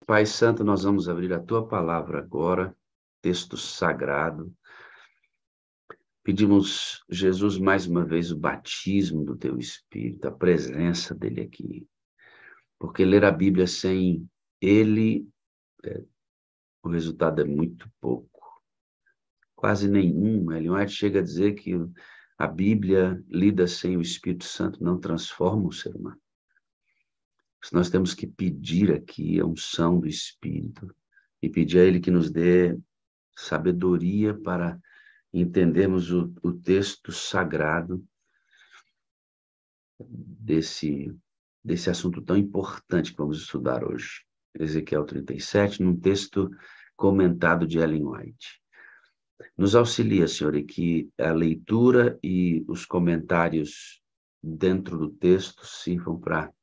Pai Santo, nós vamos abrir a Tua palavra agora, texto sagrado. Pedimos, Jesus, mais uma vez o batismo do Teu Espírito, a presença dEle aqui. Porque ler a Bíblia sem Ele, o resultado é muito pouco, quase nenhum. Ellen White chega a dizer que a Bíblia, lida sem o Espírito Santo, não transforma o ser humano. Nós temos que pedir aqui a unção do Espírito e pedir a Ele que nos dê sabedoria para entendermos o texto sagrado desse assunto tão importante que vamos estudar hoje. Ezequiel 37, num texto comentado de Ellen White. Nos auxilia, Senhor, e que a leitura e os comentários dentro do texto sirvam para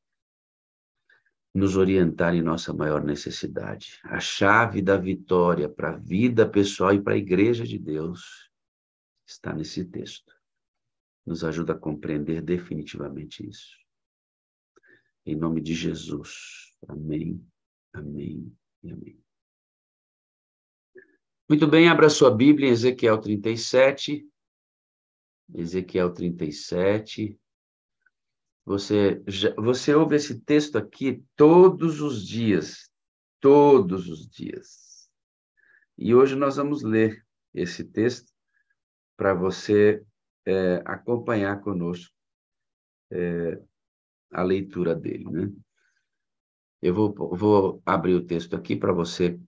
nos orientar em nossa maior necessidade. A chave da vitória para a vida pessoal e para a igreja de Deus está nesse texto. Nos ajuda a compreender definitivamente isso. Em nome de Jesus. Amém, amém e amém. Muito bem, abra sua Bíblia em Ezequiel 37. Ezequiel 37. Você ouve esse texto aqui todos os dias. Todos os dias. E hoje nós vamos ler esse texto para você acompanhar conosco a leitura dele, né? Eu vou abrir o texto aqui para você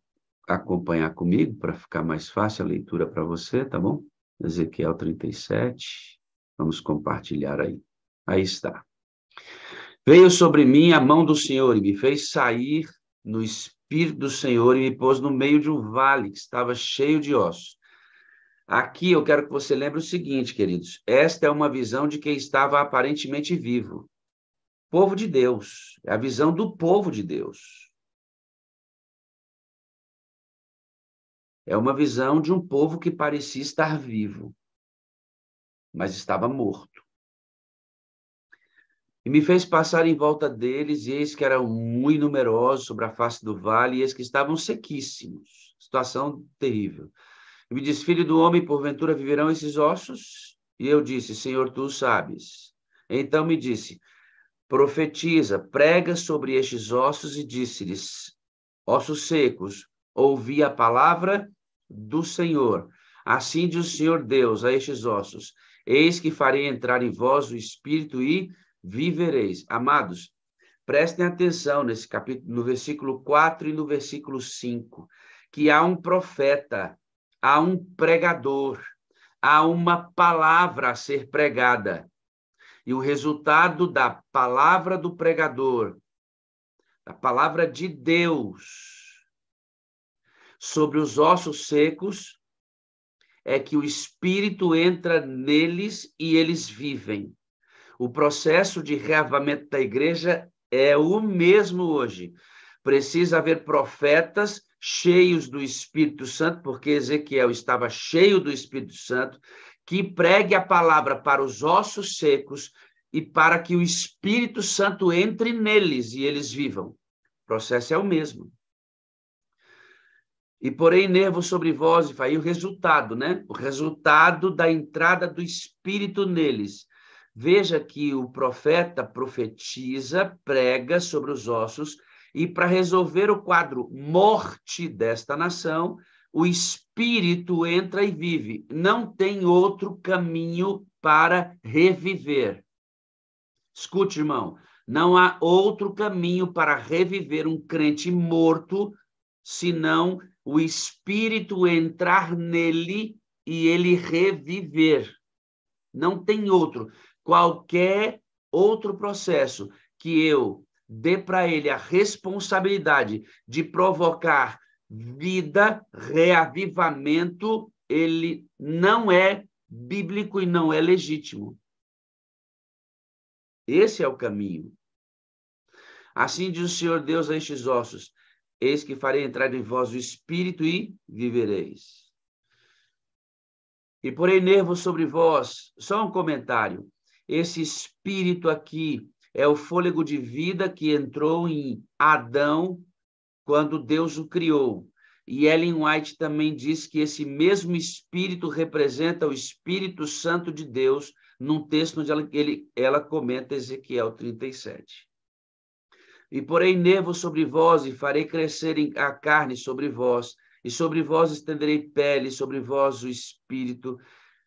acompanhar comigo, para ficar mais fácil a leitura para você, tá bom? Ezequiel 37, vamos compartilhar aí. Aí está. Veio sobre mim a mão do Senhor e me fez sair no Espírito do Senhor e me pôs no meio de um vale que estava cheio de ossos. Aqui eu quero que você lembre o seguinte, queridos. Esta é uma visão de quem estava aparentemente vivo. Povo de Deus. É a visão do povo de Deus. É uma visão de um povo que parecia estar vivo, mas estava morto. E me fez passar em volta deles, e eis que eram muito numerosos sobre a face do vale, e eis que estavam sequíssimos. Situação terrível. E me disse, filho do homem, porventura viverão esses ossos? E eu disse, Senhor, tu sabes. Então me disse, profetiza, prega sobre estes ossos, e disse-lhes, ossos secos, ouvi a palavra do Senhor. Assim diz o Senhor Deus a estes ossos, eis que farei entrar em vós o Espírito e vivereis. Amados, prestem atenção nesse capítulo, no versículo 4 e no versículo 5, que há um profeta, há um pregador, há uma palavra a ser pregada. E o resultado da palavra do pregador, da palavra de Deus sobre os ossos secos, é que o Espírito entra neles e eles vivem. O processo de reavivamento da igreja é o mesmo hoje. Precisa haver profetas cheios do Espírito Santo, porque Ezequiel estava cheio do Espírito Santo, que pregue a palavra para os ossos secos e para que o Espírito Santo entre neles e eles vivam. O processo é o mesmo. E porém nervos sobre vós, e aí o resultado, né? O resultado da entrada do Espírito neles. Veja que o profeta profetiza, prega sobre os ossos, e para resolver o quadro morte desta nação, o Espírito entra e vive. Não tem outro caminho para reviver. Escute, irmão, não há outro caminho para reviver um crente morto, senão o Espírito entrar nele e ele reviver. Não tem outro. Qualquer outro processo que eu dê para ele a responsabilidade de provocar vida, reavivamento, ele não é bíblico e não é legítimo. Esse é o caminho. Assim diz o Senhor Deus a estes ossos, eis que farei entrar em vós o Espírito e vivereis. E porei nervos sobre vós. Só um comentário. Esse Espírito aqui é o fôlego de vida que entrou em Adão quando Deus o criou. E Ellen White também diz que esse mesmo Espírito representa o Espírito Santo de Deus, num texto onde ela comenta Ezequiel 37. E porei nervos sobre vós, e farei crescer a carne sobre vós, e sobre vós estenderei pele, sobre vós o Espírito,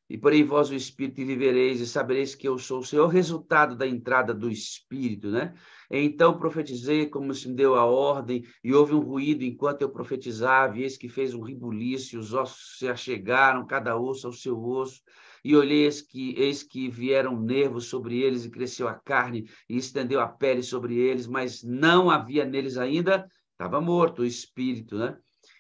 e porei vós o Espírito e vivereis, e sabereis que eu sou o Senhor. O resultado da entrada do Espírito, né? Então profetizei como se me deu a ordem, e houve um ruído enquanto eu profetizava, e eis que fez um rebuliço, e os ossos se achegaram, cada osso ao seu osso. E olhei, eis que vieram nervos sobre eles, e cresceu a carne, e estendeu a pele sobre eles, mas não havia neles ainda, estava morto o Espírito, né?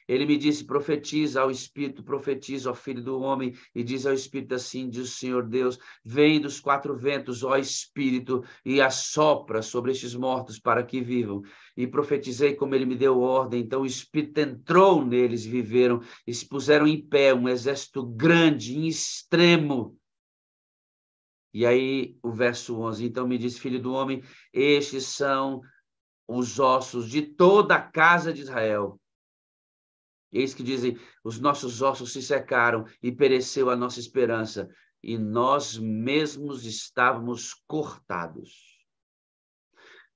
Ele me disse, profetiza ao Espírito, profetiza ao Filho do Homem, e diz ao Espírito assim, diz o Senhor Deus, vem dos quatro ventos, ó Espírito, e assopra sobre estes mortos para que vivam. E profetizei como ele me deu ordem, então o Espírito entrou neles e viveram, e se puseram em pé, um exército grande, em extremo. E aí o verso 11, então me diz, Filho do Homem, estes são os ossos de toda a casa de Israel. Eis que dizem, os nossos ossos se secaram e pereceu a nossa esperança, e nós mesmos estávamos cortados.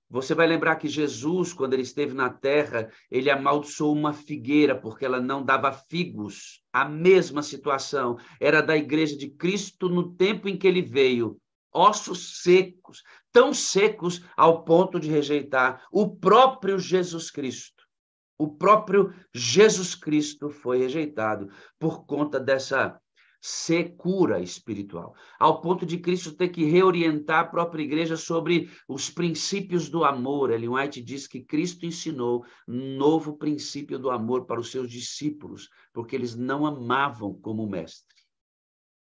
Você vai lembrar que Jesus, quando ele esteve na terra, ele amaldiçoou uma figueira, porque ela não dava figos. A mesma situação era da igreja de Cristo no tempo em que ele veio. Ossos secos, tão secos ao ponto de rejeitar o próprio Jesus Cristo. O próprio Jesus Cristo foi rejeitado por conta dessa secura espiritual, ao ponto de Cristo ter que reorientar a própria igreja sobre os princípios do amor. Ellen White diz que Cristo ensinou um novo princípio do amor para os seus discípulos, porque eles não amavam como mestre.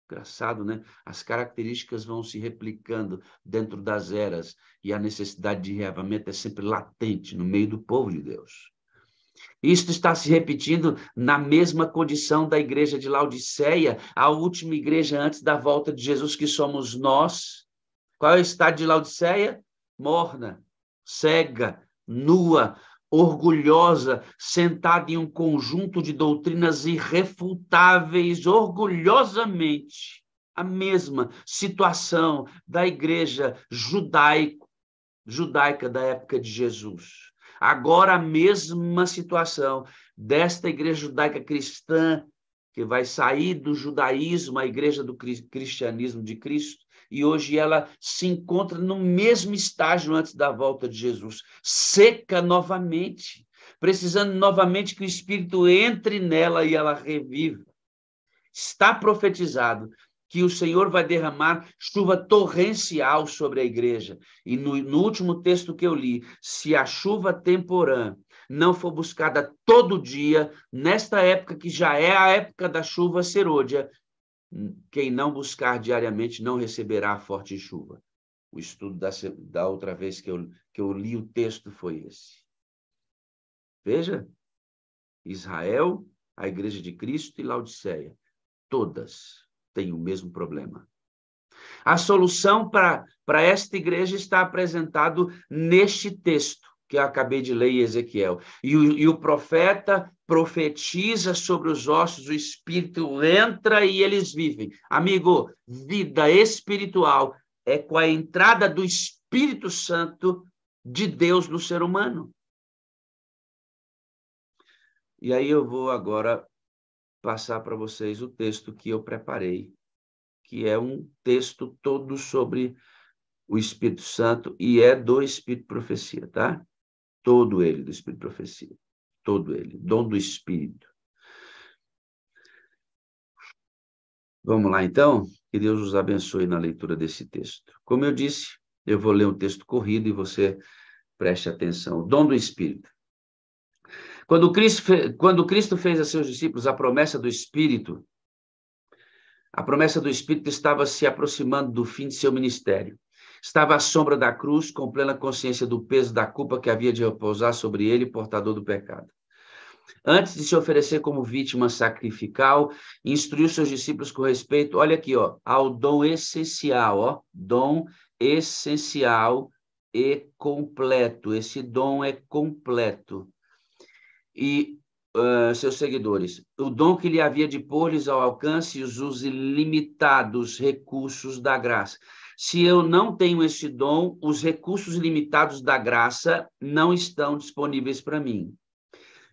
Engraçado, né? As características vão se replicando dentro das eras e a necessidade de reavamento é sempre latente no meio do povo de Deus. Isto está se repetindo na mesma condição da igreja de Laodiceia, a última igreja antes da volta de Jesus, que somos nós. Qual é o estado de Laodiceia? Morna, cega, nua, orgulhosa, sentada em um conjunto de doutrinas irrefutáveis, orgulhosamente. A mesma situação da igreja judaica da época de Jesus. Agora a mesma situação desta igreja judaica cristã, que vai sair do judaísmo, a igreja do cristianismo de Cristo, e hoje ela se encontra no mesmo estágio antes da volta de Jesus, seca novamente, precisando novamente que o Espírito entre nela e ela reviva. Está profetizado que o Senhor vai derramar chuva torrencial sobre a igreja. E no último texto que eu li, se a chuva temporã não for buscada todo dia, nesta época que já é a época da chuva serôdia, quem não buscar diariamente não receberá a forte chuva. O estudo da outra vez que eu li o texto foi esse. Veja, Israel, a igreja de Cristo e Laodiceia, todas têm o mesmo problema. A solução para esta igreja está apresentado neste texto que eu acabei de ler em Ezequiel. E o profeta profetiza sobre os ossos, o Espírito entra e eles vivem. Amigo, vida espiritual é com a entrada do Espírito Santo de Deus no ser humano. E aí eu vou agora passar para vocês o texto que eu preparei, que é um texto todo sobre o Espírito Santo e é do Espírito Profecia, tá? Todo ele do Espírito Profecia. Todo ele. Dom do Espírito. Vamos lá, então? Que Deus os abençoe na leitura desse texto. Como eu disse, eu vou ler um texto corrido e você preste atenção. O dom do Espírito. Quando Cristo fez a seus discípulos a promessa do Espírito estava se aproximando do fim de seu ministério. Estava à sombra da cruz, com plena consciência do peso da culpa que havia de repousar sobre ele, portador do pecado. Antes de se oferecer como vítima sacrificial, instruiu seus discípulos com respeito, olha aqui, ao dom essencial, dom essencial e completo. Esse dom é completo. e seus seguidores. O dom que lhe havia de pôr-lhes ao alcance os ilimitados recursos da graça. Se eu não tenho esse dom, os recursos limitados da graça não estão disponíveis para mim.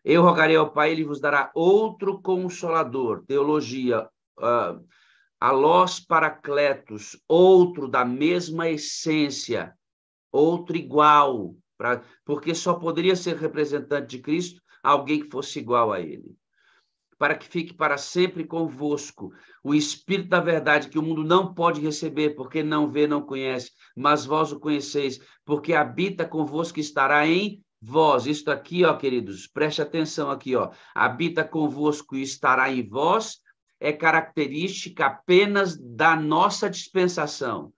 Eu rogarei ao Pai, ele vos dará outro Consolador, teologia, alós paracletos, outro da mesma essência, outro igual, porque só poderia ser representante de Cristo alguém que fosse igual a ele. Para que fique para sempre convosco o Espírito da verdade, que o mundo não pode receber, porque não vê, não conhece, mas vós o conheceis, porque habita convosco e estará em vós. Isto aqui, ó, queridos, preste atenção aqui, ó. Habita convosco e estará em vós é característica apenas da nossa dispensação.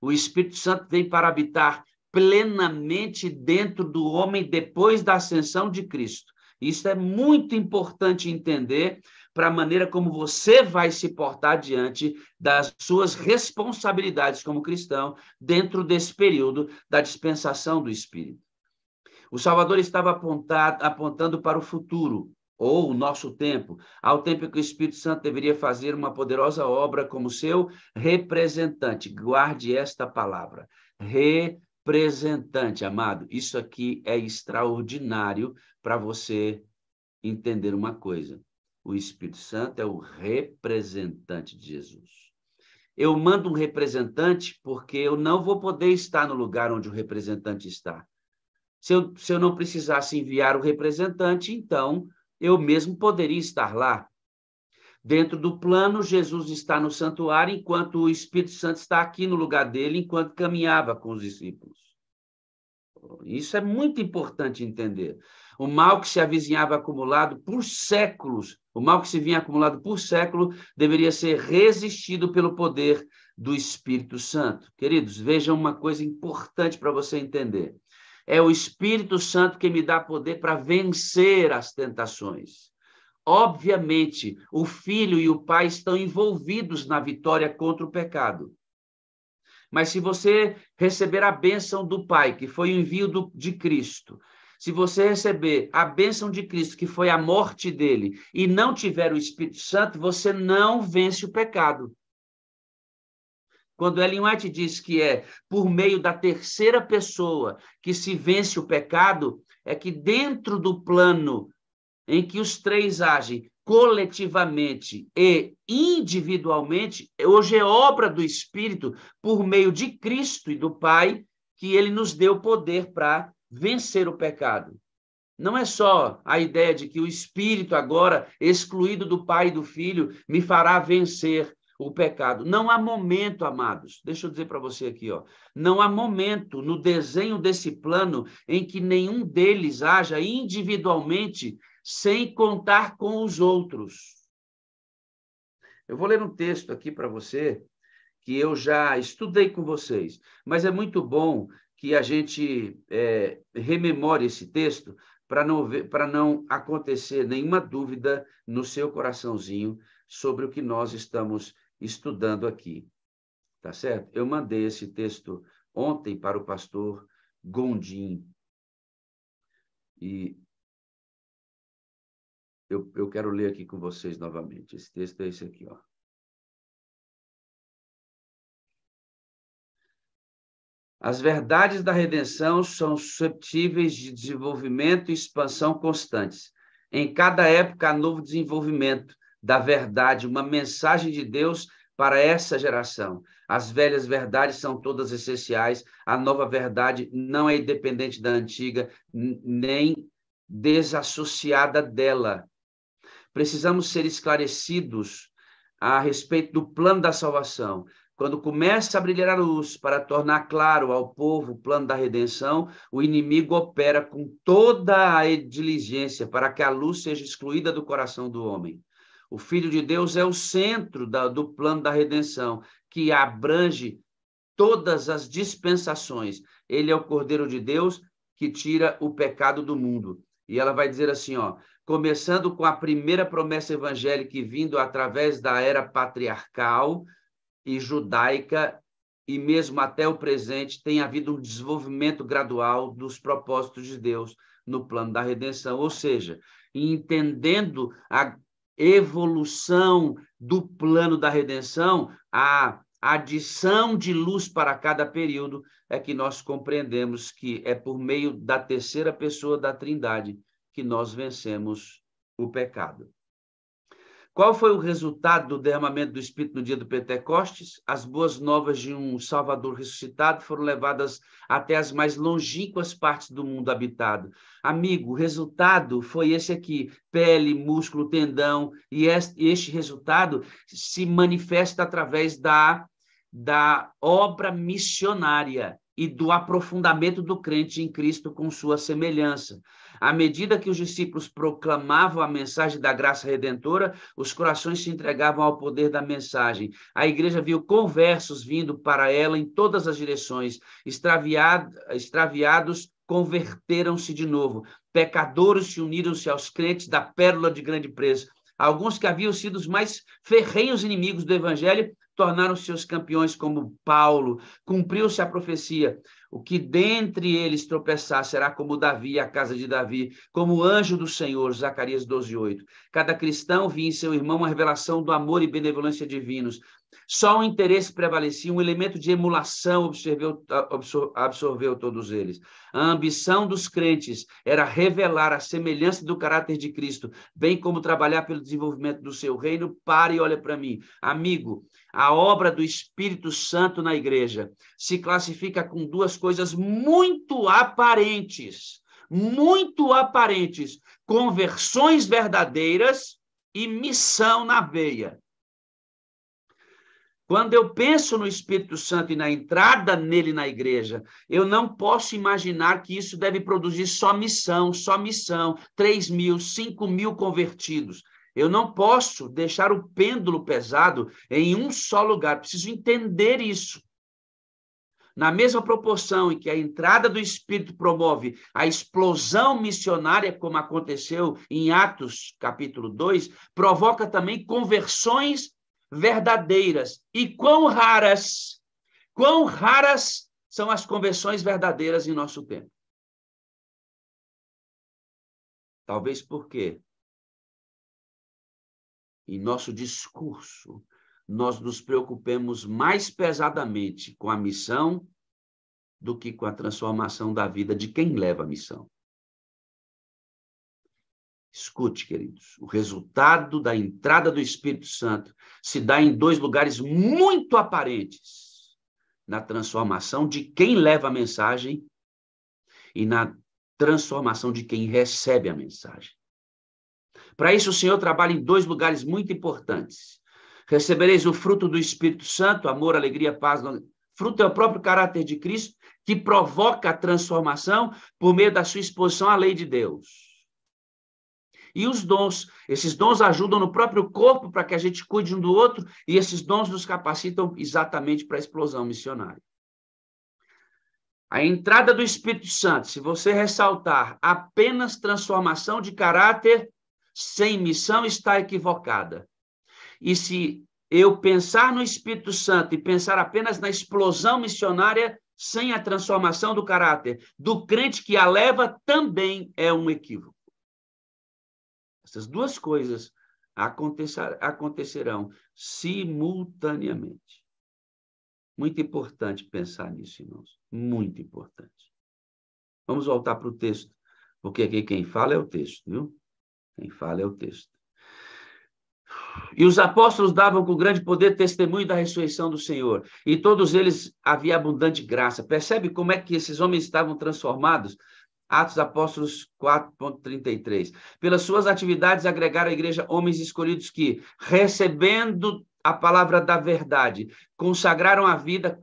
O Espírito Santo vem para habitar plenamente dentro do homem depois da ascensão de Cristo. Isso é muito importante entender para a maneira como você vai se portar diante das suas responsabilidades como cristão dentro desse período da dispensação do Espírito. O Salvador estava apontando para o futuro, ou o nosso tempo, ao tempo que o Espírito Santo deveria fazer uma poderosa obra como seu representante. Guarde esta palavra, representante, amado. Isso aqui é extraordinário para você entender uma coisa. O Espírito Santo é o representante de Jesus. Eu mando um representante porque eu não vou poder estar no lugar onde o representante está. Se eu não precisasse enviar o representante, então eu mesmo poderia estar lá. Dentro do plano, Jesus está no santuário, enquanto o Espírito Santo está aqui no lugar dele, enquanto caminhava com os discípulos. Isso é muito importante entender. O mal que se avizinhava acumulado por séculos, o mal que se vinha acumulado por século, deveria ser resistido pelo poder do Espírito Santo. Queridos, vejam uma coisa importante para você entender. É o Espírito Santo que me dá poder para vencer as tentações. Obviamente, o Filho e o Pai estão envolvidos na vitória contra o pecado. Mas se você receber a bênção do Pai, que foi o envio de Cristo, se você receber a bênção de Cristo, que foi a morte dele, e não tiver o Espírito Santo, você não vence o pecado. Quando Ellen White diz que é por meio da terceira pessoa que se vence o pecado, é que dentro do plano em que os três agem coletivamente e individualmente, hoje é obra do Espírito, por meio de Cristo e do Pai, que ele nos deu poder para vencer o pecado. Não é só a ideia de que o Espírito agora, excluído do Pai e do Filho, me fará vencer o pecado. Não há momento, amados, deixa eu dizer para você aqui, ó, não há momento no desenho desse plano em que nenhum deles haja individualmente sem contar com os outros. Eu vou ler um texto aqui para você que eu já estudei com vocês, mas é muito bom que a gente rememore esse texto para não acontecer nenhuma dúvida no seu coraçãozinho sobre o que nós estamos estudando aqui, tá certo? Eu mandei esse texto ontem para o pastor Gondim e eu quero ler aqui com vocês novamente. Esse texto é esse aqui, ó. As verdades da redenção são suscetíveis de desenvolvimento e expansão constantes. Em cada época há novo desenvolvimento da verdade, uma mensagem de Deus para essa geração. As velhas verdades são todas essenciais, a nova verdade não é independente da antiga, nem desassociada dela. Precisamos ser esclarecidos a respeito do plano da salvação. Quando começa a brilhar a luz para tornar claro ao povo o plano da redenção, o inimigo opera com toda a diligência para que a luz seja excluída do coração do homem. O Filho de Deus é o centro do plano da redenção, que abrange todas as dispensações. Ele é o Cordeiro de Deus que tira o pecado do mundo. E ela vai dizer assim, ó, começando com a primeira promessa evangélica e vindo através da era patriarcal e judaica, e mesmo até o presente, tem havido um desenvolvimento gradual dos propósitos de Deus no plano da redenção, ou seja, entendendo a evolução do plano da redenção, a adição de luz para cada período, é que nós compreendemos que é por meio da terceira pessoa da Trindade que nós vencemos o pecado. Qual foi o resultado do derramamento do Espírito no dia do Pentecostes? As boas novas de um Salvador ressuscitado foram levadas até as mais longínquas partes do mundo habitado. Amigo, o resultado foi esse aqui: pele, músculo, tendão, e este resultado se manifesta através da obra missionária e do aprofundamento do crente em Cristo com sua semelhança. À medida que os discípulos proclamavam a mensagem da graça redentora, os corações se entregavam ao poder da mensagem. A igreja viu conversos vindo para ela em todas as direções. Extraviados converteram-se de novo. Pecadores se uniram-se aos crentes da pérola de grande preço. Alguns que haviam sido os mais ferrenhos inimigos do evangelho tornaram-se seus campeões, como Paulo. Cumpriu-se a profecia: o que dentre eles tropeçar será como Davi, a casa de Davi, como o anjo do Senhor, Zacarias 12:8. Cada cristão via em seu irmão uma revelação do amor e benevolência divinos. Só o interesse prevalecia, um elemento de emulação absorveu todos eles. A ambição dos crentes era revelar a semelhança do caráter de Cristo, bem como trabalhar pelo desenvolvimento do seu reino. Pare e olha para mim. Amigo, a obra do Espírito Santo na igreja se classifica com duas coisas muito aparentes: conversões verdadeiras e missão na veia. Quando eu penso no Espírito Santo e na entrada nele na igreja, eu não posso imaginar que isso deve produzir só missão, 3.000, 5.000 convertidos. Eu não posso deixar o pêndulo pesado em um só lugar, preciso entender isso. Na mesma proporção em que a entrada do Espírito promove a explosão missionária, como aconteceu em Atos, capítulo 2, provoca também conversões verdadeiras. E quão raras são as conversões verdadeiras em nosso tempo. Talvez porque em nosso discurso nós nos preocupemos mais pesadamente com a missão do que com a transformação da vida de quem leva a missão. Escute, queridos, o resultado da entrada do Espírito Santo se dá em dois lugares muito aparentes: na transformação de quem leva a mensagem e na transformação de quem recebe a mensagem. Para isso, o Senhor trabalha em dois lugares muito importantes. Recebereis o fruto do Espírito Santo: amor, alegria, paz. Fruto é o próprio caráter de Cristo, que provoca a transformação por meio da sua exposição à lei de Deus. E os dons, esses dons ajudam no próprio corpo para que a gente cuide um do outro, e esses dons nos capacitam exatamente para a explosão missionária. A entrada do Espírito Santo, se você ressaltar apenas transformação de caráter, sem missão, está equivocada. E se eu pensar no Espírito Santo e pensar apenas na explosão missionária, sem a transformação do caráter do crente que a leva, também é um equívoco. Essas duas coisas acontecerão simultaneamente. Muito importante pensar nisso, irmãos. Muito importante. Vamos voltar para o texto, porque aqui quem fala é o texto, viu? Quem fala é o texto. E os apóstolos davam com grande poder testemunho da ressurreição do Senhor, e todos eles havia abundante graça. Percebe como é que esses homens estavam transformados? Atos Apóstolos 4.33. Pelas suas atividades, agregaram à igreja homens escolhidos que, recebendo a palavra da verdade, consagraram a vida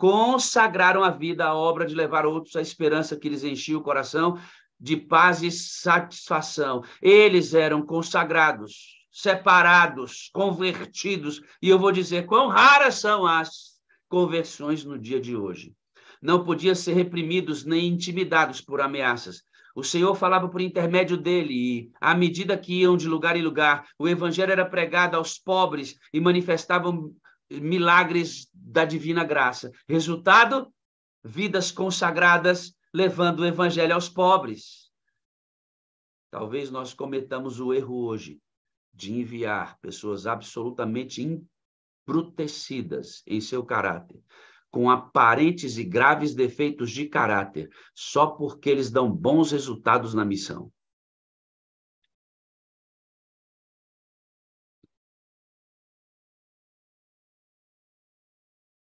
à obra de levar outros à esperança que lhes enchia o coração de paz e satisfação. Eles eram consagrados, separados, convertidos. E eu vou dizer quão raras são as conversões no dia de hoje. Não podiam ser reprimidos nem intimidados por ameaças. O Senhor falava por intermédio dele, e à medida que iam de lugar em lugar, o evangelho era pregado aos pobres e manifestavam milagres da divina graça. Resultado: vidas consagradas levando o evangelho aos pobres. Talvez nós cometamos o erro hoje de enviar pessoas absolutamente embrutecidas em seu caráter, com aparentes e graves defeitos de caráter, só porque eles dão bons resultados na missão.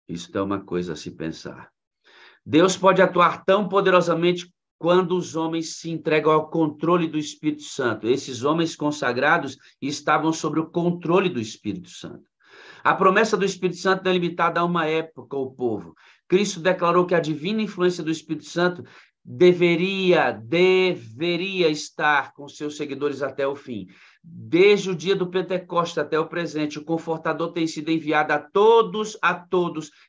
Isso é uma coisa a se pensar. Deus pode atuar tão poderosamente quando os homens se entregam ao controle do Espírito Santo. Esses homens consagrados estavam sob o controle do Espírito Santo. A promessa do Espírito Santo não é limitada a uma época ou povo. Cristo declarou que a divina influência do Espírito Santo deveria estar com seus seguidores até o fim. Desde o dia do Pentecostes até o presente, o Confortador tem sido enviado a todos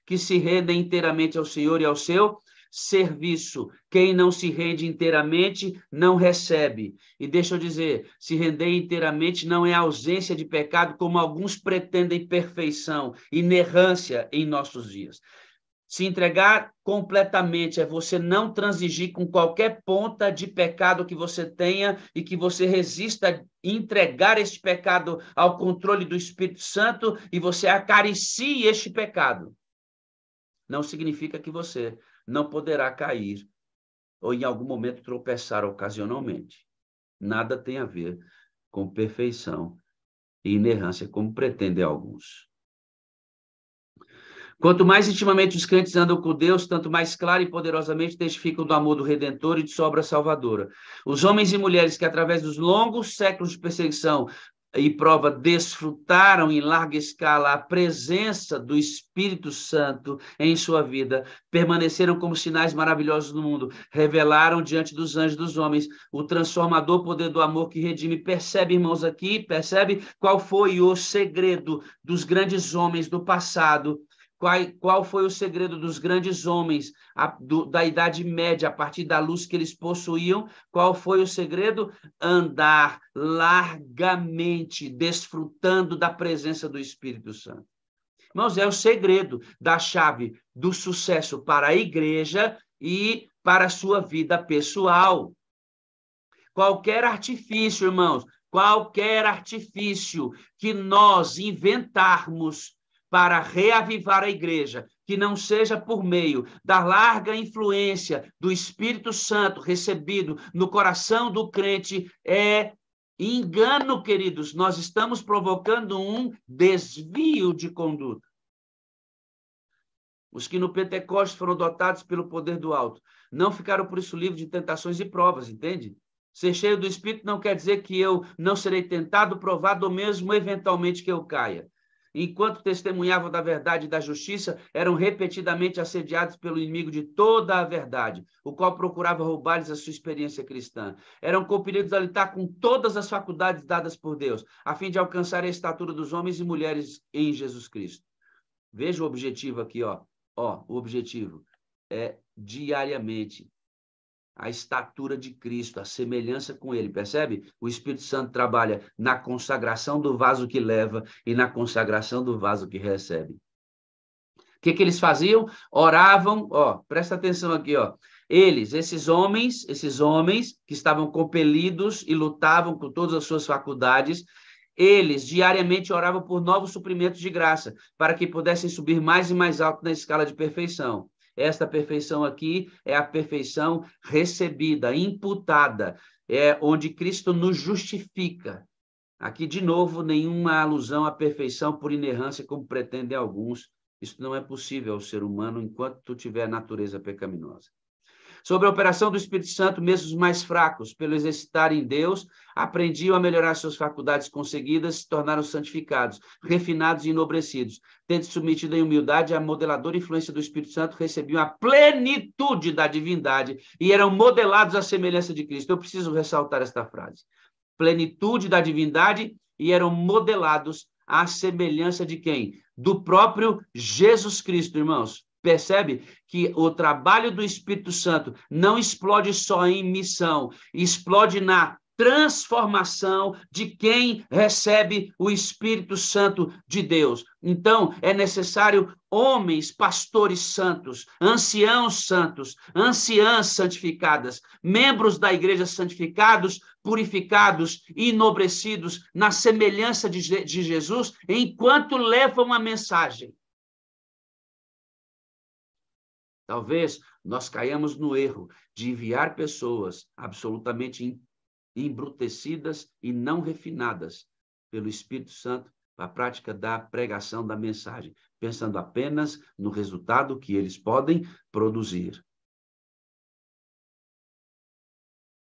que se rendem inteiramente ao Senhor e ao seu serviço. Quem não se rende inteiramente não recebe. E deixa eu dizer, se render inteiramente não é ausência de pecado, como alguns pretendem perfeição, inerrância em nossos dias. Se entregar completamente é você não transigir com qualquer ponta de pecado que você tenha e que você resista a entregar este pecado ao controle do Espírito Santo e você acaricie este pecado. Não significa que você não poderá cair ou em algum momento tropeçar ocasionalmente. Nada tem a ver com perfeição e inerrância, como pretendem alguns. Quanto mais intimamente os crentes andam com Deus, tanto mais claro e poderosamente testificam do amor do Redentor e de sua obra salvadora. Os homens e mulheres que, através dos longos séculos de perseguição e prova, desfrutaram em larga escala a presença do Espírito Santo em sua vida, permaneceram como sinais maravilhosos no mundo, revelaram diante dos anjos dos homens o transformador poder do amor que redime. Percebe, irmãos, aqui? Percebe qual foi o segredo dos grandes homens do passado? Qual foi o segredo dos grandes homens da Idade Média, a partir da luz que eles possuíam? Qual foi o segredo? Andar largamente, desfrutando da presença do Espírito Santo. Irmãos, é o segredo da chave do sucesso para a igreja e para a sua vida pessoal. Qualquer artifício, irmãos, qualquer artifício que nós inventarmos para reavivar a igreja, que não seja por meio da larga influência do Espírito Santo recebido no coração do crente, é engano, queridos. Nós estamos provocando um desvio de conduta. Os que no Pentecostes foram dotados pelo poder do alto não ficaram por isso livres de tentações e provas, entende? Ser cheio do Espírito não quer dizer que eu não serei tentado, provado, ou mesmo eventualmente que eu caia. Enquanto testemunhavam da verdade e da justiça, eram repetidamente assediados pelo inimigo de toda a verdade, o qual procurava roubar-lhes a sua experiência cristã. Eram compelidos a lutar com todas as faculdades dadas por Deus, a fim de alcançar a estatura dos homens e mulheres em Jesus Cristo. Veja o objetivo aqui, ó. O objetivo é diariamente a estatura de Cristo, a semelhança com ele, percebe? O Espírito Santo trabalha na consagração do vaso que leva e na consagração do vaso que recebe. O que eles faziam? Oravam, presta atenção aqui, esses homens que estavam compelidos e lutavam com todas as suas faculdades, eles diariamente oravam por novos suprimentos de graça, para que pudessem subir mais e mais alto na escala de perfeição. Esta perfeição aqui é a perfeição recebida, imputada, é onde Cristo nos justifica. Aqui, de novo, nenhuma alusão à perfeição por inerrância, como pretendem alguns. Isso não é possível ao ser humano enquanto tu tiver natureza pecaminosa. Sobre a operação do Espírito Santo, mesmo os mais fracos, pelo exercitar em Deus, aprendiam a melhorar suas faculdades conseguidas, se tornaram santificados, refinados e enobrecidos. Tendo submetido em humildade à modeladora influência do Espírito Santo, recebiam a plenitude da divindade e eram modelados à semelhança de Cristo. Eu preciso ressaltar esta frase. Plenitude da divindade e eram modelados à semelhança de quem? Do próprio Jesus Cristo, irmãos. Percebe que o trabalho do Espírito Santo não explode só em missão, explode na transformação de quem recebe o Espírito Santo de Deus. Então, é necessário homens, pastores santos, anciãs santificadas, membros da igreja santificados, purificados e enobrecidos na semelhança de Jesus, enquanto levam a mensagem. Talvez nós caiamos no erro de enviar pessoas absolutamente embrutecidas e não refinadas pelo Espírito Santo para a prática da pregação da mensagem, pensando apenas no resultado que eles podem produzir.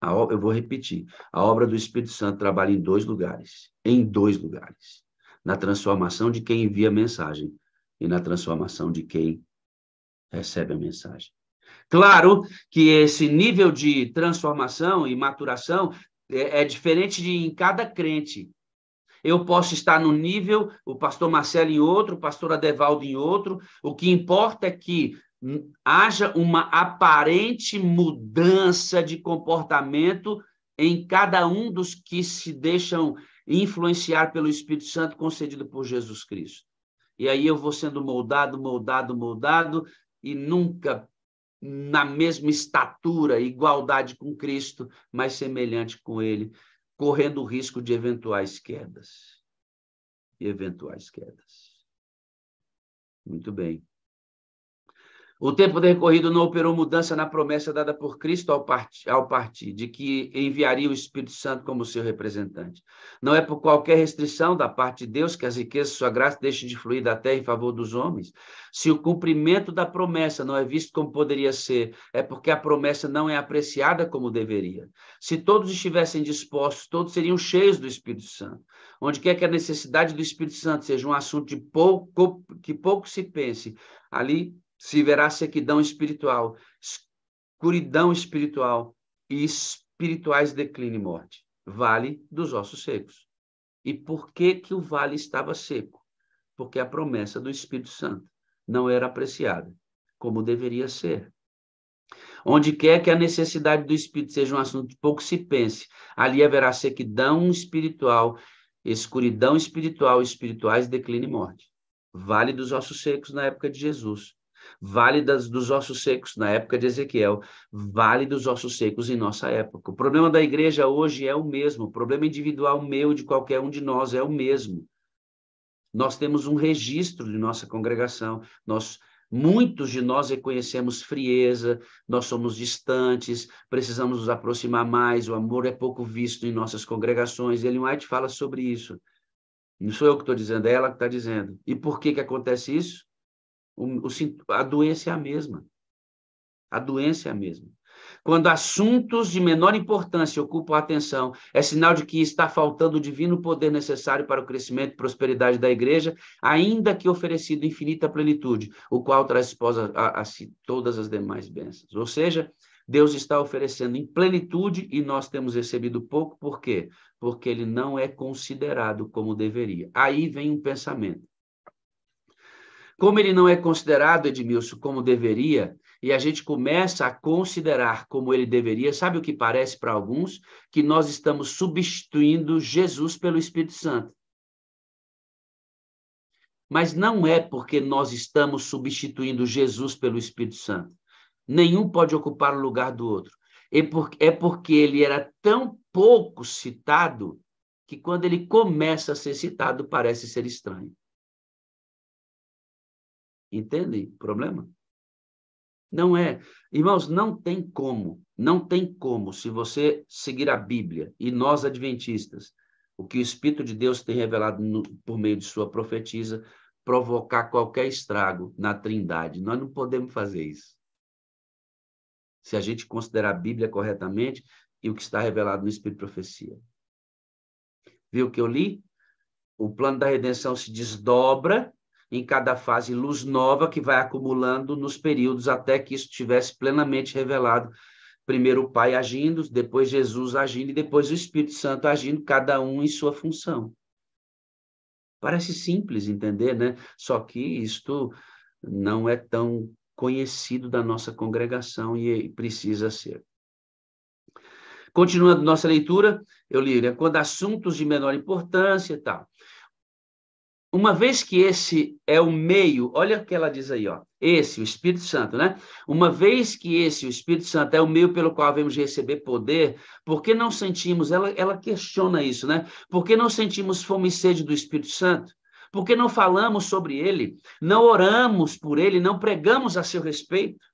Eu vou repetir. A obra do Espírito Santo trabalha em dois lugares. Na transformação de quem envia a mensagem e na transformação de quem recebe a mensagem. Claro que esse nível de transformação e maturação é diferente em cada crente. Eu posso estar no nível, o pastor Marcelo em outro, o pastor Adevaldo em outro. O que importa é que haja uma aparente mudança de comportamento em cada um dos que se deixam influenciar pelo Espírito Santo concedido por Jesus Cristo. E aí eu vou sendo moldado, e nunca na mesma estatura, igualdade com Cristo, mas semelhante com Ele, correndo o risco de eventuais quedas. Muito bem. O tempo decorrido não operou mudança na promessa dada por Cristo ao partir, de que enviaria o Espírito Santo como seu representante. Não é por qualquer restrição da parte de Deus que as riquezas de sua graça deixem de fluir da terra em favor dos homens. Se o cumprimento da promessa não é visto como poderia ser, é porque a promessa não é apreciada como deveria. Se todos estivessem dispostos, todos seriam cheios do Espírito Santo. Onde quer que a necessidade do Espírito Santo seja um assunto que pouco se pense, ali se verá sequidão espiritual, escuridão espiritual e espirituais declínio e morte. Vale dos ossos secos. E por que o vale estava seco? Porque a promessa do Espírito Santo não era apreciada como deveria ser. Onde quer que a necessidade do Espírito seja um assunto que pouco se pense, ali haverá sequidão espiritual, escuridão espiritual, espirituais declínio e morte. Vale dos ossos secos na época de Jesus. Vale dos ossos secos na época de Ezequiel, vale dos ossos secos em nossa época. O problema da igreja hoje é o mesmo, o problema individual meu, de qualquer um de nós, é o mesmo. Nós temos um registro de nossa congregação, muitos de nós reconhecemos frieza, nós somos distantes, precisamos nos aproximar mais, o amor é pouco visto em nossas congregações. Ellen White fala sobre isso. Não sou eu que estou dizendo, é ela que está dizendo. E por que acontece isso? A doença é a mesma. Quando assuntos de menor importância ocupam a atenção, é sinal de que está faltando o divino poder necessário para o crescimento e prosperidade da igreja, ainda que oferecido infinita plenitude, o qual traz esposa a si todas as demais bênçãos. Ou seja, Deus está oferecendo em plenitude e nós temos recebido pouco. Por quê? Porque ele não é considerado como deveria. Aí vem um pensamento. Como ele não é considerado, Edmilson, como deveria, e a gente começa a considerar como ele deveria, sabe o que parece para alguns? Que nós estamos substituindo Jesus pelo Espírito Santo. Mas não é porque nós estamos substituindo Jesus pelo Espírito Santo. Nenhum pode ocupar o lugar do outro. É porque ele era tão pouco citado que quando ele começa a ser citado parece ser estranho. Entende o problema? Não é. Irmãos, não tem como, se você seguir a Bíblia e nós adventistas, o que o Espírito de Deus tem revelado por meio de sua profetisa, provocar qualquer estrago na Trindade. Nós não podemos fazer isso. Se a gente considerar a Bíblia corretamente e o que está revelado no Espírito de Profecia. Viu o que eu li? O plano da redenção se desdobra em cada fase, luz nova que vai acumulando nos períodos até que isso estivesse plenamente revelado. Primeiro o Pai agindo, depois Jesus agindo e depois o Espírito Santo agindo, cada um em sua função. Parece simples entender, né? Só que isto não é tão conhecido da nossa congregação e precisa ser. Continuando nossa leitura, eu li, né? Quando assuntos de menor importância e tal. uma vez que esse é o meio, olha o que ela diz aí, ó, esse, o Espírito Santo, né? Uma vez que esse, o Espírito Santo, é o meio pelo qual devemos receber poder, por que não sentimos, ela questiona isso, né? Por que não sentimos fome e sede do Espírito Santo? Por que não falamos sobre ele? Não oramos por ele, não pregamos a seu respeito?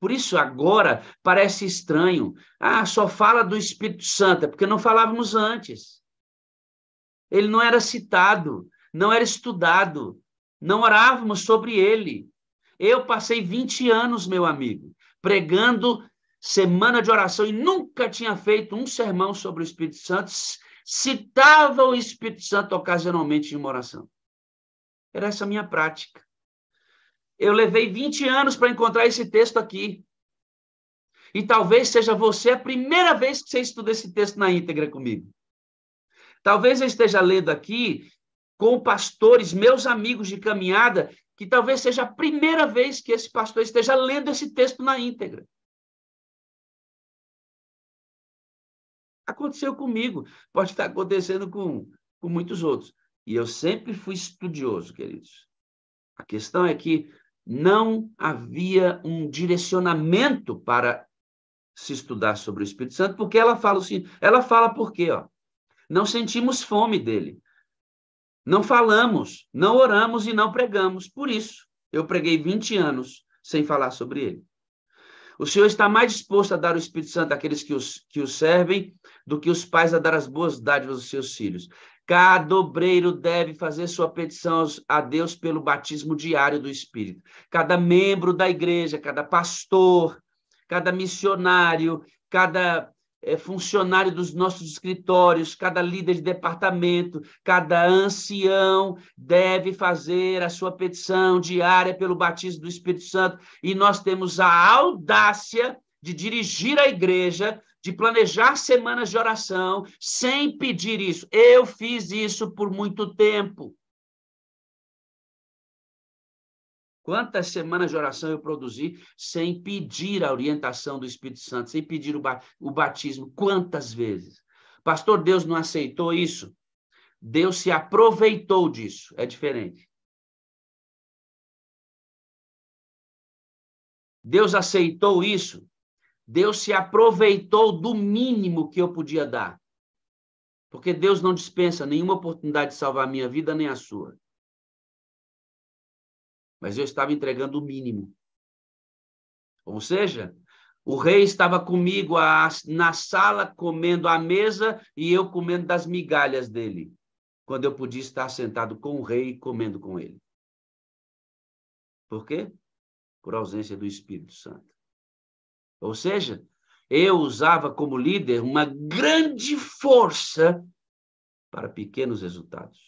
Por isso, agora, parece estranho. Ah, só fala do Espírito Santo, é porque não falávamos antes. Ele não era citado, não era estudado, não orávamos sobre ele. Eu passei 20 anos, meu amigo, pregando semana de oração e nunca tinha feito um sermão sobre o Espírito Santo, citava o Espírito Santo ocasionalmente em uma oração. Era essa a minha prática. Eu levei 20 anos para encontrar esse texto aqui. E talvez seja você a primeira vez que você estuda esse texto na íntegra comigo. Talvez eu esteja lendo aqui com pastores, meus amigos de caminhada, que talvez seja a primeira vez que esse pastor esteja lendo esse texto na íntegra. Aconteceu comigo, pode estar acontecendo com muitos outros. E eu sempre fui estudioso, queridos. A questão é que não havia um direcionamento para se estudar sobre o Espírito Santo, porque ela fala assim, ela fala por quê, ó? Não sentimos fome dele. Não falamos, não oramos e não pregamos. Por isso, eu preguei 20 anos sem falar sobre ele. O Senhor está mais disposto a dar o Espírito Santo àqueles que o servem do que os pais a dar as boas dádivas aos seus filhos. Cada obreiro deve fazer sua petição a Deus pelo batismo diário do Espírito. Cada membro da igreja, cada pastor, cada missionário, cada funcionário dos nossos escritórios, cada líder de departamento, cada ancião deve fazer a sua petição diária pelo batismo do Espírito Santo, e nós temos a audácia de dirigir a igreja, de planejar semanas de oração, sem pedir isso. Eu fiz isso por muito tempo. Quantas semanas de oração eu produzi sem pedir a orientação do Espírito Santo, sem pedir o batismo? Quantas vezes? Pastor, Deus não aceitou isso? Deus se aproveitou disso. É diferente. Deus aceitou isso? Deus se aproveitou do mínimo que eu podia dar. Porque Deus não dispensa nenhuma oportunidade de salvar a minha vida, nem a sua. Mas eu estava entregando o mínimo. Ou seja, o rei estava comigo na sala, comendo à mesa, e eu comendo das migalhas dele, quando eu podia estar sentado com o rei, comendo com ele. Por quê? Por ausência do Espírito Santo. Ou seja, eu usava como líder uma grande força para pequenos resultados.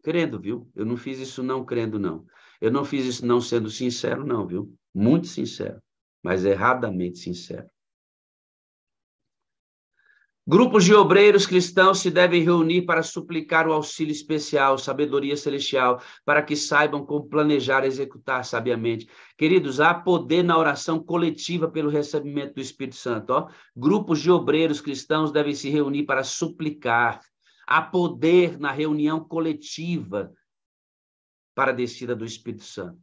Crendo, viu? Eu não fiz isso não crendo, não. Eu não fiz isso não sendo sincero, não, viu? Muito sincero, mas erradamente sincero. Grupos de obreiros cristãos se devem reunir para suplicar o auxílio especial, sabedoria celestial, para que saibam como planejar e executar sabiamente. Queridos, há poder na oração coletiva pelo recebimento do Espírito Santo. Ó. Grupos de obreiros cristãos devem se reunir para suplicar. Há poder na reunião coletiva para a descida do Espírito Santo.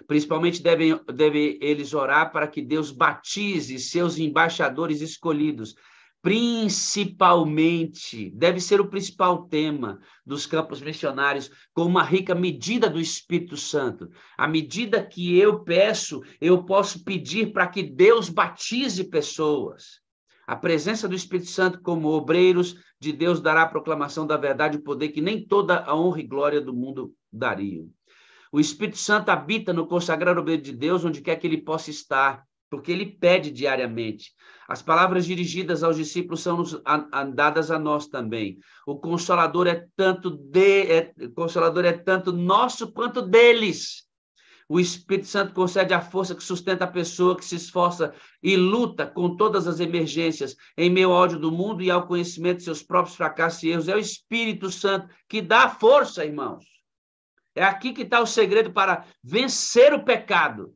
Principalmente devem eles orar para que Deus batize seus embaixadores escolhidos. Principalmente, deve ser o principal tema dos campos missionários, com uma rica medida do Espírito Santo. À medida que eu peço, eu posso pedir para que Deus batize pessoas. A presença do Espírito Santo como obreiros de Deus dará a proclamação da verdade e poder que nem toda a honra e glória do mundo dariam. O Espírito Santo habita no consagrado obreiro de Deus, onde quer que ele possa estar, porque ele pede diariamente. As palavras dirigidas aos discípulos são dadas a nós também. O Consolador é tanto nosso quanto deles. O Espírito Santo concede a força que sustenta a pessoa que se esforça e luta com todas as emergências em meio ao ódio do mundo e ao conhecimento de seus próprios fracassos e erros. É o Espírito Santo que dá força, irmãos. É aqui que está o segredo para vencer o pecado.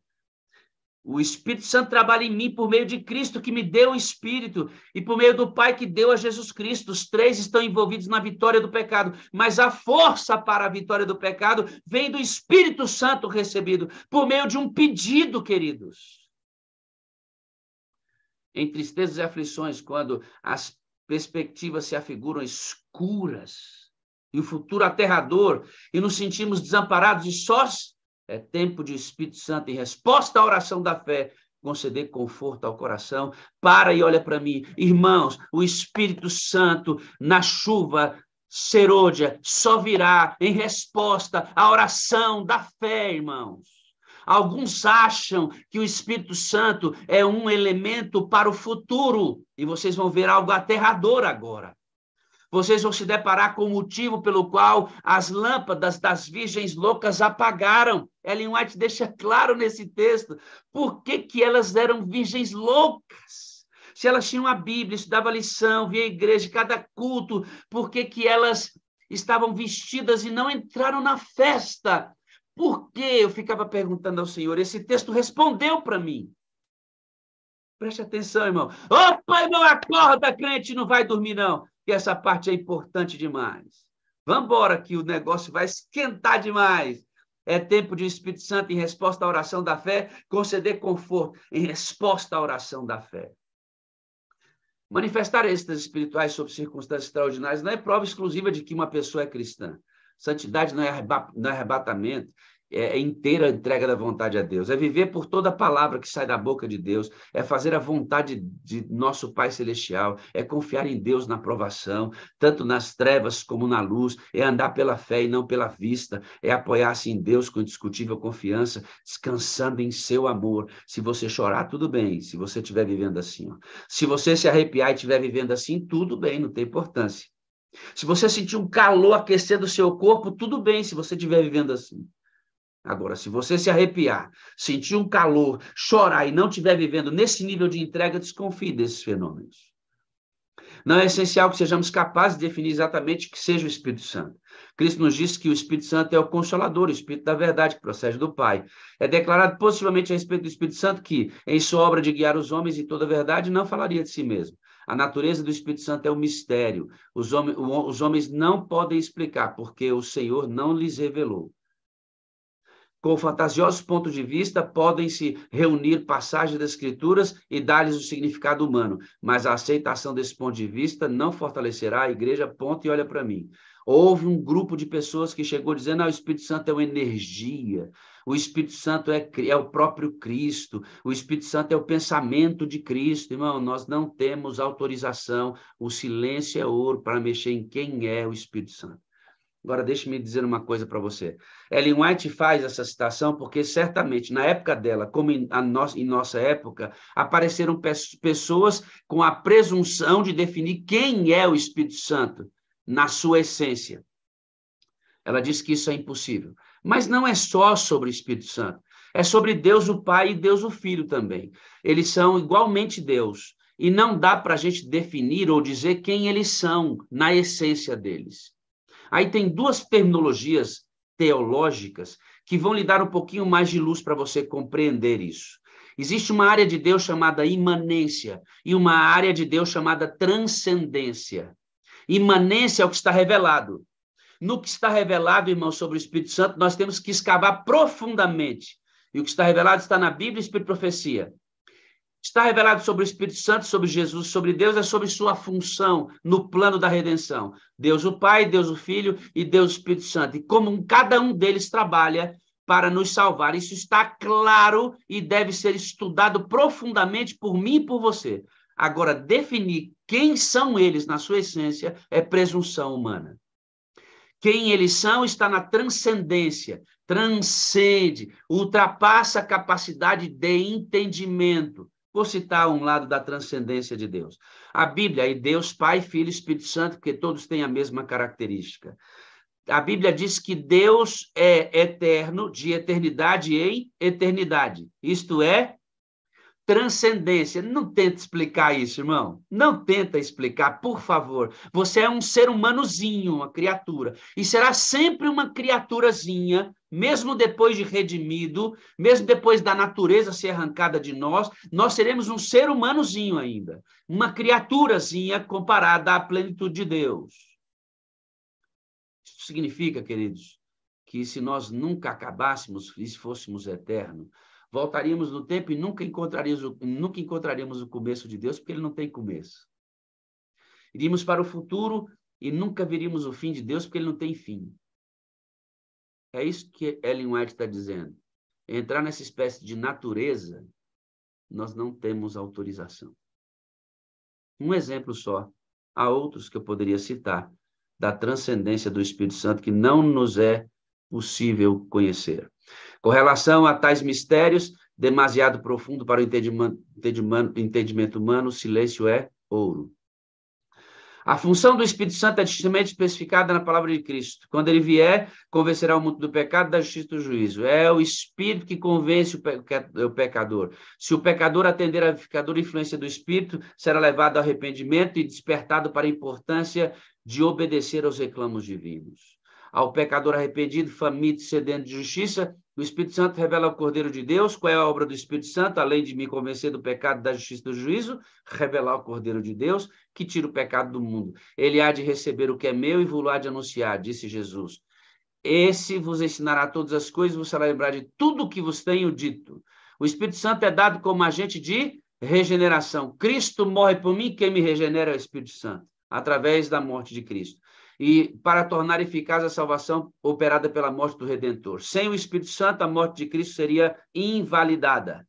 O Espírito Santo trabalha em mim por meio de Cristo, que me deu o Espírito, e por meio do Pai, que deu a Jesus Cristo. Os três estão envolvidos na vitória do pecado, mas a força para a vitória do pecado vem do Espírito Santo recebido, por meio de um pedido, queridos. Em tristezas e aflições, quando as perspectivas se afiguram escuras, e o futuro aterrador, e nos sentimos desamparados e sós, é tempo de o Espírito Santo, em resposta à oração da fé, conceder conforto ao coração. Para e olha para mim. Irmãos, o Espírito Santo, na chuva serôdia, só virá em resposta à oração da fé, irmãos. Alguns acham que o Espírito Santo é um elemento para o futuro, e vocês vão ver algo aterrador agora. Vocês vão se deparar com o motivo pelo qual as lâmpadas das virgens loucas apagaram. Ellen White deixa claro nesse texto por que elas eram virgens loucas. Se elas tinham a Bíblia, estudavam a lição, via a igreja, cada culto, por que elas estavam vestidas e não entraram na festa? Por que? Eu ficava perguntando ao Senhor. Esse texto respondeu para mim. Preste atenção, irmão. Opa, irmão, acorda, crente, não vai dormir, não. Que essa parte é importante demais. Vamos embora, que o negócio vai esquentar demais. É tempo de Espírito Santo, em resposta à oração da fé, conceder conforto em resposta à oração da fé. Manifestar êxtases espirituais sob circunstâncias extraordinárias não é prova exclusiva de que uma pessoa é cristã. Santidade não é arrebatamento, é inteira entrega da vontade a Deus, é viver por toda palavra que sai da boca de Deus, é fazer a vontade de nosso Pai Celestial, é confiar em Deus na provação, tanto nas trevas como na luz, é andar pela fé e não pela vista, é apoiar-se em Deus com indiscutível confiança, descansando em seu amor. Se você chorar, tudo bem, se você estiver vivendo assim. Se você se arrepiar e estiver vivendo assim, tudo bem, não tem importância. Se você sentir um calor aquecendo o seu corpo, tudo bem, se você estiver vivendo assim. Agora, se você se arrepiar, sentir um calor, chorar e não estiver vivendo nesse nível de entrega, desconfie desses fenômenos. Não é essencial que sejamos capazes de definir exatamente o que seja o Espírito Santo. Cristo nos disse que o Espírito Santo é o Consolador, o Espírito da verdade, que procede do Pai. É declarado possivelmente a respeito do Espírito Santo que, em sua obra de guiar os homens em toda a verdade, não falaria de si mesmo. A natureza do Espírito Santo é um mistério. Os homens não podem explicar, porque o Senhor não lhes revelou. Com fantasiosos pontos de vista, podem-se reunir passagens das Escrituras e dar-lhes o significado humano, mas a aceitação desse ponto de vista não fortalecerá a igreja, ponto e olha para mim. Houve um grupo de pessoas que chegou dizendo, o Espírito Santo é uma energia, o Espírito Santo é o próprio Cristo, o Espírito Santo é o pensamento de Cristo. Irmão, nós não temos autorização, o silêncio é ouro para mexer em quem é o Espírito Santo. Agora, deixe-me dizer uma coisa para você. Ellen White faz essa citação porque, certamente, na época dela, como em nossa época, apareceram pessoas com a presunção de definir quem é o Espírito Santo na sua essência. Ela diz que isso é impossível. Mas não é só sobre o Espírito Santo. É sobre Deus o Pai e Deus o Filho também. Eles são igualmente Deus. E não dá para a gente definir ou dizer quem eles são na essência deles. Aí tem duas terminologias teológicas que vão lhe dar um pouquinho mais de luz para você compreender isso. Existe uma área de Deus chamada imanência e uma área de Deus chamada transcendência. Imanência é o que está revelado. No que está revelado, irmão, sobre o Espírito Santo, nós temos que escavar profundamente. E o que está revelado está na Bíblia, Espírito e Profecia. Está revelado sobre o Espírito Santo, sobre Jesus, sobre Deus, é sobre sua função no plano da redenção. Deus o Pai, Deus o Filho e Deus o Espírito Santo. E como cada um deles trabalha para nos salvar. Isso está claro e deve ser estudado profundamente por mim e por você. Agora, definir quem são eles na sua essência é presunção humana. Quem eles são está na transcendência, transcende, ultrapassa a capacidade de entendimento. Vou citar um lado da transcendência de Deus. A Bíblia, e Deus, Pai, Filho e Espírito Santo, porque todos têm a mesma característica. A Bíblia diz que Deus é eterno, de eternidade em eternidade. Isto é, transcendência. Não tenta explicar isso, irmão. Não tenta explicar, por favor. Você é um ser humanozinho, uma criatura. E será sempre uma criaturazinha, mesmo depois de redimido, mesmo depois da natureza ser arrancada de nós, nós seremos um ser humanozinho ainda. Uma criaturazinha comparada à plenitude de Deus. Isso significa, queridos, que se nós nunca acabássemos e se fôssemos eternos, voltaríamos no tempo e nunca encontraríamos o começo de Deus, porque ele não tem começo. Iríamos para o futuro e nunca veríamos o fim de Deus, porque ele não tem fim. É isso que Ellen White está dizendo. Entrar nessa espécie de natureza, nós não temos autorização. Um exemplo só. Há outros que eu poderia citar, da transcendência do Espírito Santo, que não nos é possível conhecer. Com relação a tais mistérios, demasiado profundo para o entendimento humano, o silêncio é ouro. A função do Espírito Santo é diretamente especificada na palavra de Cristo. Quando ele vier, convencerá o mundo do pecado, da justiça e do juízo. É o Espírito que convence o pecador. Se o pecador atender à vivificadora influência do Espírito, será levado ao arrependimento e despertado para a importância de obedecer aos reclamos divinos. Ao pecador arrependido, faminto e sedento de justiça, o Espírito Santo revela o Cordeiro de Deus. Qual é a obra do Espírito Santo? Além de me convencer do pecado, da justiça e do juízo, revelar o Cordeiro de Deus, que tira o pecado do mundo. Ele há de receber o que é meu e vos há de anunciar, disse Jesus. Esse vos ensinará todas as coisas, vos será lembrar de tudo o que vos tenho dito. O Espírito Santo é dado como agente de regeneração. Cristo morre por mim, quem me regenera é o Espírito Santo, através da morte de Cristo. E para tornar eficaz a salvação operada pela morte do Redentor. Sem o Espírito Santo, a morte de Cristo seria invalidada.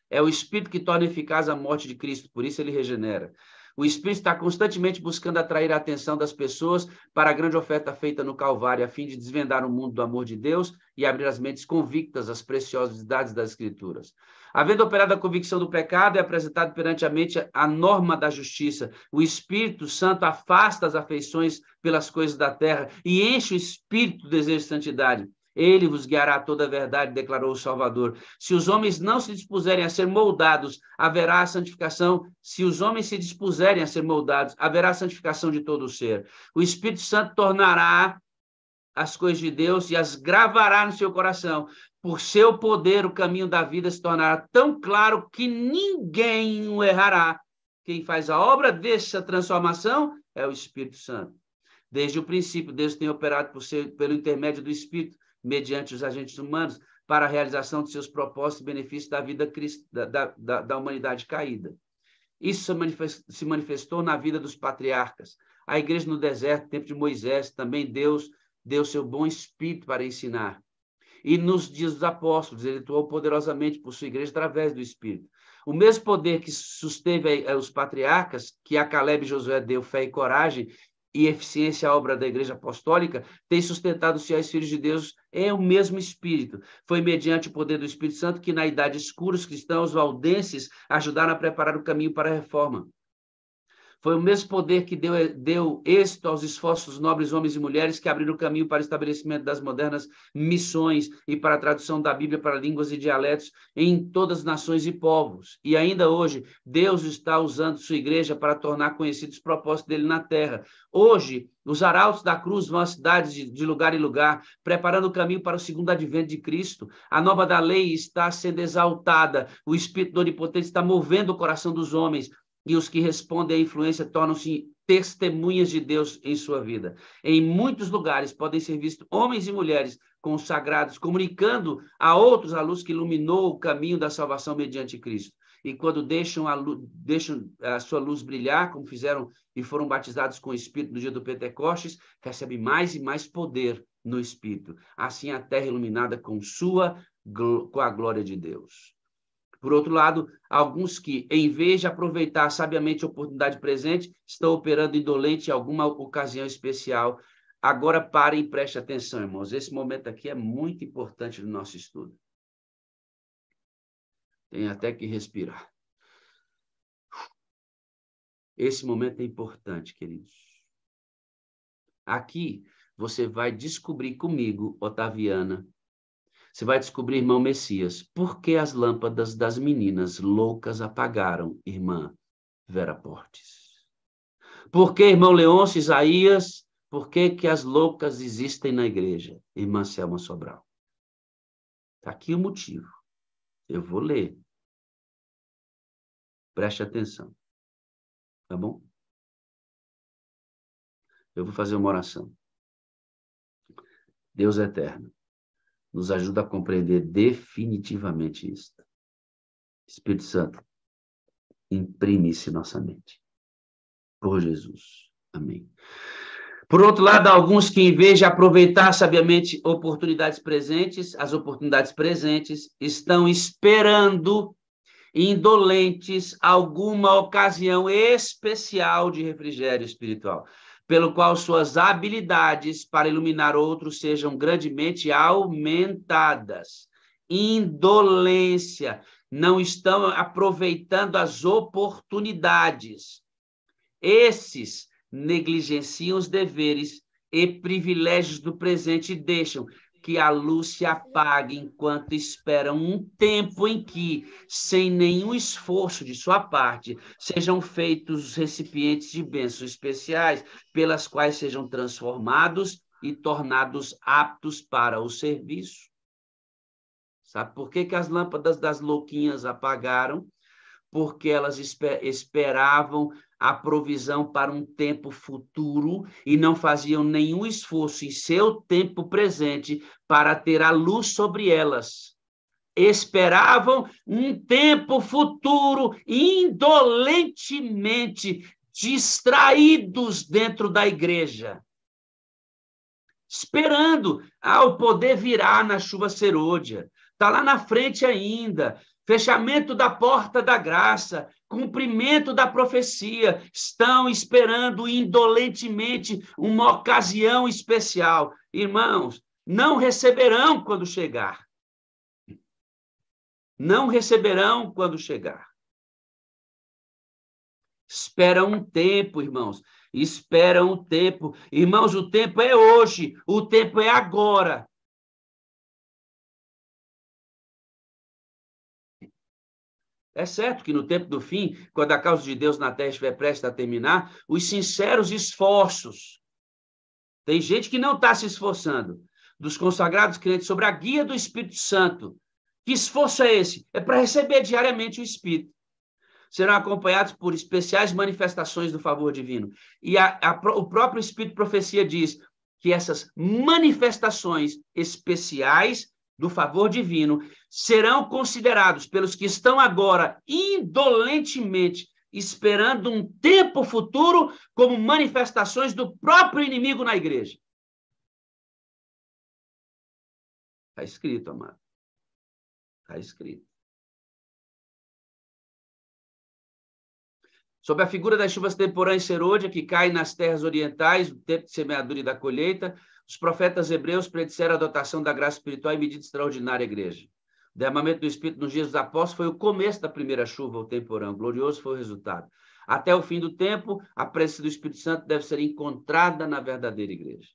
É o Espírito que torna eficaz a morte de Cristo, por isso ele regenera. O Espírito está constantemente buscando atrair a atenção das pessoas para a grande oferta feita no Calvário, a fim de desvendar o mundo do amor de Deus e abrir as mentes convictas às preciosidades das Escrituras. Havendo operado a convicção do pecado, é apresentado perante a mente a norma da justiça. O Espírito Santo afasta as afeições pelas coisas da terra e enche o Espírito do desejo de santidade. Ele vos guiará a toda a verdade, declarou o Salvador. Se os homens não se dispuserem a ser moldados, haverá a santificação. Se os homens se dispuserem a ser moldados, haverá a santificação de todo o ser. O Espírito Santo tornará as coisas de Deus e as gravará no seu coração. Por seu poder, o caminho da vida se tornará tão claro que ninguém o errará. Quem faz a obra dessa transformação é o Espírito Santo. Desde o princípio, Deus tem operado pelo intermédio do Espírito, mediante os agentes humanos, para a realização de seus propósitos e benefícios da vida da humanidade caída. Isso se manifestou na vida dos patriarcas. A igreja no deserto, no tempo de Moisés, também Deus deu seu bom espírito para ensinar. E nos dias dos apóstolos, ele atuou poderosamente por sua igreja através do Espírito. O mesmo poder que susteve os patriarcas, que a Caleb e Josué deu fé e coragem, e eficiência à obra da Igreja Apostólica, tem sustentado os fiéis filhos de Deus é o mesmo Espírito. Foi mediante o poder do Espírito Santo que, na Idade Escura, os cristãos valdenses ajudaram a preparar o caminho para a reforma. Foi o mesmo poder que deu êxito aos esforços dos nobres homens e mulheres que abriram o caminho para o estabelecimento das modernas missões e para a tradução da Bíblia para línguas e dialetos em todas as nações e povos. E ainda hoje, Deus está usando sua igreja para tornar conhecidos os propósitos dele na terra. Hoje, os arautos da cruz vão às cidades de lugar em lugar, preparando o caminho para o segundo advento de Cristo. A nova da lei está sendo exaltada. O Espírito do Onipotente está movendo o coração dos homens. E os que respondem à influência tornam-se testemunhas de Deus em sua vida. Em muitos lugares podem ser vistos homens e mulheres consagrados, comunicando a outros a luz que iluminou o caminho da salvação mediante Cristo. E quando deixam a sua luz brilhar, como fizeram e foram batizados com o Espírito no dia do Pentecostes, recebem mais e mais poder no Espírito. Assim a terra iluminada com a glória de Deus. Por outro lado, alguns que, em vez de aproveitar sabiamente a oportunidade presente, estão operando indolente em alguma ocasião especial. Agora parem e prestem atenção, irmãos. Esse momento aqui é muito importante no nosso estudo. Tem até que respirar. Esse momento é importante, queridos. Aqui você vai descobrir comigo, Otaviana, Você vai descobrir, irmão Messias, por que as lâmpadas das meninas loucas apagaram, irmã Vera Portes? Por que, irmão Leôncio, Isaías, por que as loucas existem na igreja, irmã Selma Sobral? Está aqui o motivo. Eu vou ler. Preste atenção. Tá bom? Eu vou fazer uma oração. Deus eterno, nos ajuda a compreender definitivamente isso. Espírito Santo, imprime isso em nossa mente. Por Jesus. Amém. Por outro lado, há alguns que, em vez de aproveitar sabiamente oportunidades presentes, as oportunidades presentes, estão esperando, indolentes, alguma ocasião especial de refrigério espiritual, pelo qual suas habilidades para iluminar outros sejam grandemente aumentadas. Indolência. Não estão aproveitando as oportunidades. Esses negligenciam os deveres e privilégios do presente e deixam que a luz se apague enquanto esperam um tempo em que, sem nenhum esforço de sua parte, sejam feitos os recipientes de bênçãos especiais, pelas quais sejam transformados e tornados aptos para o serviço. Sabe por que as lâmpadas das louquinhas apagaram? Porque elas esperavam a provisão para um tempo futuro e não faziam nenhum esforço em seu tempo presente para ter a luz sobre elas. Esperavam um tempo futuro indolentemente distraídos dentro da igreja, esperando o poder virar na chuva serôdia. Está lá na frente ainda. Fechamento da porta da graça, cumprimento da profecia, estão esperando indolentemente uma ocasião especial. Irmãos, não receberão quando chegar. Não receberão quando chegar. Esperam um tempo, irmãos. Esperam um tempo. Irmãos, o tempo é hoje, o tempo é agora. É certo que no tempo do fim, quando a causa de Deus na terra estiver prestes a terminar, os sinceros esforços. Tem gente que não está se esforçando. Dos consagrados crentes sobre a guia do Espírito Santo. Que esforço é esse? É para receber diariamente o Espírito. Serão acompanhados por especiais manifestações do favor divino. E o próprio Espírito Profecia diz que essas manifestações especiais do favor divino serão considerados pelos que estão agora indolentemente esperando um tempo futuro como manifestações do próprio inimigo na igreja. Está escrito, amado. Está escrito. Sobre a figura das chuvas temporãs serôdia que caem nas terras orientais, no tempo de semeadura e da colheita, os profetas hebreus predisseram a dotação da graça espiritual em medida extraordinária à igreja. O derramamento do Espírito nos dias dos apóstolos foi o começo da primeira chuva, o temporão. Glorioso foi o resultado. Até o fim do tempo, a presença do Espírito Santo deve ser encontrada na verdadeira igreja.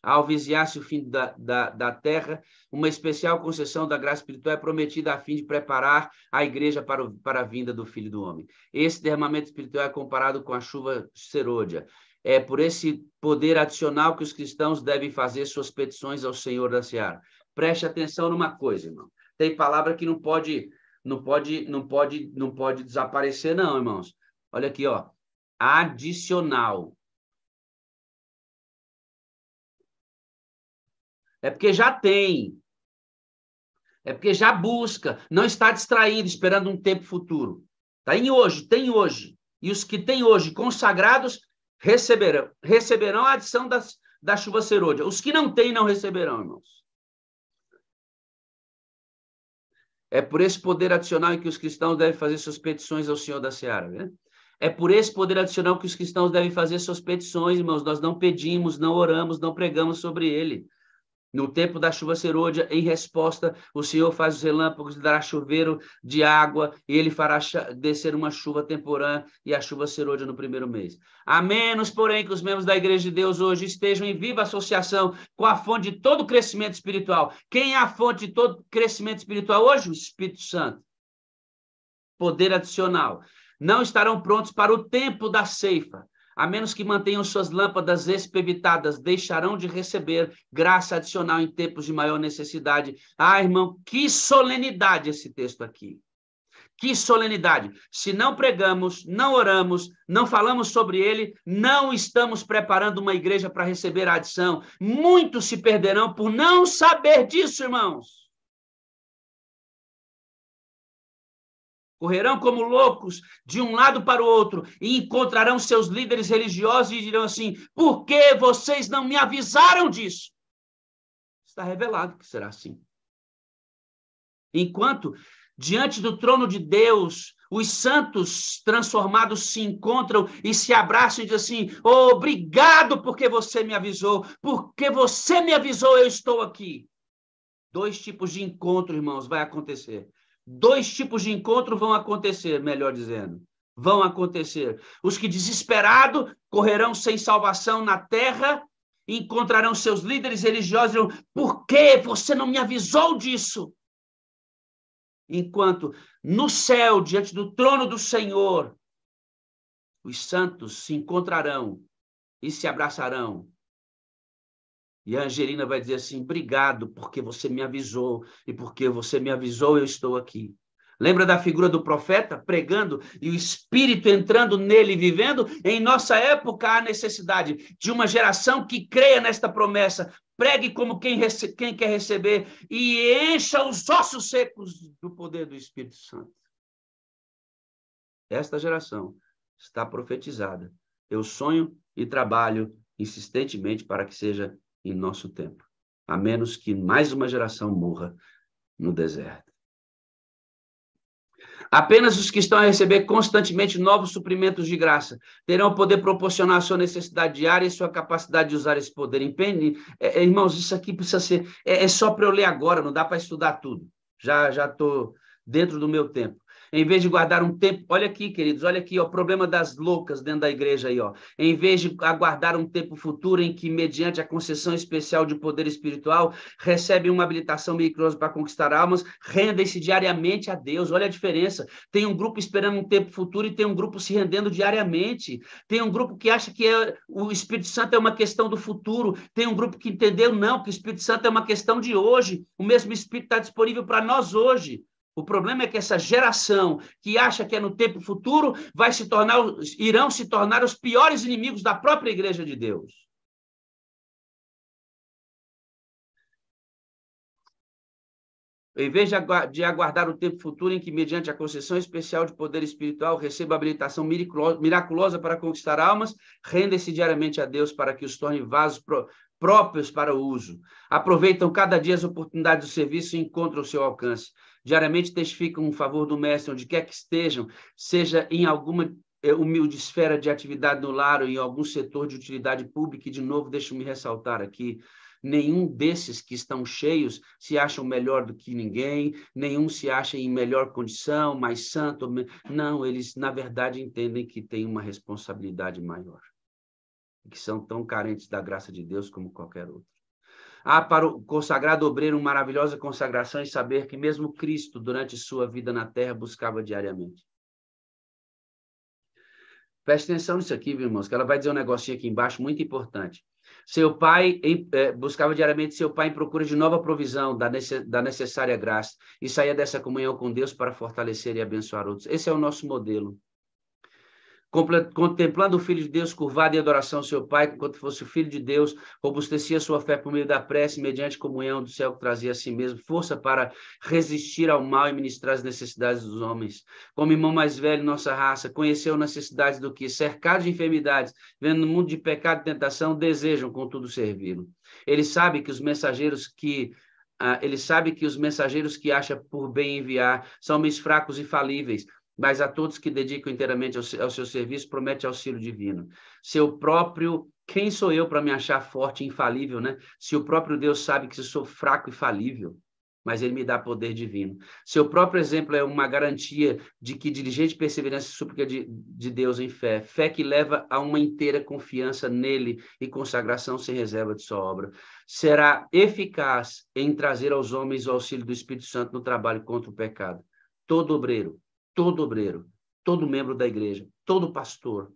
Ao vizinhar-se o fim da terra, uma especial concessão da graça espiritual é prometida a fim de preparar a igreja para a vinda do Filho do Homem. Esse derramamento espiritual é comparado com a chuva serôdia. É por esse poder adicional que os cristãos devem fazer suas petições ao Senhor da Seara. Preste atenção numa coisa, irmão. Tem palavra que não pode desaparecer, não, irmãos. Olha aqui, ó. Adicional. É porque já tem. É porque já busca. Não está distraído, esperando um tempo futuro. Tá em hoje, tem hoje. E os que têm hoje consagrados receberão a adição da chuva serôdia. Os que não têm, não receberão, irmãos. É por esse poder adicional em que os cristãos devem fazer suas petições ao Senhor da Seara, né? É por esse poder adicional que os cristãos devem fazer suas petições, irmãos. Nós não pedimos, não oramos, não pregamos sobre ele. No tempo da chuva serôdia, em resposta, o Senhor faz os relâmpagos, dará chuveiro de água, e ele fará descer uma chuva temporã e a chuva serôdia no primeiro mês. A menos, porém, que os membros da Igreja de Deus hoje estejam em viva associação com a fonte de todo crescimento espiritual. Quem é a fonte de todo crescimento espiritual hoje? O Espírito Santo. Poder adicional. Não estarão prontos para o tempo da ceifa. A menos que mantenham suas lâmpadas espevitadas, deixarão de receber graça adicional em tempos de maior necessidade. Ah, irmão, que solenidade esse texto aqui. Que solenidade. Se não pregamos, não oramos, não falamos sobre ele, não estamos preparando uma igreja para receber a adição. Muitos se perderão por não saber disso, irmãos. Correrão como loucos de um lado para o outro e encontrarão seus líderes religiosos e dirão assim: por que vocês não me avisaram disso? Está revelado que será assim. Enquanto, diante do trono de Deus, os santos transformados se encontram e se abraçam e dizem assim: oh, obrigado porque você me avisou, porque você me avisou, eu estou aqui. 2 tipos de encontro, irmãos, vai acontecer. 2 tipos de encontro vão acontecer, melhor dizendo. Vão acontecer. Os que desesperados correrão sem salvação na terra, encontrarão seus líderes religiosos e dirão: por que você não me avisou disso? Enquanto no céu, diante do trono do Senhor, os santos se encontrarão e se abraçarão. E a Angelina vai dizer assim: obrigado, porque você me avisou, e porque você me avisou, eu estou aqui. Lembra da figura do profeta pregando e o Espírito entrando nele e vivendo? Em nossa época, há necessidade de uma geração que creia nesta promessa, pregue como quem quer receber e encha os ossos secos do poder do Espírito Santo. Esta geração está profetizada. Eu sonho e trabalho insistentemente para que seja em nosso tempo, a menos que mais uma geração morra no deserto. Apenas os que estão a receber constantemente novos suprimentos de graça terão o poder proporcionar a sua necessidade diária e sua capacidade de usar esse poder. Irmãos, isso aqui precisa ser... É só para eu ler agora, não dá para estudar tudo. Já estou dentro do meu tempo. Em vez de guardar um tempo... Olha aqui, queridos, olha aqui, ó, o problema das loucas dentro da igreja aí, ó. Em vez de aguardar um tempo futuro em que, mediante a concessão especial de poder espiritual, recebem uma habilitação miraculosa para conquistar almas, rendem-se diariamente a Deus. Olha a diferença. Tem um grupo esperando um tempo futuro e tem um grupo se rendendo diariamente. Tem um grupo que acha que o Espírito Santo é uma questão do futuro. Tem um grupo que entendeu, não, que o Espírito Santo é uma questão de hoje. O mesmo Espírito está disponível para nós hoje. O problema é que essa geração que acha que é no tempo futuro irão se tornar os piores inimigos da própria igreja de Deus. Em vez de aguardar o tempo futuro em que, mediante a concessão especial de poder espiritual, receba habilitação miraculosa para conquistar almas, renda-se diariamente a Deus para que os torne vasos próprios para o uso. Aproveitam cada dia as oportunidades do serviço e encontram o seu alcance. Diariamente testificam um favor do mestre, onde quer que estejam, seja em alguma humilde esfera de atividade no lar ou em algum setor de utilidade pública. E, de novo, deixa-me ressaltar aqui, nenhum desses que estão cheios se acham melhor do que ninguém, nenhum se acha em melhor condição, mais santo. Não, eles, na verdade, entendem que têm uma responsabilidade maior, que são tão carentes da graça de Deus como qualquer outro. Há para o consagrado obreiro uma maravilhosa consagração em saber que mesmo Cristo, durante sua vida na terra, buscava diariamente. Preste atenção nisso aqui, viu, irmãos, que ela vai dizer um negocinho aqui embaixo muito importante. Seu pai buscava diariamente seu pai em procura de nova provisão da necessária graça e saía dessa comunhão com Deus para fortalecer e abençoar outros. Esse é o nosso modelo. Contemplando o Filho de Deus curvado em adoração ao seu Pai, enquanto fosse o Filho de Deus, robustecia sua fé por meio da prece, mediante comunhão do céu que trazia a si mesmo força para resistir ao mal e ministrar as necessidades dos homens. Como irmão mais velho, nossa raça, conheceu necessidades do que, cercados de enfermidades, vendo no mundo de pecado e tentação, desejam, contudo, servi-lo. Ele sabe que os mensageiros que acha por bem enviar são meios fracos e falíveis, mas a todos que dedicam inteiramente ao seu serviço, promete auxílio divino. Quem sou eu para me achar forte e infalível, né? Se o próprio Deus sabe que eu sou fraco e falível, mas ele me dá poder divino. Seu próprio exemplo é uma garantia de que diligente perseverança e súplica de Deus em fé. Fé que leva a uma inteira confiança nele e consagração sem reserva de sua obra. Será eficaz em trazer aos homens o auxílio do Espírito Santo no trabalho contra o pecado. Todo obreiro, todo membro da igreja, todo pastor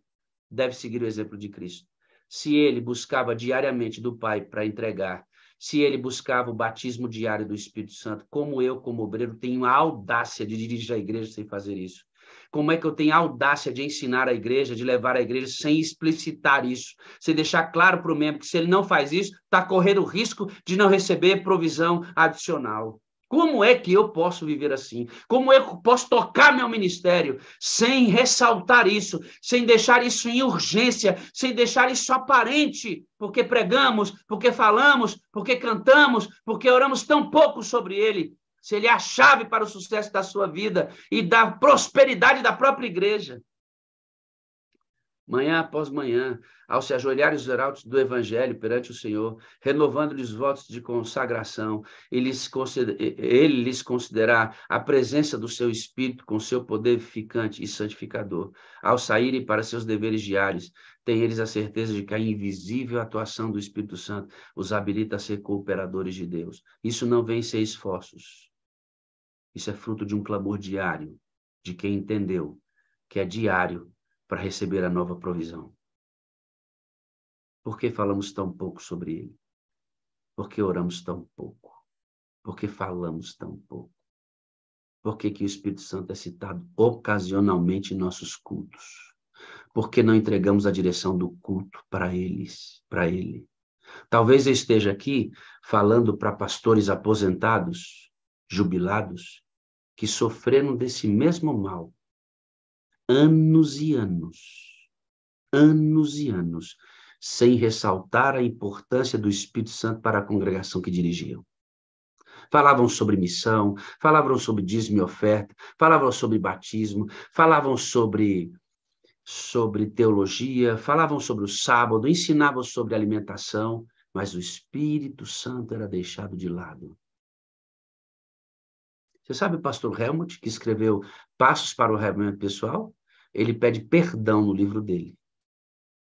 deve seguir o exemplo de Cristo. Se ele buscava diariamente do Pai para entregar, se ele buscava o batismo diário do Espírito Santo, como eu, como obreiro, tenho a audácia de dirigir a igreja sem fazer isso? Como é que eu tenho a audácia de ensinar a igreja, de levar a igreja sem explicitar isso, sem deixar claro para o membro que se ele não faz isso, está correndo o risco de não receber provisão adicional? Como é que eu posso viver assim? Como eu posso tocar meu ministério sem ressaltar isso, sem deixar isso em urgência, sem deixar isso aparente, porque pregamos, porque falamos, porque cantamos, porque oramos tão pouco sobre ele? Se ele é a chave para o sucesso da sua vida e da prosperidade da própria igreja. Manhã após manhã, ao se ajoelharem os arautos do Evangelho perante o Senhor, renovando-lhes votos de consagração, ele lhes considerar a presença do seu Espírito com seu poder vivificante e santificador. Ao saírem para seus deveres diários, têm eles a certeza de que a invisível atuação do Espírito Santo os habilita a ser cooperadores de Deus. Isso não vem sem esforços. Isso é fruto de um clamor diário, de quem entendeu que é diário para receber a nova provisão. Por que falamos tão pouco sobre ele? Por que oramos tão pouco? Por que falamos tão pouco? Por que o Espírito Santo é citado ocasionalmente em nossos cultos? Por que não entregamos a direção do culto para ele? Talvez eu esteja aqui falando para pastores aposentados, jubilados, que sofreram desse mesmo mal anos e anos, sem ressaltar a importância do Espírito Santo para a congregação que dirigiam. Falavam sobre missão, falavam sobre dízimo e oferta, falavam sobre batismo, falavam sobre teologia, falavam sobre o sábado, ensinavam sobre alimentação, mas o Espírito Santo era deixado de lado. Você sabe o pastor Helmut, que escreveu Passos para o Arrependimento Pessoal? Ele pede perdão no livro dele,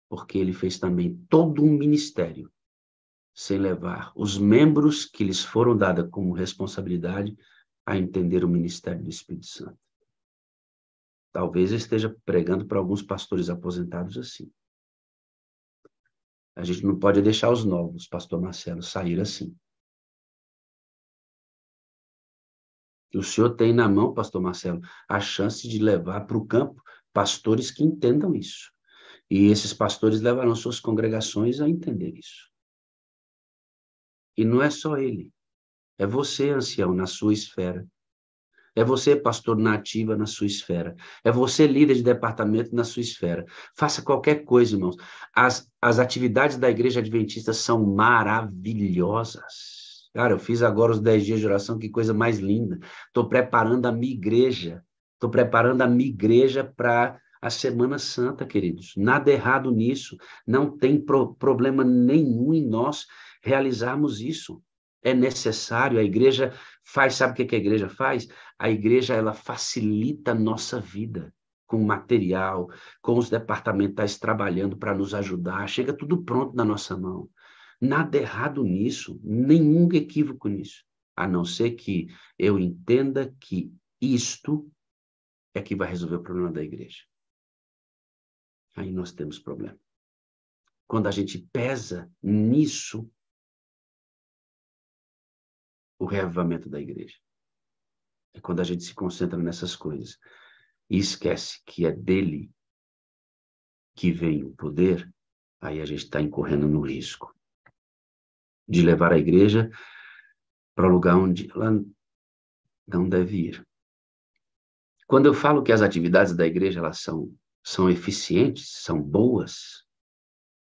porque ele fez também todo um ministério sem levar os membros que lhes foram dadas como responsabilidade a entender o ministério do Espírito Santo. Talvez eu esteja pregando para alguns pastores aposentados assim. A gente não pode deixar os novos, pastor Marcelo, sair assim. O senhor tem na mão, pastor Marcelo, a chance de levar para o campo pastores que entendam isso. E esses pastores levarão suas congregações a entender isso. E não é só ele. É você, ancião, na sua esfera. É você, pastor nativa, na sua esfera. É você, líder de departamento, na sua esfera. Faça qualquer coisa, irmãos. As atividades da Igreja Adventista são maravilhosas. Cara, eu fiz agora os 10 dias de oração, que coisa mais linda. Estou preparando a minha igreja. Estou preparando a minha igreja para a Semana Santa, queridos. Nada errado nisso. Não tem problema nenhum em nós realizarmos isso. É necessário, a igreja faz, sabe o que a igreja faz? A igreja, ela facilita a nossa vida com material, com os departamentais trabalhando para nos ajudar, chega tudo pronto na nossa mão. Nada errado nisso, nenhum equívoco nisso, a não ser que eu entenda que isto é que vai resolver o problema da igreja. Aí nós temos problema. Quando a gente pesa nisso, o reavivamento da igreja. É quando a gente se concentra nessas coisas e esquece que é dele que vem o poder, aí a gente está incorrendo no risco de levar a igreja para o lugar onde ela não deve ir. Quando eu falo que as atividades da igreja elas são eficientes, são boas,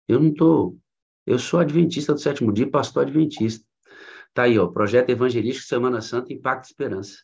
eu sou adventista do sétimo dia, pastor adventista. Tá aí, ó, projeto evangelístico Semana Santa, Impacto e Esperança.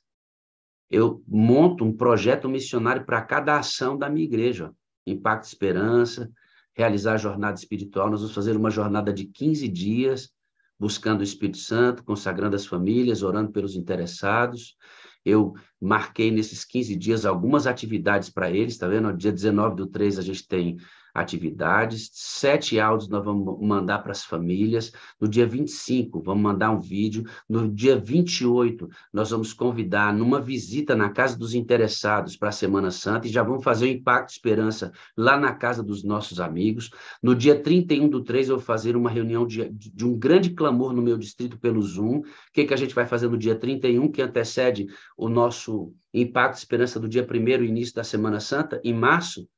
eu monto um projeto missionário para cada ação da minha igreja. Impacto Esperança, realizar a jornada espiritual. Nós vamos fazer uma jornada de 15 dias, buscando o Espírito Santo, consagrando as famílias, orando pelos interessados. Eu marquei nesses 15 dias algumas atividades para eles, tá vendo? No dia 19/3 a gente tem atividades, 7 áudios nós vamos mandar para as famílias. No dia 25, vamos mandar um vídeo. No dia 28, nós vamos convidar numa visita na casa dos interessados para a Semana Santa e já vamos fazer o Impacto Esperança lá na casa dos nossos amigos. No dia 31/3, eu vou fazer uma reunião de um grande clamor no meu distrito pelo Zoom. O que a gente vai fazer no dia 31, que antecede o nosso Impacto Esperança do dia 1º, início da Semana Santa, em março,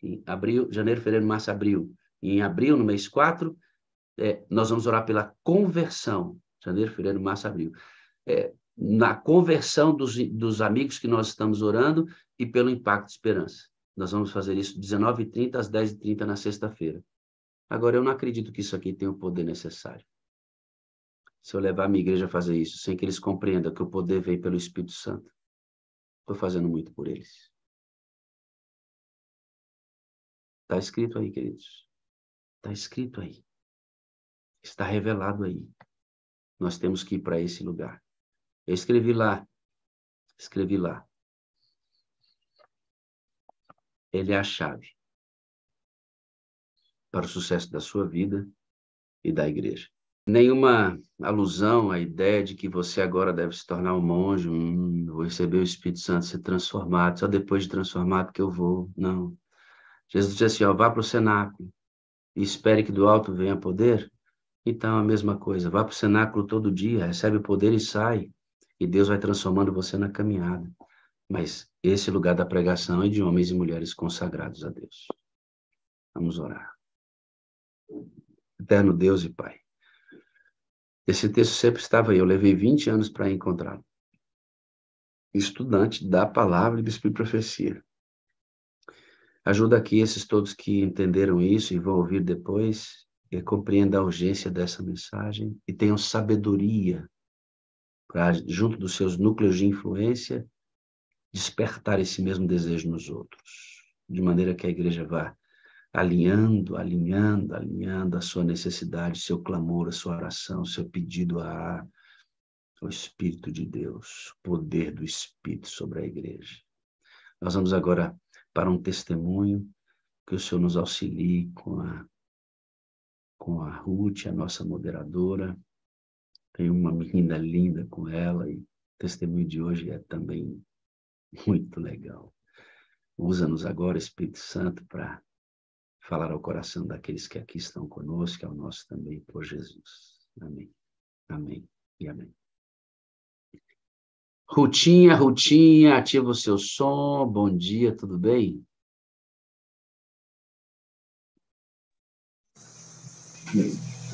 em abril, janeiro, fevereiro, março, abril. E em abril, no mês 4, nós vamos orar pela conversão. Janeiro, fevereiro, março, abril. Na conversão dos amigos que nós estamos orando e pelo Impacto Esperança. Nós vamos fazer isso 19h30 às 10h30 na sexta-feira. Agora, eu não acredito que isso aqui tenha o poder necessário. Se eu levar a minha igreja a fazer isso, sem que eles compreendam que o poder vem pelo Espírito Santo, estou fazendo muito por eles. Está escrito aí, queridos. Está escrito aí. Está revelado aí. Nós temos que ir para esse lugar. Eu escrevi lá. Ele é a chave para o sucesso da sua vida e da igreja. Nenhuma alusão à ideia de que você agora deve se tornar um monge, vou receber o Espírito Santo, ser transformado, só depois de transformado que eu vou. Não. Jesus disse assim, vá para o cenáculo e espere que do alto venha poder. Então, a mesma coisa, vá para o cenáculo todo dia, recebe o poder e sai, e Deus vai transformando você na caminhada. Mas esse lugar da pregação é de homens e mulheres consagrados a Deus. Vamos orar. Eterno Deus e Pai, esse texto sempre estava aí, eu levei 20 anos para encontrá-lo. Estudante da palavra e do Espírito de Profecia. Ajuda aqui esses todos que entenderam isso e vão ouvir depois, e compreendam a urgência dessa mensagem e tenham sabedoria para, junto dos seus núcleos de influência, despertar esse mesmo desejo nos outros, de maneira que a igreja vá alinhando a sua necessidade, seu clamor, a sua oração, seu pedido ao Espírito de Deus, o poder do Espírito sobre a igreja. Nós vamos agora para um testemunho, que o Senhor nos auxilie com a Ruth, a nossa moderadora. Tem uma menina linda com ela e o testemunho de hoje é também muito legal. Usa-nos agora, Espírito Santo, para falar ao coração daqueles que aqui estão conosco, ao nosso também, por Jesus. Amém. Amém e amém. Rutinha, ativa o seu som. Bom dia, tudo bem?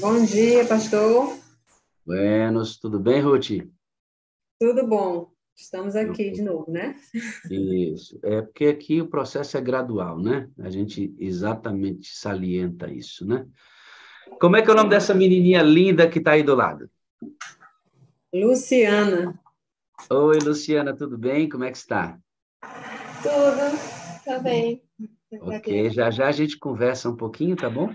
Bom dia, pastor. Buenos, tudo bem, Ruth? Tudo bom. Estamos aqui de novo, né? Isso. É porque aqui o processo é gradual, né? A gente exatamente salienta isso, né? Como é que é o nome dessa menininha linda que está aí do lado? Luciana. Oi, Luciana, tudo bem? Como é que está? Tudo, tá bem. Ok, já a gente conversa um pouquinho, tá bom?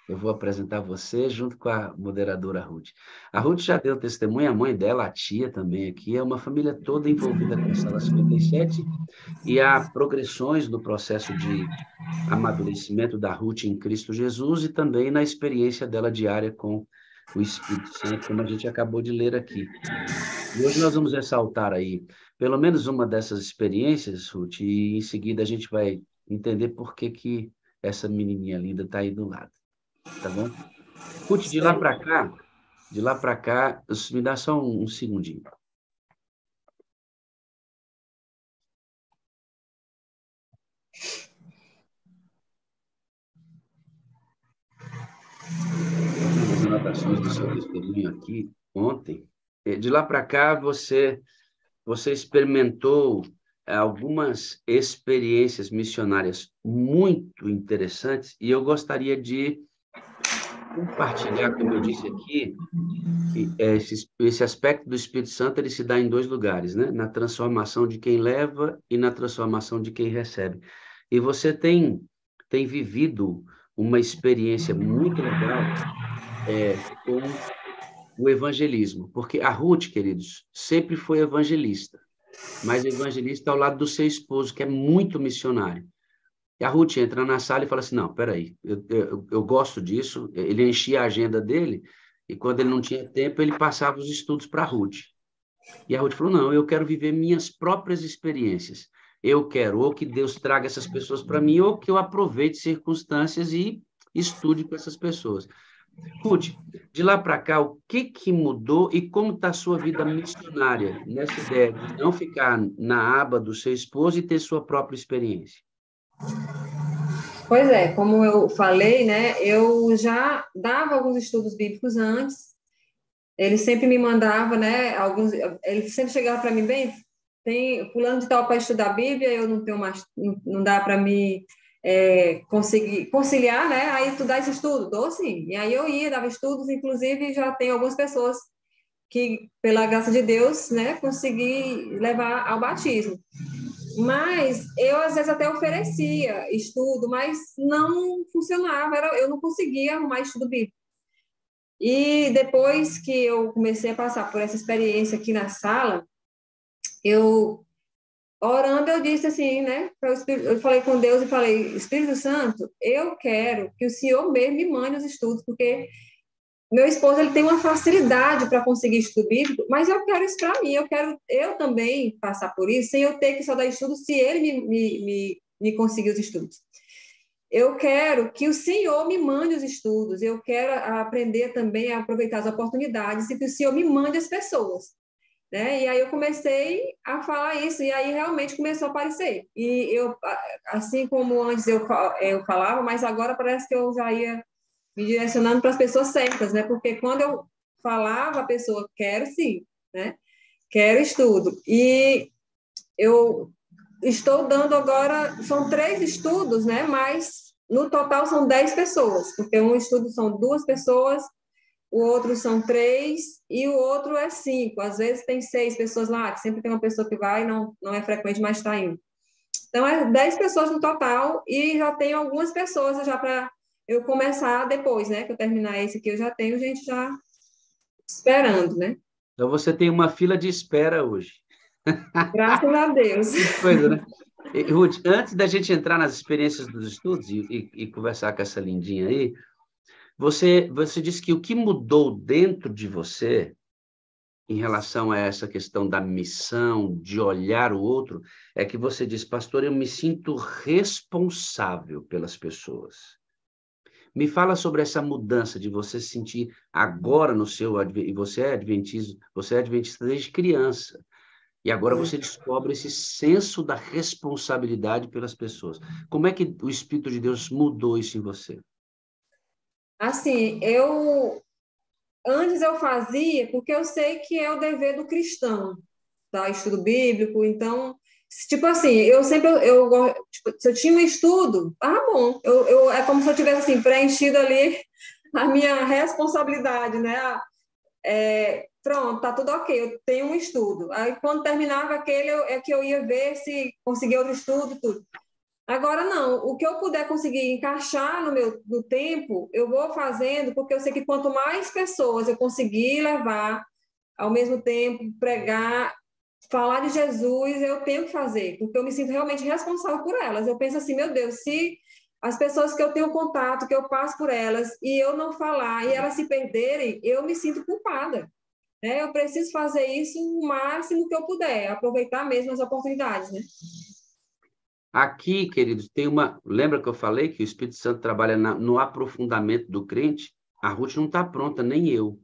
Eu vou apresentar você junto com a moderadora Ruth. A Ruth já deu testemunho, a mãe dela, a tia também aqui, é uma família toda envolvida com a Sala 57 e há progressões no processo de amadurecimento da Ruth em Cristo Jesus e também na experiência dela diária com o Espírito Santo, como a gente acabou de ler aqui. E hoje nós vamos ressaltar aí pelo menos uma dessas experiências, Ruth, e em seguida a gente vai entender por que essa menininha linda está aí do lado. Tá bom? Ruth, de lá para cá, me dá só um segundinho. As anotações do seu testemunho aqui ontem. De lá para cá, você experimentou algumas experiências missionárias muito interessantes e eu gostaria de compartilhar, como eu disse aqui, esse aspecto do Espírito Santo, ele se dá em dois lugares, né? Na transformação de quem leva e na transformação de quem recebe. E você tem vivido uma experiência muito legal com o evangelismo, porque a Ruth, queridos, sempre foi evangelista, mas evangelista ao lado do seu esposo, que é muito missionário. E a Ruth entra na sala e fala assim, não, peraí, eu gosto disso. Ele enchia a agenda dele, e quando ele não tinha tempo, ele passava os estudos para a Ruth. E a Ruth falou, não, eu quero viver minhas próprias experiências. Eu quero ou que Deus traga essas pessoas para mim, ou que eu aproveite circunstâncias e estude com essas pessoas. Ruth, de lá para cá, o que mudou e como está a sua vida missionária nessa ideia de não ficar na aba do seu esposo e ter sua própria experiência? Pois é, como eu falei, né, eu já dava alguns estudos bíblicos antes, ele sempre me mandava, né, ele sempre chegava para mim, bem, tem fulano de tal para estudar a Bíblia, eu não tenho mais, não dá para me conseguir conciliar, né, aí tu dá esse estudo, dou sim, e aí eu ia, dava estudos, inclusive já tem algumas pessoas que, pela graça de Deus, né, consegui levar ao batismo. Mas eu, às vezes, até oferecia estudo, mas não funcionava, eu não conseguia arrumar estudo bíblico. E depois que eu comecei a passar por essa experiência aqui na sala, eu, orando, eu disse assim, né? Eu falei com Deus e falei, Espírito Santo, eu quero que o Senhor mesmo me mande os estudos, porque meu esposo ele tem uma facilidade para conseguir estudo bíblico, mas eu quero isso para mim, eu quero eu também passar por isso, sem eu ter que só dar estudo, se ele me conseguir os estudos. Eu quero que o Senhor me mande os estudos, eu quero aprender também a aproveitar as oportunidades e que o Senhor me mande as pessoas. Né? E aí eu comecei a falar isso, e aí realmente começou a aparecer. E eu, assim como antes eu falava, mas agora parece que eu já ia me direcionando para as pessoas certas, né? Porque quando eu falava, a pessoa, quero sim, né? Quero estudo. E eu estou dando agora, são 3 estudos, né? Mas no total são 10 pessoas, porque um estudo são 2 pessoas, o outro são 3 e o outro é 5. Às vezes tem 6 pessoas lá, que sempre tem uma pessoa que vai, não é frequente, mas está indo. Então, é 10 pessoas no total e já tem algumas pessoas já para eu começar depois, né? Que eu terminar esse aqui, eu já tenho gente já esperando, né? Então, você tem uma fila de espera hoje. Graças a Deus. Que coisa, né? E, Ruth, antes da gente entrar nas experiências dos estudos e conversar com essa lindinha aí, você disse que o que mudou dentro de você em relação a essa questão da missão, de olhar o outro, é que você diz, pastor, eu me sinto responsável pelas pessoas. Me fala sobre essa mudança de você se sentir agora no seu... E você é adventista desde criança. E agora você descobre esse senso da responsabilidade pelas pessoas. Como é que o Espírito de Deus mudou isso em você? Assim, antes eu fazia porque eu sei que é o dever do cristão, tá? Estudo bíblico, então, tipo assim, eu sempre, tipo, se eu tinha um estudo, bom, é como se eu tivesse, assim, preenchido ali a minha responsabilidade, né? Pronto, tá tudo ok, eu tenho um estudo. Aí, quando terminava aquele, é que eu ia ver se conseguia outro estudo, tudo. Agora, não, o que eu puder conseguir encaixar no tempo, eu vou fazendo, porque eu sei que quanto mais pessoas eu conseguir levar, ao mesmo tempo, pregar, falar de Jesus, eu tenho que fazer, porque eu me sinto realmente responsável por elas. Eu penso assim, meu Deus, se as pessoas que eu tenho contato, que eu passo por elas, e eu não falar, e elas se perderem, eu me sinto culpada. Né? Eu preciso fazer isso o máximo que eu puder, aproveitar mesmo as oportunidades, né? Aqui, queridos, tem uma... Lembra que eu falei que o Espírito Santo trabalha no aprofundamento do crente? A Ruth não está pronta, nem eu.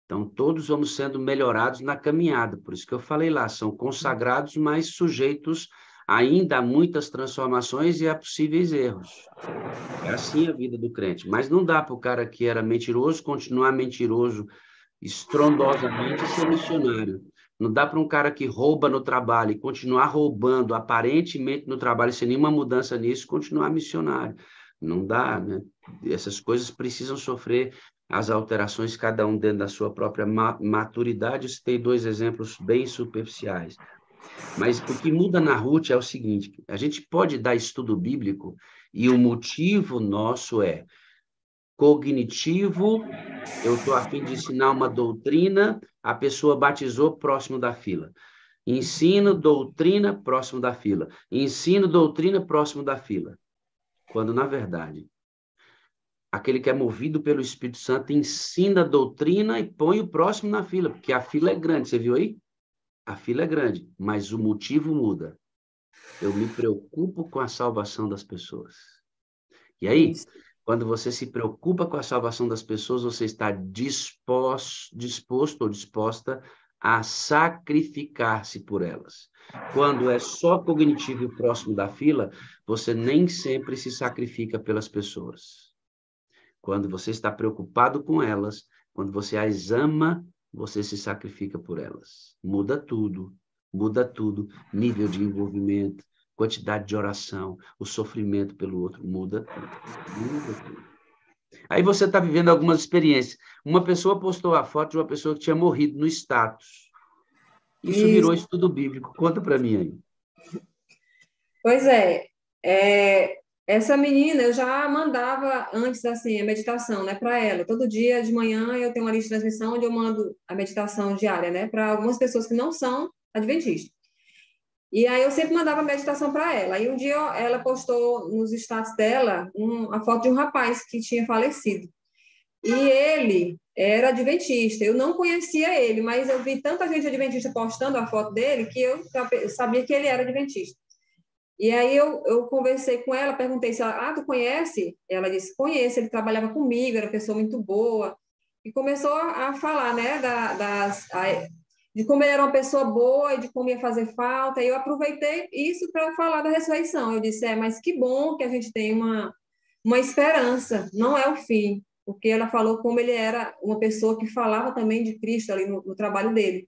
Então, todos vamos sendo melhorados na caminhada. Por isso que eu falei lá, são consagrados, mas sujeitos ainda a muitas transformações e a possíveis erros. É assim a vida do crente. Mas não dá para o cara que era mentiroso continuar mentiroso estrondosamente e ser missionário. Não dá para um cara que rouba no trabalho e continuar roubando aparentemente no trabalho sem nenhuma mudança nisso, continuar missionário. Não dá, né? essas coisas precisam sofrer as alterações, cada um dentro da sua própria maturidade. Eu citei 2 exemplos bem superficiais. Mas o que muda na Ruth é o seguinte: a gente pode dar estudo bíblico e o motivo nosso é cognitivo. Eu estou a fim de ensinar uma doutrina, a pessoa batizou próximo da fila. Ensino doutrina próximo da fila. Ensino doutrina próximo da fila. Quando, na verdade, aquele que é movido pelo Espírito Santo ensina a doutrina e põe o próximo na fila, porque a fila é grande. Você viu aí? A fila é grande, mas o motivo muda. Eu me preocupo com a salvação das pessoas. E aí, quando você se preocupa com a salvação das pessoas, você está disposto ou disposta a sacrificar-se por elas. Quando é só cognitivo e próximo da fila, você nem sempre se sacrifica pelas pessoas. Quando você está preocupado com elas, quando você as ama, você se sacrifica por elas. Muda tudo, muda tudo. Nível de envolvimento, quantidade de oração, o sofrimento pelo outro, muda tudo. Muda tudo. Aí você está vivendo algumas experiências. Uma pessoa postou a foto de uma pessoa que tinha morrido no status. Isso virou estudo bíblico. Conta para mim aí. Pois essa menina eu já mandava antes assim a meditação, né, para ela. Todo dia de manhã eu tenho uma lista de transmissão onde eu mando a meditação diária, né, para algumas pessoas que não são adventistas. E aí eu sempre mandava a meditação para ela. Aí um dia ela postou nos status dela a foto de um rapaz que tinha falecido. E ele era adventista. Eu não conhecia ele, mas eu vi tanta gente adventista postando a foto dele que eu sabia que ele era adventista. E aí eu conversei com ela, perguntei se ela, tu conhece? Ela disse, conheço, ele trabalhava comigo, era uma pessoa muito boa. E começou a falar, né, de como ele era uma pessoa boa e de como ia fazer falta. E eu aproveitei isso para falar da ressurreição. Eu disse, mas que bom que a gente tem uma esperança, não é o fim. Porque ela falou como ele era uma pessoa que falava também de Cristo ali no trabalho dele.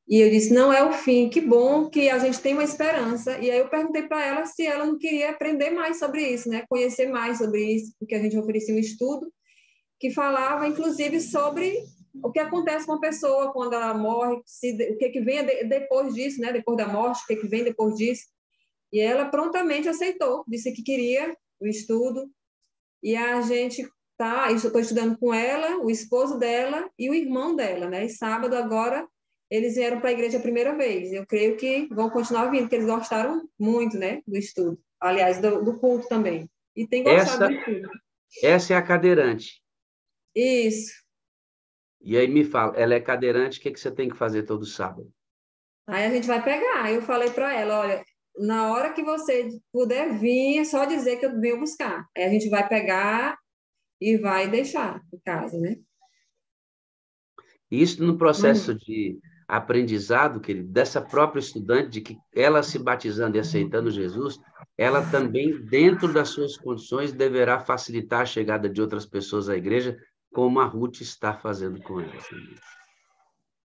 E eu disse, não é o fim, que bom que a gente tem uma esperança. E aí eu perguntei para ela se ela não queria aprender mais sobre isso, né? Conhecer mais sobre isso, porque a gente oferecia um estudo que falava, inclusive, sobre o que acontece com a pessoa quando ela morre, o que vem depois disso, né? Depois da morte, o que vem depois disso. E ela prontamente aceitou, disse que queria o estudo. E a gente isso eu estou estudando com ela, o esposo dela e o irmão dela, né? E sábado agora eles vieram para a igreja a primeira vez. Eu creio que vão continuar vindo, porque eles gostaram muito, né, do estudo. Aliás, do culto também. E tem gostado do estudo. Essa é a cadeirante. Isso. E aí me fala, ela é cadeirante, o que você tem que fazer todo sábado? Aí a gente vai pegar. Eu falei para ela, olha, na hora que você puder vir, é só dizer que eu venho buscar. Aí a gente vai pegar e vai deixar em casa, né? Isso no processo de aprendizado, querido, dessa própria estudante, de que ela se batizando e aceitando Jesus, ela também, dentro das suas condições, deverá facilitar a chegada de outras pessoas à igreja, como a Ruth está fazendo com ela.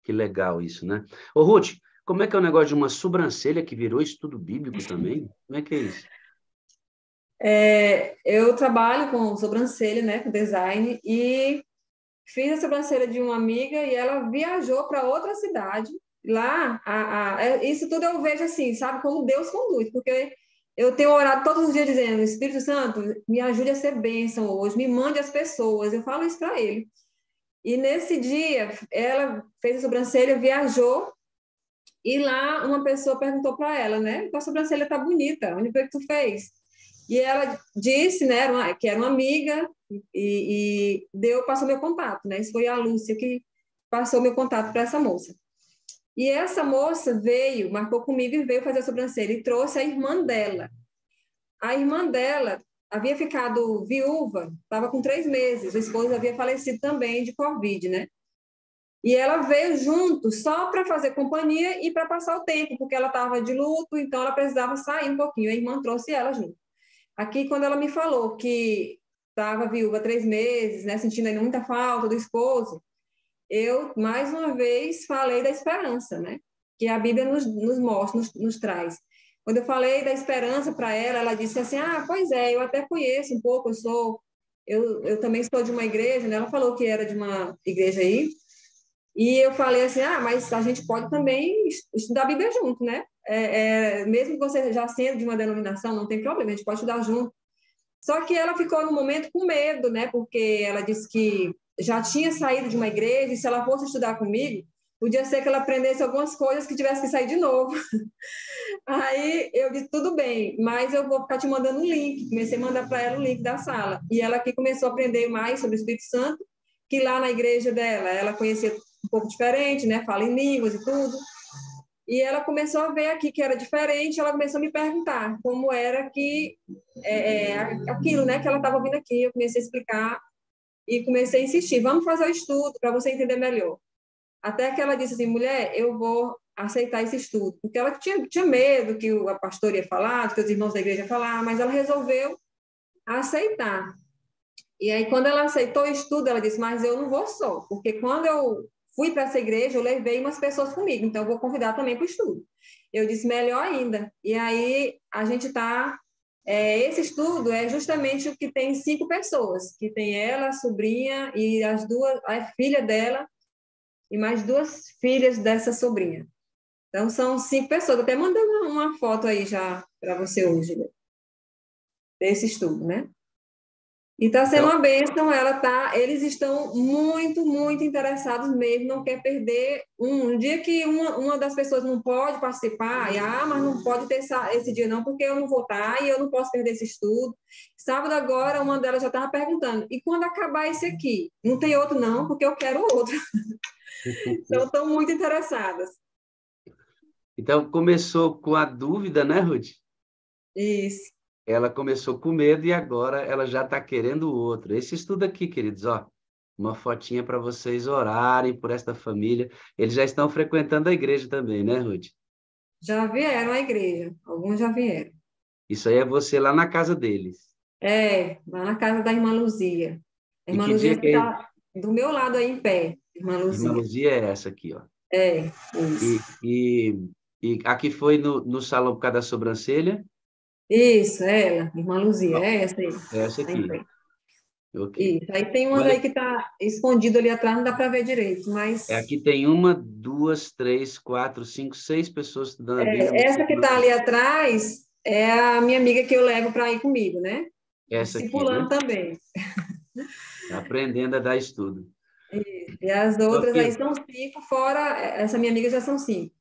Que legal isso, né? Ô, Ruth, como é que é o negócio de uma sobrancelha que virou estudo bíblico também? Como é que é isso? Eu trabalho com sobrancelha, né, com design, e fiz a sobrancelha de uma amiga e ela viajou para outra cidade. Lá, isso tudo eu vejo assim, sabe, como Deus conduz, porque eu tenho orado todos os dias dizendo, Espírito Santo, me ajude a ser bênção hoje, me mande as pessoas. Eu falo isso para ele. E nesse dia, ela fez a sobrancelha, viajou, e lá uma pessoa perguntou para ela, né, tua sobrancelha tá bonita, onde foi que tu fez? E ela disse, né, que era uma amiga e passou meu contato, né? Isso foi a Lúcia que passou meu contato para essa moça. E essa moça veio, marcou comigo e veio fazer a sobrancelha e trouxe a irmã dela. A irmã dela havia ficado viúva, estava com 3 meses, o esposo havia falecido também de Covid, né? E ela veio junto só para fazer companhia e para passar o tempo, porque ela estava de luto, então ela precisava sair um pouquinho. A irmã trouxe ela junto. Aqui, quando ela me falou que estava viúva há 3 meses, né, sentindo ainda muita falta do esposo, eu, mais uma vez, falei da esperança, né, que a Bíblia nos mostra, nos traz. Quando eu falei da esperança para ela, ela disse assim, pois é, eu até conheço um pouco, eu sou eu também sou de uma igreja, né? Ela falou que era de uma igreja aí, e eu falei assim, mas a gente pode também estudar a Bíblia junto, né? Mesmo que você já sendo de uma denominação, não tem problema, a gente pode estudar junto. Só que ela ficou no momento com medo, né? Porque ela disse que já tinha saído de uma igreja e se ela fosse estudar comigo, podia ser que ela aprendesse algumas coisas que tivesse que sair de novo. Aí eu disse, tudo bem, mas eu vou ficar te mandando um link. Comecei a mandar para ela o link da sala. E ela aqui começou a aprender mais sobre o Espírito Santo, que lá na igreja dela, ela conhecia um pouco diferente, né? Fala em línguas e tudo. E ela começou a ver aqui que era diferente, ela começou a me perguntar como era que aquilo, né, que ela estava ouvindo aqui. Eu comecei a explicar e comecei a insistir, vamos fazer o estudo para você entender melhor. Até que ela disse assim, mulher, eu vou aceitar esse estudo, porque ela tinha medo que a pastora ia falar, que os irmãos da igreja iam falar, mas ela resolveu aceitar. E aí, quando ela aceitou o estudo, ela disse, mas eu não vou só, porque quando eu fui para essa igreja, eu levei umas pessoas comigo, então eu vou convidar também para o estudo. Eu disse, melhor ainda. E aí, a gente está... esse estudo é justamente o que tem 5 pessoas, que tem ela, a sobrinha e a filha dela, e mais 2 filhas dessa sobrinha. Então, são 5 pessoas. Eu até mandei uma foto aí já para você hoje, né? Desse estudo, né? E está sendo Então, uma bênção, eles estão muito, muito interessados mesmo, não quer perder um dia que uma das pessoas não pode participar, mas não pode ter esse dia não, porque eu não vou estar e eu não posso perder esse estudo. Sábado agora, uma delas já estava perguntando, e quando acabar esse aqui? Não tem outro não, porque eu quero outro. Então, estão muito interessadas. então, começou com a dúvida, né, Ruth? Isso. Ela começou com medo e agora ela já está querendo o outro. Esse estudo aqui, queridos, ó, uma fotinha para vocês orarem por esta família. Eles já estão frequentando a igreja também, né, Ruth? Já vieram à igreja, alguns já vieram. Isso aí é você lá na casa deles. Lá na casa da irmã Luzia. A E irmã que Luzia dia que é? está do meu lado aí em pé, irmã Irmã Luzia. Luzia é essa aqui, ó. Isso. E, e, e aqui foi no salão por causa da sobrancelha? Isso, ela, irmã Luzia, Ó, é essa aí. é essa Tá em aqui. pé. Ok. Isso. Aí tem umas Olha, aí que tá escondido ali atrás, não dá para ver direito, mas aqui tem uma, duas, três, quatro, cinco, seis pessoas estudando a Bíblia. essa que está ali atrás é a minha amiga que eu levo para ir comigo, né? Essa aqui, né? Discipulando também. Aprendendo a dar estudo. E as Só outras aí que, são 5, fora essa minha amiga já são 5.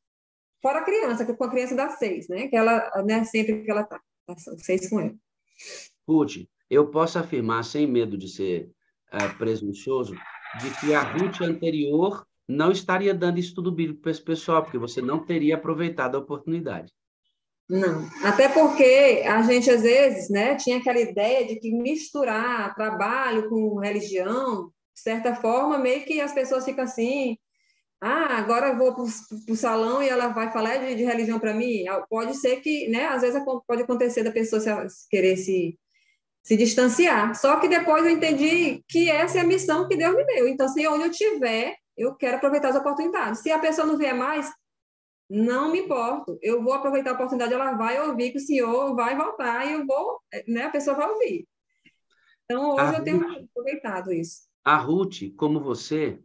Fora a criança, que com a criança dá 6, né? Que ela, né, sempre que ela são 6 com ela. Ruth, eu posso afirmar, sem medo de ser presunçoso, de que a Ruth anterior não estaria dando estudo bíblico para esse pessoal, porque você não teria aproveitado a oportunidade. Não, até porque a gente às vezes, né, tinha aquela ideia de que misturar trabalho com religião, de certa forma, meio que as pessoas ficam assim, agora eu vou para o salão e ela vai falar de religião para mim. Pode ser que, né, às vezes pode acontecer da pessoa querer se distanciar. Só que depois eu entendi que essa é a missão que Deus me deu. Então, se onde eu estiver, eu quero aproveitar as oportunidades. Se a pessoa não vier mais, não me importo. Eu vou aproveitar a oportunidade, ela vai ouvir que o senhor vai voltar e eu vou, né, a pessoa vai ouvir. Então, A hoje eu tenho Ruth, aproveitado isso. a Ruth, como você,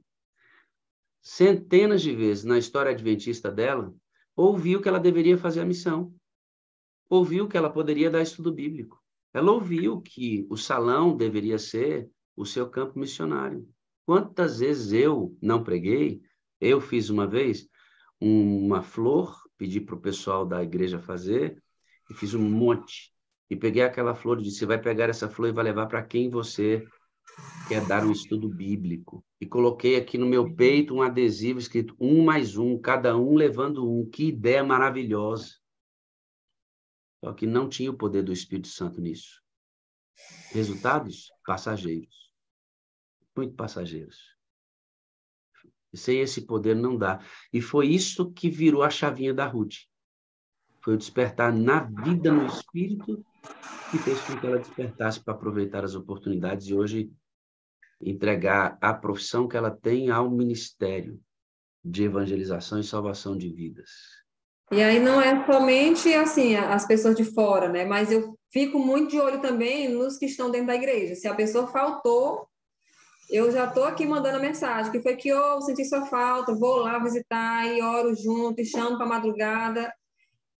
centenas de vezes na história adventista dela, ouviu que ela deveria fazer a missão. Ouviu que ela poderia dar estudo bíblico. Ela ouviu que o salão deveria ser o seu campo missionário. Quantas vezes eu não preguei? Eu fiz uma vez uma flor, pedi para o pessoal da igreja fazer, e fiz um monte. E peguei aquela flor e disse, você vai pegar essa flor e vai levar para quem você quer dar um estudo bíblico. E coloquei aqui no meu peito um adesivo escrito 1 mais 1, cada um levando um. Que ideia maravilhosa. Só que não tinha o poder do Espírito Santo nisso. Resultados? Passageiros. Muito passageiros. E sem esse poder não dá. E foi isso que virou a chavinha da Ruth. Foi o despertar na vida, no Espírito, que fez com que ela despertasse para aproveitar as oportunidades e hoje entregar a profissão que ela tem ao ministério de evangelização e salvação de vidas. E aí não é somente assim as pessoas de fora, né? Mas eu fico muito de olho também nos que estão dentro da igreja. Se a pessoa faltou, eu já estou aqui mandando a mensagem, que foi que eu senti sua falta, vou lá visitar e oro junto, e chamo para madrugada.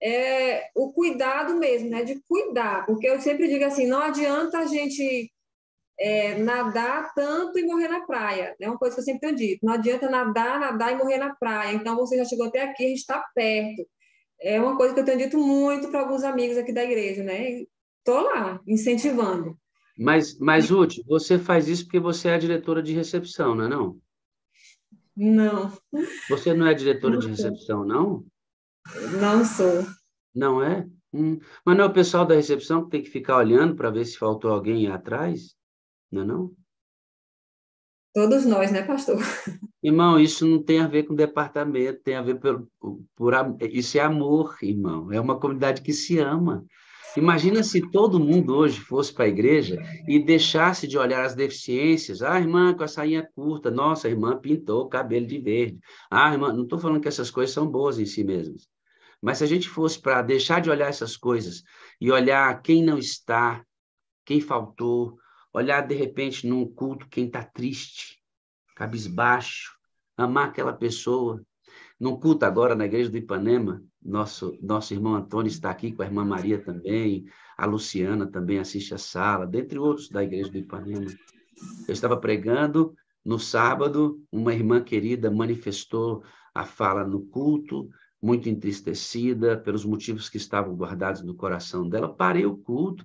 É o cuidado mesmo, né? De cuidar, porque eu sempre digo assim, não adianta a gente nadar tanto e morrer na praia. É uma coisa que eu sempre tenho dito. Não adianta nadar e morrer na praia. Então, você já chegou até aqui, a gente está perto. É uma coisa que eu tenho dito muito para alguns amigos aqui da igreja, né? Estou lá, incentivando. Mas, Ruth, você faz isso porque você é a diretora de recepção, não é não? Não, Você não é diretora de recepção, não? não sou. Não é? Mas não é o pessoal da recepção que tem que ficar olhando para ver se faltou alguém atrás? Não é não? Todos nós, né, pastor? Irmão, isso não tem a ver com departamento, tem a ver isso é amor, irmão. É uma comunidade que se ama. Imagina se todo mundo hoje fosse para a igreja e deixasse de olhar as deficiências. Ah, irmã com a sainha curta, nossa, a irmã pintou o cabelo de verde. Ah, irmã, não estou falando que essas coisas são boas em si mesmas. Mas se a gente fosse para deixar de olhar essas coisas e olhar quem não está, quem faltou, olhar de repente num culto quem está triste, cabisbaixo, amar aquela pessoa. Num culto agora na igreja do Ipanema, nosso irmão Antônio está aqui com a irmã Maria também, a Luciana também assiste a sala, dentre outros da igreja do Ipanema. Eu estava pregando no sábado, uma irmã querida manifestou a fala no culto, muito entristecida pelos motivos que estavam guardados no coração dela. Parei o culto,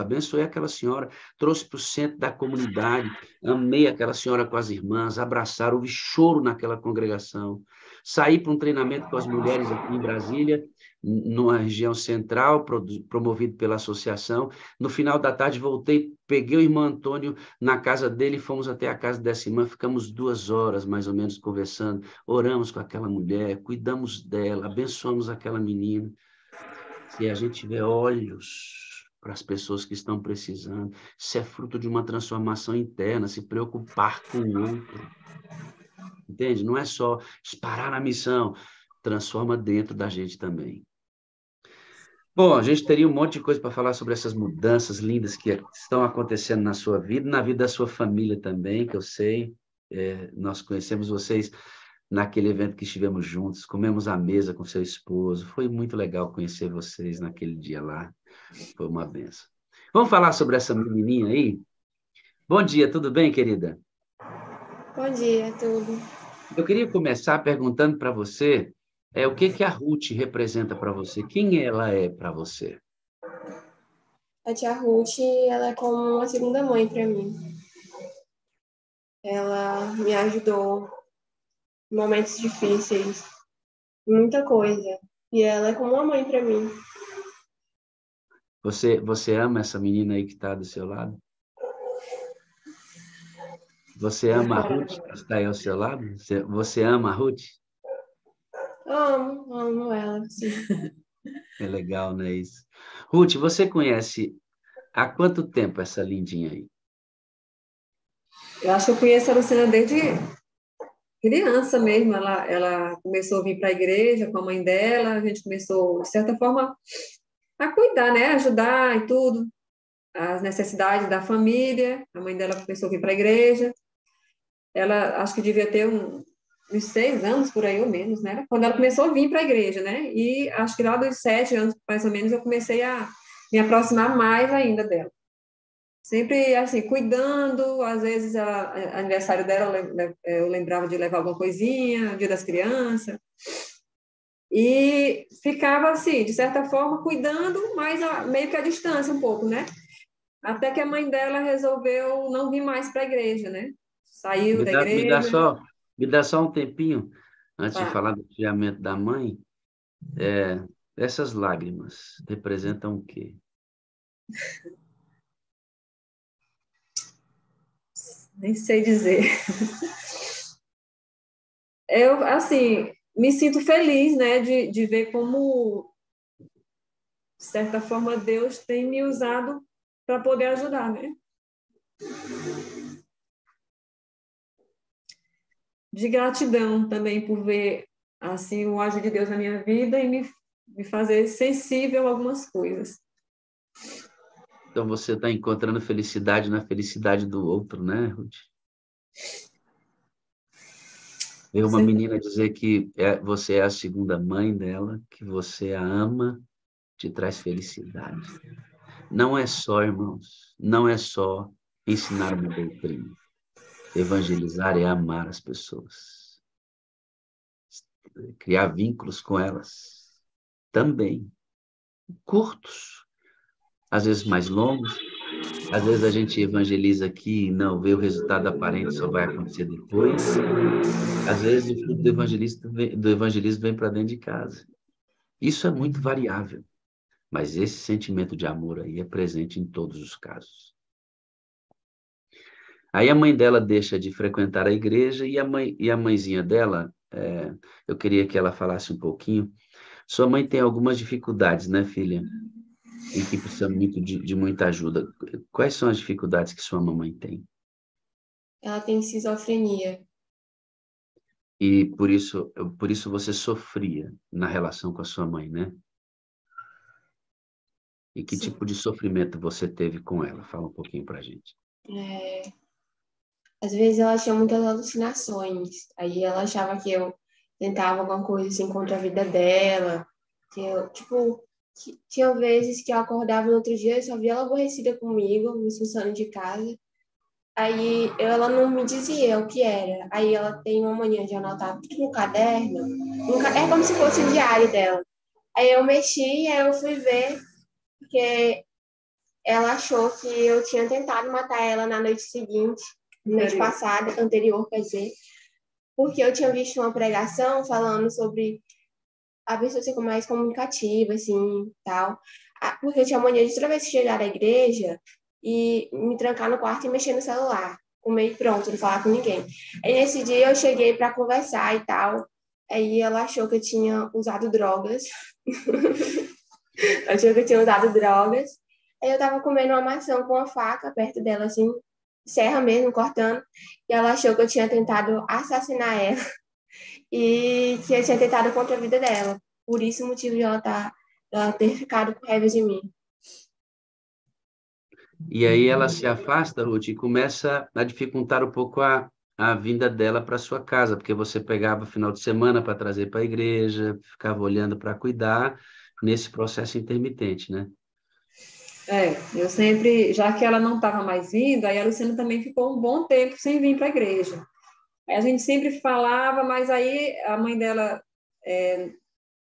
abençoei aquela senhora, trouxe para o centro da comunidade, amei aquela senhora com as irmãs, abraçaram, houve choro naquela congregação. Saí para um treinamento com as mulheres aqui em Brasília, numa região central, promovido pela associação. No final da tarde, voltei, peguei o irmão Antônio na casa dele, fomos até a casa dessa irmã, ficamos 2 horas, mais ou menos, conversando, oramos com aquela mulher, cuidamos dela, abençoamos aquela menina. Se a gente tiver olhos para as pessoas que estão precisando, isso é fruto de uma transformação interna, se preocupar com o outro, entende? Não é só parar na missão, transforma dentro da gente também. Bom, a gente teria um monte de coisa para falar sobre essas mudanças lindas que estão acontecendo na sua vida, na vida da sua família também, que eu sei. Nós conhecemos vocês naquele evento que estivemos juntos, comemos à mesa com seu esposo. Foi muito legal conhecer vocês naquele dia lá. Foi uma benção. Vamos falar sobre essa menininha aí? Bom dia, tudo bem, querida? Bom dia, tudo. Eu queria começar perguntando para você, o que que a Ruth representa para você? Quem ela é para você? A tia Ruth, ela é como uma segunda mãe para mim. Ela me ajudou em momentos difíceis, muita coisa. E ela é como uma mãe para mim. Você ama essa menina aí que está do seu lado? Você ama a Ruth que está aí ao seu lado? Você ama a Ruth? Amo ela, sim. É legal, né, isso? Ruth, você conhece há quanto tempo essa lindinha aí? Eu acho que eu conheço a Luciana desde criança mesmo. Ela começou a vir para a igreja com a mãe dela, a gente começou, de certa forma, a cuidar, né? Ajudar e tudo, as necessidades da família. A mãe dela começou a vir para a igreja. Ela, acho que devia ter uns 6 anos, por aí ou menos, né? Quando ela começou a vir para a igreja, né? E acho que lá dos 7 anos, mais ou menos, eu comecei a me aproximar mais ainda dela. Sempre, assim, cuidando, às vezes, aniversário dela, eu lembrava de levar alguma coisinha, Dia das Crianças, e ficava, assim, de certa forma, cuidando, mas meio que à distância um pouco, né? Até que a mãe dela resolveu não vir mais para a igreja, né? Saiu Me da dá, me dá igreja, só, me dá só um tempinho antes de tá? falar do criamento da mãe. Essas lágrimas representam o quê? Nem sei dizer. Eu, assim, me sinto feliz, né, de ver como, de certa forma, Deus tem me usado para poder ajudar, né? De gratidão também por ver, assim, o agir de Deus na minha vida e me fazer sensível a algumas coisas. Então você está encontrando felicidade na felicidade do outro, né, Ruth? Ver uma menina dizer que você é a segunda mãe dela, que você a ama, te traz felicidade. Não é só, irmãos, não é só ensinar uma doutrina. Evangelizar é amar as pessoas. Criar vínculos com elas. Também. Curtos, às vezes mais longos. Às vezes a gente evangeliza aqui e não vê o resultado aparente, só vai acontecer depois. Às vezes o fruto do evangelismo vem para dentro de casa. Isso é muito variável, mas esse sentimento de amor aí é presente em todos os casos. Aí a mãe dela deixa de frequentar a igreja e a mãezinha dela, eu queria que ela falasse um pouquinho. Sua mãe tem algumas dificuldades, né, filha? Em que precisa muito de muita ajuda. Quais são as dificuldades que sua mamãe tem? Ela tem esquizofrenia. E por isso você sofria na relação com a sua mãe, né? E que Sim. tipo de sofrimento você teve com ela? Fala um pouquinho pra gente. Às vezes ela tinha muitas alucinações. Aí ela achava que eu tentava alguma coisa assim contra a vida dela. Que eu, tipo, tinha vezes que eu acordava no outro dia e só via ela aborrecida comigo, me expulsando de casa. Aí ela não me dizia o que era. Aí ela tem uma mania de anotar tudo no caderno. É como se fosse o diário dela. Aí eu mexi, aí eu fui ver, porque ela achou que eu tinha tentado matar ela na noite seguinte, noite passada, anterior, quer dizer, porque eu tinha visto uma pregação falando sobre a pessoa ser mais comunicativa, assim, tal. Porque eu tinha mania de toda vez que chegar à igreja e me trancar no quarto e mexer no celular, comer e pronto, não falar com ninguém. Aí nesse dia eu cheguei para conversar e tal. Aí ela achou que eu tinha usado drogas. Achou que eu tinha usado drogas. Aí eu tava comendo uma maçã com uma faca perto dela, assim, serra mesmo, cortando. E ela achou que eu tinha tentado assassinar ela e que eu tinha tentado contra a vida dela. Por isso o motivo de ela ter ficado com raiva de mim. E aí ela se afasta, Ruth, e começa a dificultar um pouco a vinda dela para sua casa, porque você pegava final de semana para trazer para a igreja, ficava olhando para cuidar nesse processo intermitente, né? Eu sempre, já que ela não estava mais vindo, aí a Luciana também ficou um bom tempo sem vir para a igreja. Aí a gente sempre falava, mas aí a mãe dela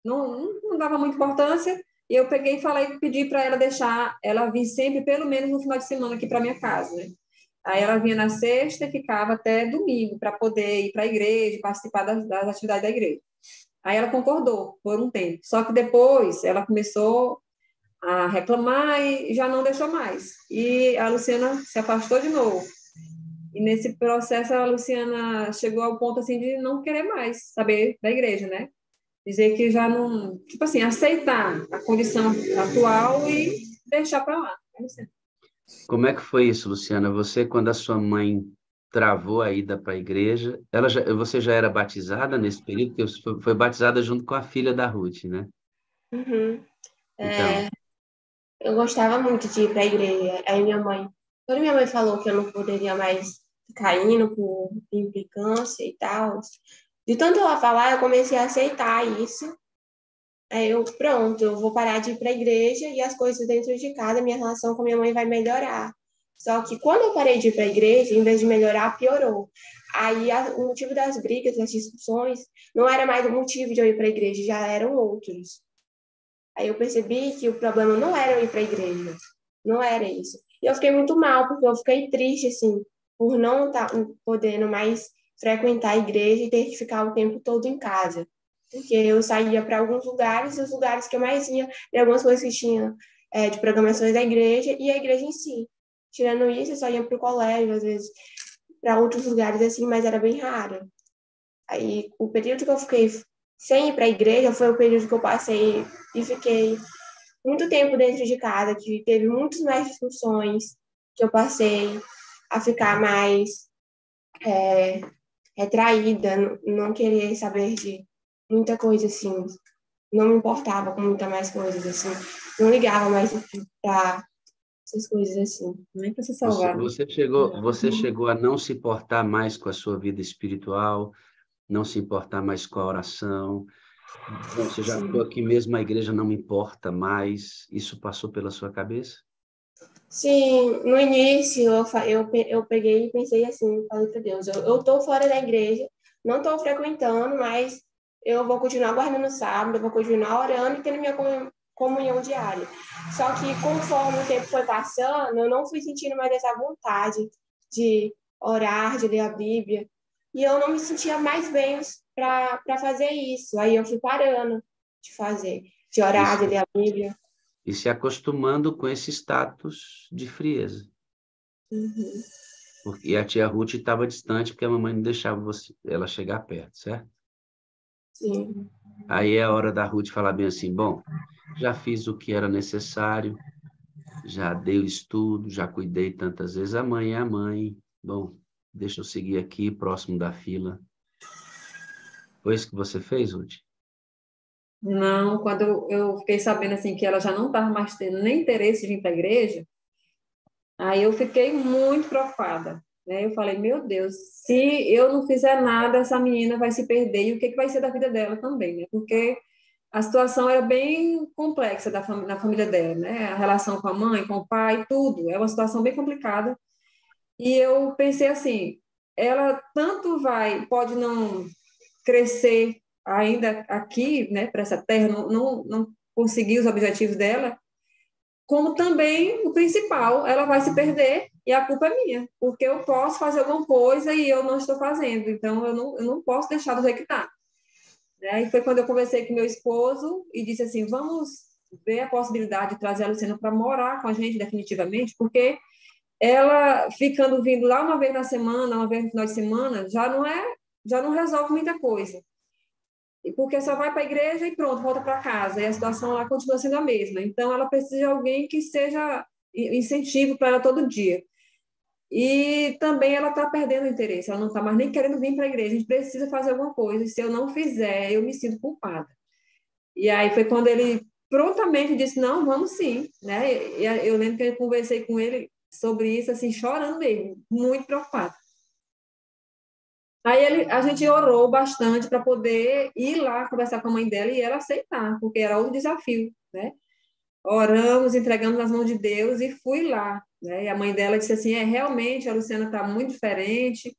não dava muita importância, e eu peguei e falei, pedi para ela deixar ela vir sempre, pelo menos no final de semana, aqui para minha casa, né? Aí ela vinha na sexta e ficava até domingo para poder ir para a igreja, participar das atividades da igreja. Aí ela concordou por um tempo. Só que depois ela começou a reclamar e já não deixou mais. E a Luciana se afastou de novo. E nesse processo a Luciana chegou ao ponto assim de não querer mais saber da igreja, né? Dizer que já não, tipo assim, aceitar a condição atual e deixar para lá. Como é que foi isso, Luciana? Você, quando a sua mãe travou a ida para a igreja, você já era batizada nesse período? Porque você foi batizada junto com a filha da Ruth, né? Uhum. Então, Eu gostava muito de ir para a igreja. Aí quando minha mãe falou que eu não poderia mais ficar indo por implicância e tal, de tanto ela falar, eu comecei a aceitar isso. Aí pronto, eu vou parar de ir para a igreja e as coisas dentro de casa, minha relação com minha mãe vai melhorar. Só que quando eu parei de ir para a igreja, em vez de melhorar, piorou. Aí o motivo das brigas, das discussões, não era mais o motivo de eu ir para a igreja, já eram outros. Aí eu percebi que o problema não era eu ir para a igreja, não era isso. E eu fiquei muito mal, porque eu fiquei triste, assim, por não estar podendo mais frequentar a igreja e ter que ficar o tempo todo em casa. Porque eu saía para alguns lugares, e os lugares que eu mais ia, e algumas coisas que tinha de programações da igreja e a igreja em si. Tirando isso, eu só ia para o colégio, às vezes, para outros lugares assim, mas era bem raro. Aí, o período que eu fiquei sem ir para a igreja foi o período que eu passei e fiquei muito tempo dentro de casa, que teve muitas mais discussões, que eu passei a ficar mais retraída, não querer saber de muita coisa assim. não me importava com muitas mais coisas, assim. Não ligava mais para essas coisas assim. Nem para se Você, salvar, né? você chegou, você chegou a não se importar mais com a sua vida espiritual, não se importar mais com a oração. Bom, você já estou Sim. aqui mesmo, a igreja não me importa mais. Isso passou pela sua cabeça? Sim, no início eu peguei e pensei assim, falei para Deus, eu tô fora da igreja, não estou frequentando, mas eu vou continuar guardando o sábado, eu vou continuar orando e tendo minha comunhão diária. Só que conforme o tempo foi passando, eu não fui sentindo mais essa vontade de orar, de ler a Bíblia, e eu não me sentia mais bem para fazer isso. Aí eu fui parando de fazer, de E orar, se, de ler a Bíblia. e se acostumando com esse status de frieza. Uhum. E a tia Ruth estava distante porque a mamãe não deixava ela chegar perto, certo? Sim. Aí é a hora da Ruth falar bem assim, bom, já fiz o que era necessário, já dei o estudo, já cuidei tantas vezes. A mãe é a mãe. Bom, deixa eu seguir aqui, próximo da fila. Foi isso que você fez, Ruth? Não, quando eu fiquei sabendo assim que ela já não estava mais tendo nem interesse de vir para a igreja, aí eu fiquei muito preocupada, né? Eu falei, meu Deus, se eu não fizer nada, essa menina vai se perder e o que que vai ser da vida dela também, né? Porque a situação era bem complexa na família dela, né? A relação com a mãe, com o pai, tudo. É uma situação bem complicada. E eu pensei assim, ela tanto pode não crescer ainda aqui, né, para essa terra, não conseguir os objetivos dela, como também o principal, ela vai se perder e a culpa é minha, porque eu posso fazer alguma coisa e eu não estou fazendo, então eu não posso deixar do jeito que está. Né? E foi quando eu conversei com meu esposo e disse assim, vamos ver a possibilidade de trazer a Luciana para morar com a gente definitivamente, porque ela ficando vindo lá uma vez na semana, uma vez no final de semana, já não resolve muita coisa. E porque só vai para a igreja e pronto, volta para casa, e a situação lá continua sendo a mesma. Então, ela precisa de alguém que seja incentivo para ela todo dia. E também ela está perdendo o interesse, ela não está mais nem querendo vir para a igreja. A gente precisa fazer alguma coisa, e se eu não fizer, eu me sinto culpada. E aí foi quando ele prontamente disse: Não, vamos sim. Né? E eu lembro que eu conversei com ele sobre isso, assim, chorando mesmo, muito preocupado. Aí a gente orou bastante para poder ir lá conversar com a mãe dela e ela aceitar, porque era outro desafio, né? Oramos, entregamos nas mãos de Deus e fui lá, né? E a mãe dela disse assim, realmente a Luciana está muito diferente,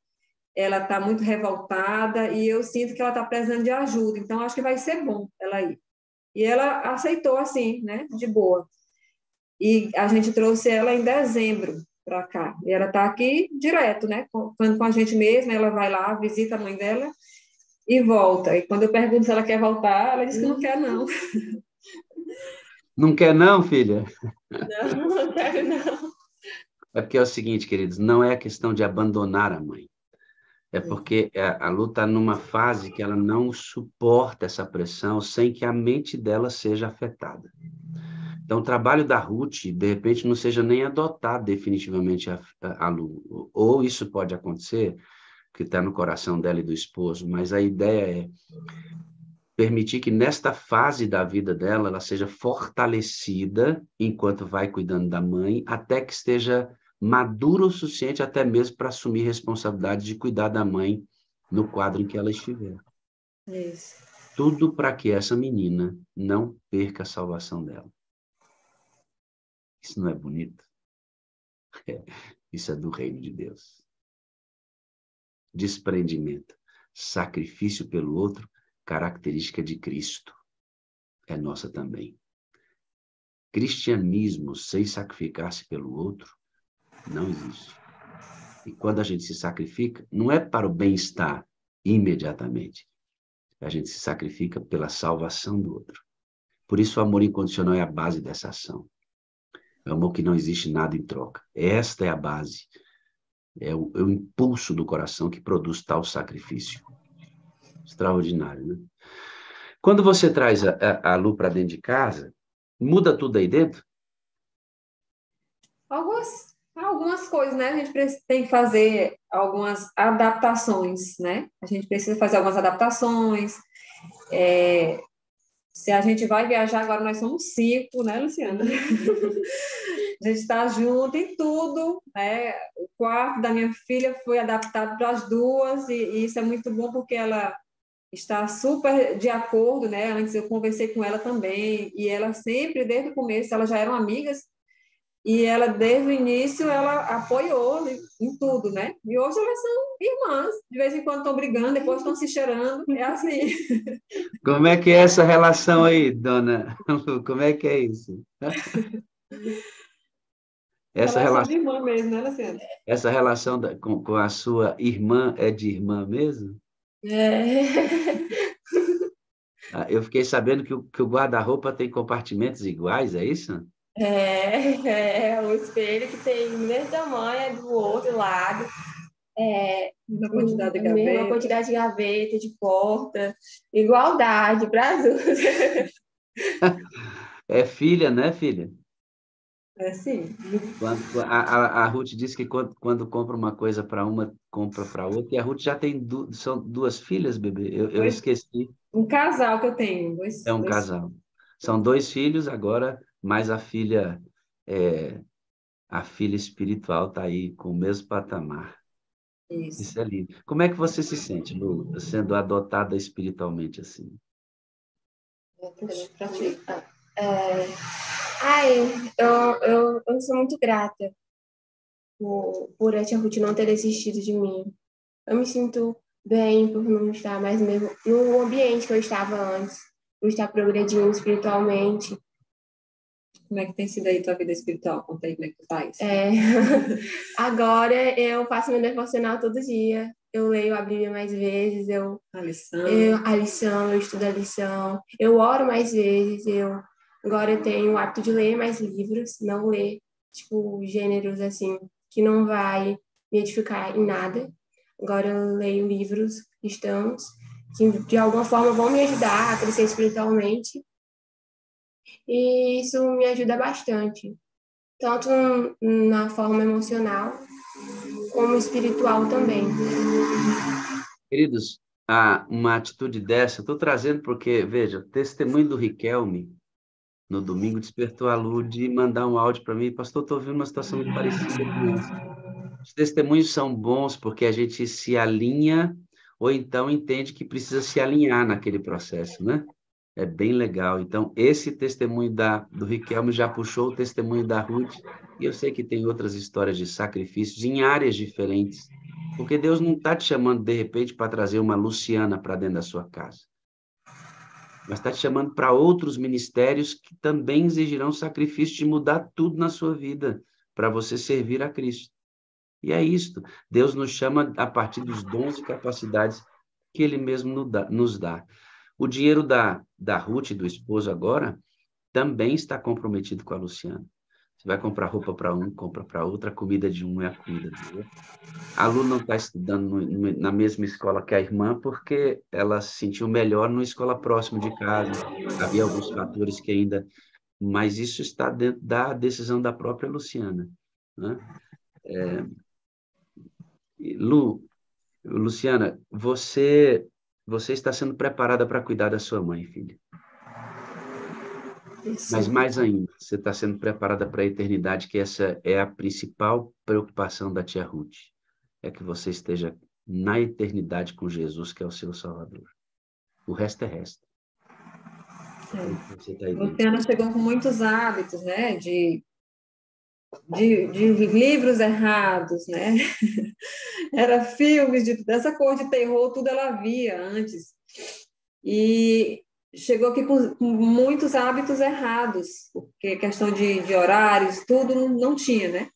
ela está muito revoltada e eu sinto que ela está precisando de ajuda, então acho que vai ser bom ela ir. E ela aceitou assim, né? De boa. E a gente trouxe ela em dezembro para cá. E ela está aqui direto, né? Ficando com a gente mesma, ela vai lá, visita a mãe dela e volta. E quando eu pergunto se ela quer voltar, ela diz que não quer, não. Não quer não, filha? Não, não quero não. É porque é o seguinte, queridos, não é a questão de abandonar a mãe. É porque a Lu está numa fase que ela não suporta essa pressão sem que a mente dela seja afetada. Então, o trabalho da Ruth, de repente, não seja nem adotar definitivamente a Lu. Ou isso pode acontecer, que está no coração dela e do esposo, mas a ideia é permitir que nesta fase da vida dela, ela seja fortalecida enquanto vai cuidando da mãe, até que esteja madura o suficiente até mesmo para assumir responsabilidade de cuidar da mãe no quadro em que ela estiver. Isso. Tudo para que essa menina não perca a salvação dela. Isso não é bonito? Isso é do reino de Deus. Desprendimento, sacrifício pelo outro, característica de Cristo. É nossa também. Cristianismo sem sacrificar-se pelo outro não existe. E quando a gente se sacrifica, não é para o bem-estar imediatamente. A gente se sacrifica pela salvação do outro. Por isso o amor incondicional é a base dessa ação. É o amor que não existe nada em troca. Esta é a base. É o impulso do coração que produz tal sacrifício. Extraordinário, né? Quando você traz a Lu para dentro de casa, muda tudo aí dentro? Algumas coisas, né? A gente tem que fazer algumas adaptações, né? A gente precisa fazer algumas adaptações. Se a gente vai viajar, agora nós somos 5, né, Luciana? A gente está junto em tudo, né? O quarto da minha filha foi adaptado para as duas, e isso é muito bom porque ela está super de acordo, né? Antes eu conversei com ela também, e ela sempre, desde o começo, elas já eram amigas, e ela, desde o início, ela apoiou em tudo, né? E hoje elas são irmãs, de vez em quando estão brigando, depois estão se cheirando, é assim. Como é que é essa relação aí, dona Lu? Como é que é isso? Essa Relação de relação, irmã mesmo, né, Luciana? essa relação com a sua irmã é de irmã mesmo? É, Ah, eu fiquei sabendo que o guarda-roupa tem compartimentos iguais, é isso? o espelho que tem o mesmo tamanho é do outro lado, Na quantidade de a mesma gaveta. quantidade de gaveta, de porta, igualdade para as duas. É filha, né, filha? É, sim. A Ruth disse que quando compra uma coisa para uma, compra para outra, e a Ruth já tem são duas filhas, bebê? Eu Dois, esqueci. um casal que eu tenho, É um dois. casal. São dois filhos agora, mas é, a filha espiritual está aí com o mesmo patamar. Isso. Isso é lindo. Como é que você se sente, Lu, sendo adotada espiritualmente assim? Pra ti. É, ai, eu sou muito grata por a tia Ruth não ter desistido de mim. Eu me sinto bem por não estar mais mesmo no ambiente que eu estava antes, por estar progredindo espiritualmente. Como é que tem sido aí tua vida espiritual? Conta aí como é que tu faz. É, agora eu faço meu devocional todo dia. Eu leio a Bíblia mais vezes, A lição. eu estudo a lição, eu oro mais vezes, agora eu tenho o hábito de ler mais livros, não ler, tipo, gêneros assim, que não vai me edificar em nada. Agora eu leio livros cristãos que de alguma forma vão me ajudar a crescer espiritualmente, e isso me ajuda bastante, tanto na forma emocional como espiritual também. Queridos, uma atitude dessa, estou trazendo porque, veja, o testemunho do Riquelme, no domingo, despertou a Lu de mandar um áudio para mim. Pastor, estou vendo uma situação muito parecida com essa. Os testemunhos são bons porque a gente se alinha ou então entende que precisa se alinhar naquele processo, né? É bem legal. Então, esse testemunho do Riquelme já puxou o testemunho da Ruth, e eu sei que tem outras histórias de sacrifícios em áreas diferentes, porque Deus não está te chamando, de repente, para trazer uma Luciana para dentro da sua casa, mas está te chamando para outros ministérios que também exigirão sacrifício de mudar tudo na sua vida, para você servir a Cristo. E é isto. Deus nos chama a partir dos dons e capacidades que Ele mesmo nos dá. O dinheiro da Ruth e do esposo agora também está comprometido com a Luciana. Você vai comprar roupa para um, compra para outra, a comida de um é a comida do outro. A Lu não está estudando na mesma escola que a irmã porque ela se sentiu melhor numa escola próxima de casa. Havia alguns fatores que ainda... Mas isso está dentro da decisão da própria Luciana, né? Luciana, você está sendo preparada para cuidar da sua mãe, filha. Mas Isso. mais ainda, você está sendo preparada para a eternidade, que essa é a principal preocupação da tia Ruth. É que você esteja na eternidade com Jesus, que é o seu Salvador. O resto é resto. Como você está aí dentro? Luciana chegou com muitos hábitos, né? De livros errados, né? Era filmes dessa cor de terror, tudo ela via antes. E chegou aqui com muitos hábitos errados, porque questão de horários, tudo não tinha, né?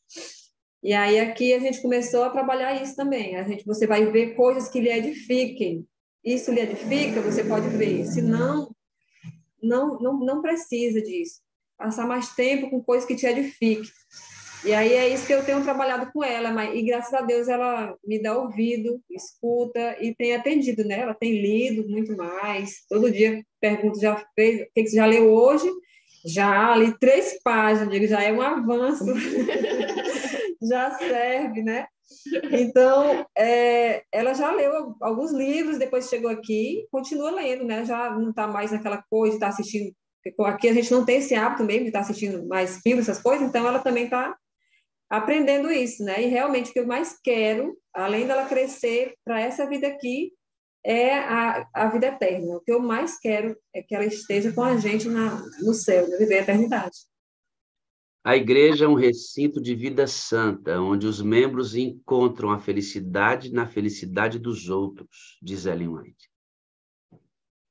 E aí aqui a gente começou a trabalhar isso também. Você vai ver coisas que lhe edifiquem. Isso lhe edifica, você pode ver. Se não, não precisa disso. Passar mais tempo com coisas que te edifiquem. E aí é isso que eu tenho trabalhado com ela, e graças a Deus ela me dá ouvido, escuta e tem atendido, né? Ela tem lido muito mais. Todo dia pergunto, já fez, o que você já leu hoje? Já li 3 páginas, digo, já é um avanço, já serve, né? Então, ela já leu alguns livros, depois chegou aqui, continua lendo, né? Já não está mais naquela coisa de estar assistindo. Aqui a gente não tem esse hábito mesmo de estar assistindo mais filmes, essas coisas, então ela também está aprendendo isso, né? E realmente o que eu mais quero, além dela crescer para essa vida aqui, é a vida eterna. O que eu mais quero é que ela esteja com a gente no céu, né? Viver a eternidade. A igreja é um recinto de vida santa, onde os membros encontram a felicidade na felicidade dos outros, diz Ellen White.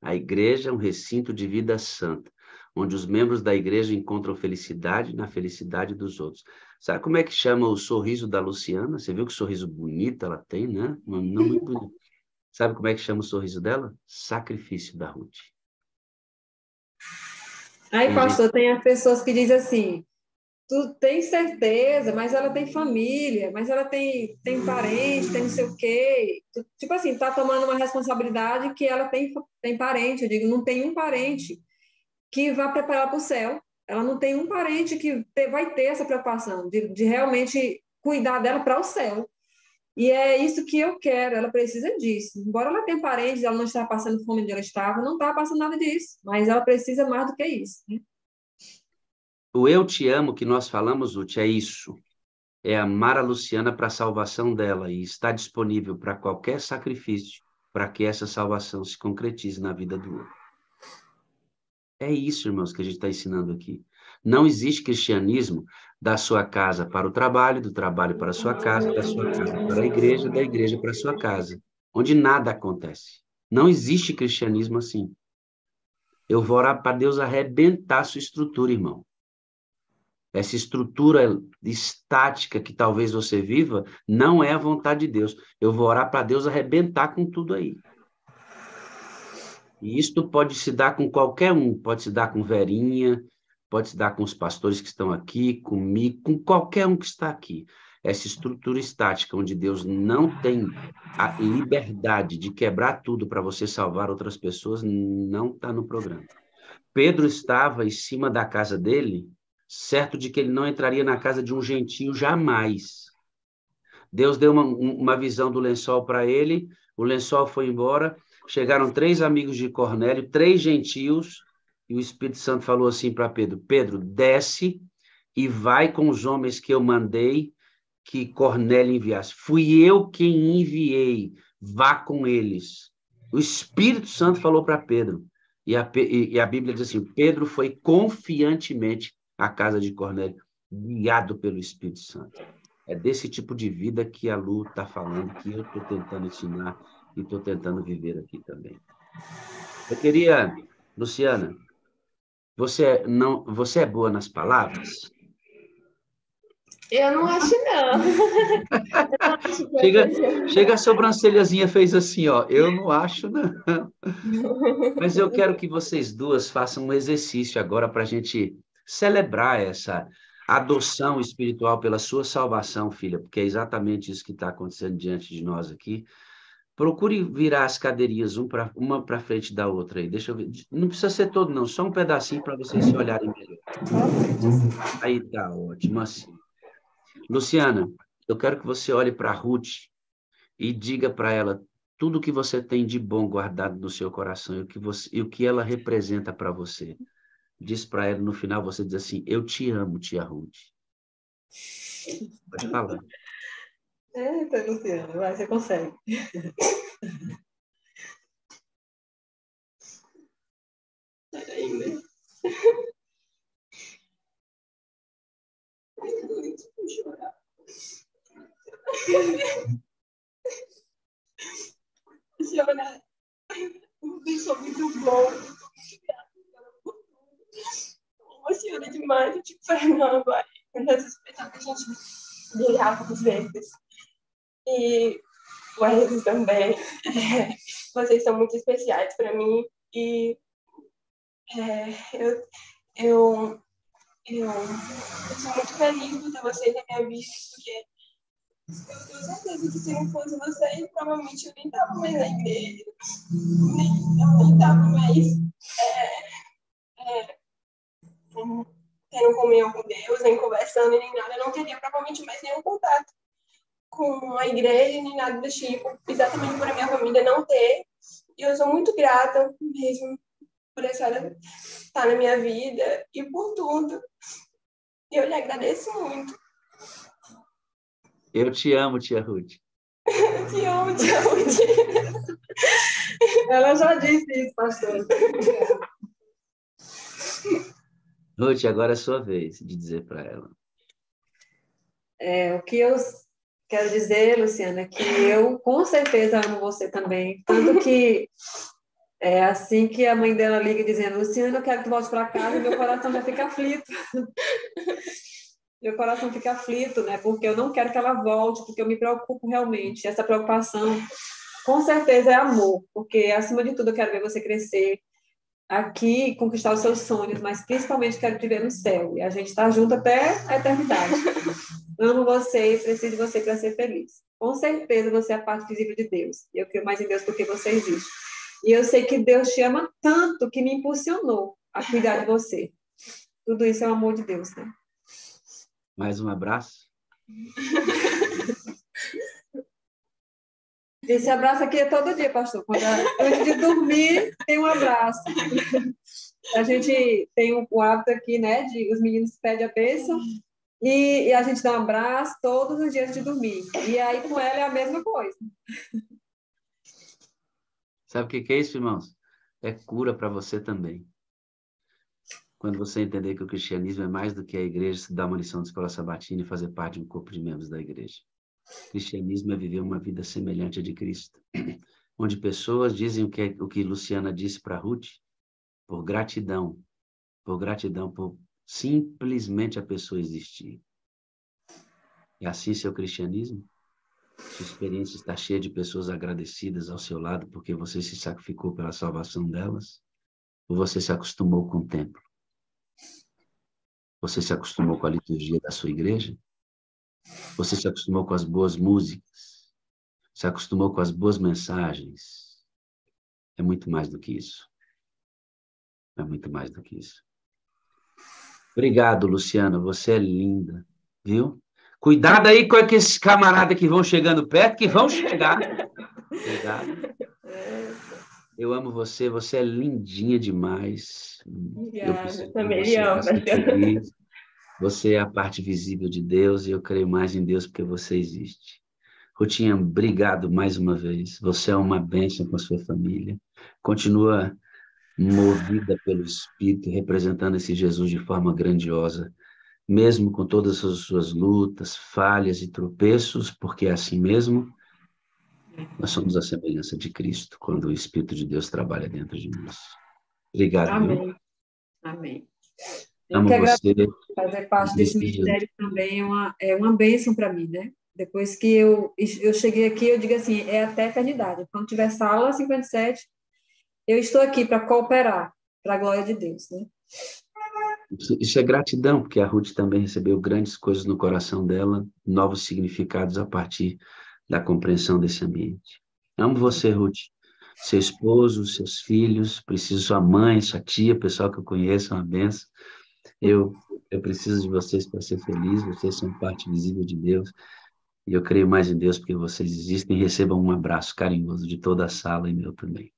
A igreja é um recinto de vida santa, onde os membros da igreja encontram felicidade na felicidade dos outros. Sabe como é que chama o sorriso da Luciana? Você viu que sorriso bonito ela tem, né? Não muito bonito. Sabe como é que chama o sorriso dela? Sacrifício da Ruth. Aí, pastor, tem as pessoas que dizem assim, tu tem certeza, mas ela tem família, mas ela tem parente, tem não sei o quê. Tipo assim, tá tomando uma responsabilidade que ela tem parente. Eu digo, não tem um parente que vá preparar para o céu. Ela não tem um parente que vai ter essa preocupação de realmente cuidar dela para o céu. E é isso que eu quero, ela precisa disso. Embora ela tenha parentes, ela não está passando fome onde ela estava, não está passando nada disso, mas ela precisa mais do que isso, né? O eu te amo que nós falamos, Ruth, é isso. É amar a Luciana para a salvação dela e está disponível para qualquer sacrifício para que essa salvação se concretize na vida do outro. É isso, irmãos, que a gente está ensinando aqui. Não existe cristianismo da sua casa para o trabalho, do trabalho para a sua casa, da sua casa para a igreja, da igreja para a sua casa, onde nada acontece. Não existe cristianismo assim. Eu vou orar para Deus arrebentar a sua estrutura, irmão. Essa estrutura estática que talvez você viva, não é a vontade de Deus. Eu vou orar para Deus arrebentar com tudo aí. E isto pode se dar com qualquer um, pode se dar com Verinha, pode se dar com os pastores que estão aqui, comigo, com qualquer um que está aqui. Essa estrutura estática, onde Deus não tem a liberdade de quebrar tudo para você salvar outras pessoas, não está no programa. Pedro estava em cima da casa dele, certo de que ele não entraria na casa de um gentio jamais. Deus deu uma visão do lençol para ele, o lençol foi embora, chegaram 3 amigos de Cornélio, 3 gentios, e o Espírito Santo falou assim para Pedro, Pedro, desce e vai com os homens que eu mandei que Cornélio enviasse. Fui eu quem enviei, vá com eles. O Espírito Santo falou para Pedro, e a Bíblia diz assim, Pedro foi confiantemente à casa de Cornélio, guiado pelo Espírito Santo. É desse tipo de vida que a Lu está falando, que eu estou tentando ensinar e estou tentando viver aqui também. Eu queria, Luciana, você é boa nas palavras? Eu não acho, não. Eu não acho que eu Chega a sobrancelhazinha fez assim, ó. Eu não acho, não. Mas eu quero que vocês duas façam um exercício agora para a gente celebrar essa adoção espiritual pela sua salvação, filha, porque é exatamente isso que está acontecendo diante de nós aqui. Procure virar as cadeirinhas uma para frente da outra aí. Deixa eu ver. Não precisa ser todo, não. Só um pedacinho para vocês se olharem melhor. Aí tá ótimo assim. Luciana, eu quero que você olhe para a Ruth e diga para ela tudo o que você tem de bom guardado no seu coração e o que ela representa para você. Diz para ela no final, você diz assim, eu te amo, tia Ruth. Pode falar. Eita, Luciana, vai, você consegue. Peraí, né? Chorar. Isso é muito bom. Emociona demais, eu te Fernando, nessa espetáculo a gente brincava com os vezes. E o Wesley também. Vocês são muito especiais para mim. E eu sou muito feliz por ter vocês na minha vida, porque eu tenho certeza que se não fosse vocês, provavelmente eu nem estava mais na igreja, eu nem estava mais tendo comunhão com Deus, nem conversando, nem nada, eu não teria provavelmente mais nenhum contato com a igreja, nem nada do tipo, exatamente por a minha família não ter. E eu sou muito grata mesmo por a senhora estar na minha vida e por tudo. E eu lhe agradeço muito. Eu te amo, tia Ruth. Te amo, tia Ruth. Ela já disse isso, pastor. Ruth, agora é a sua vez de dizer para ela. O que eu quero dizer, Luciana, é que eu com certeza amo você também. Tanto que é assim que a mãe dela liga dizendo, Luciana, eu quero que tu volte para casa, e meu coração já fica aflito. Meu coração fica aflito, né? Porque eu não quero que ela volte, porque eu me preocupo realmente. Essa preocupação, com certeza, é amor, porque acima de tudo eu quero ver você crescer aqui, conquistar os seus sonhos, mas principalmente quero te ver no céu. E a gente está junto até a eternidade. Amo você e preciso de você para ser feliz. Com certeza você é a parte visível de Deus. E eu creio mais em Deus porque você existe. E eu sei que Deus te ama tanto que me impulsionou a cuidar de você. Tudo isso é o amor de Deus, né? Mais um abraço. Esse abraço aqui é todo dia, pastor. Antes de dormir, tem um abraço. A gente tem o hábito aqui, né, de os meninos pedem a bênção e a gente dá um abraço todos os dias de dormir. E aí com ela é a mesma coisa. Sabe o que é isso, irmãos? É cura para você também. Quando você entender que o cristianismo é mais do que a igreja se dar uma lição de escola sabatina e fazer parte de um corpo de membros da igreja. O cristianismo é viver uma vida semelhante à de Cristo, onde pessoas dizem o que Luciana disse para Ruth, por gratidão, por simplesmente a pessoa existir. É assim seu cristianismo? Sua experiência está cheia de pessoas agradecidas ao seu lado porque você se sacrificou pela salvação delas? Ou você se acostumou com o templo? Você se acostumou com a liturgia da sua igreja? Você se acostumou com as boas músicas? Se acostumou com as boas mensagens? É muito mais do que isso. É muito mais do que isso. Obrigado, Luciana. Você é linda, viu? Cuidado aí com esses camaradas que vão chegando perto, que vão chegar. Cuidado. Eu amo você. Você é lindinha demais. Eu preciso de também você amo, para ser feliz. Você é a parte visível de Deus e eu creio mais em Deus porque você existe. Rutinha, obrigado mais uma vez. Você é uma bênção com a sua família. Continua movida pelo Espírito, representando esse Jesus de forma grandiosa, mesmo com todas as suas lutas, falhas e tropeços, porque é assim mesmo, nós somos a semelhança de Cristo, quando o Espírito de Deus trabalha dentro de nós. Obrigado, Amém. viu? Amém. Eu Amo que você. agradeço. Fazer parte desse ministério também é uma bênção para mim, né? Depois que eu cheguei aqui, eu digo assim, é até a eternidade. Quando tiver sala 57, eu estou aqui para cooperar, para a glória de Deus, né? Isso é gratidão, porque a Ruth também recebeu grandes coisas no coração dela, novos significados a partir da compreensão desse ambiente. Amo você, Ruth. Seu esposo, seus filhos, preciso sua mãe, sua tia, pessoal que eu conheço, uma benção. Eu preciso de vocês para ser feliz, vocês são parte visível de Deus, e eu creio mais em Deus porque vocês existem. Recebam um abraço carinhoso de toda a sala e meu também.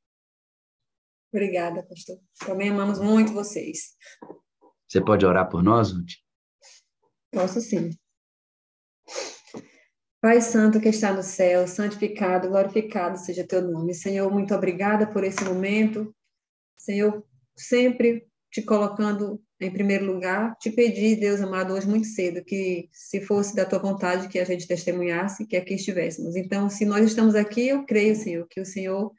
Obrigada, pastor. Também amamos muito vocês. Você pode orar por nós, Ruth? Posso sim. Pai Santo que está no céu, santificado, glorificado seja teu nome. Senhor, muito obrigada por esse momento. Senhor, sempre te colocando em primeiro lugar, te pedi, Deus amado, hoje muito cedo, que se fosse da tua vontade que a gente testemunhasse, que aqui estivéssemos. Então, se nós estamos aqui, eu creio, Senhor, que o Senhor,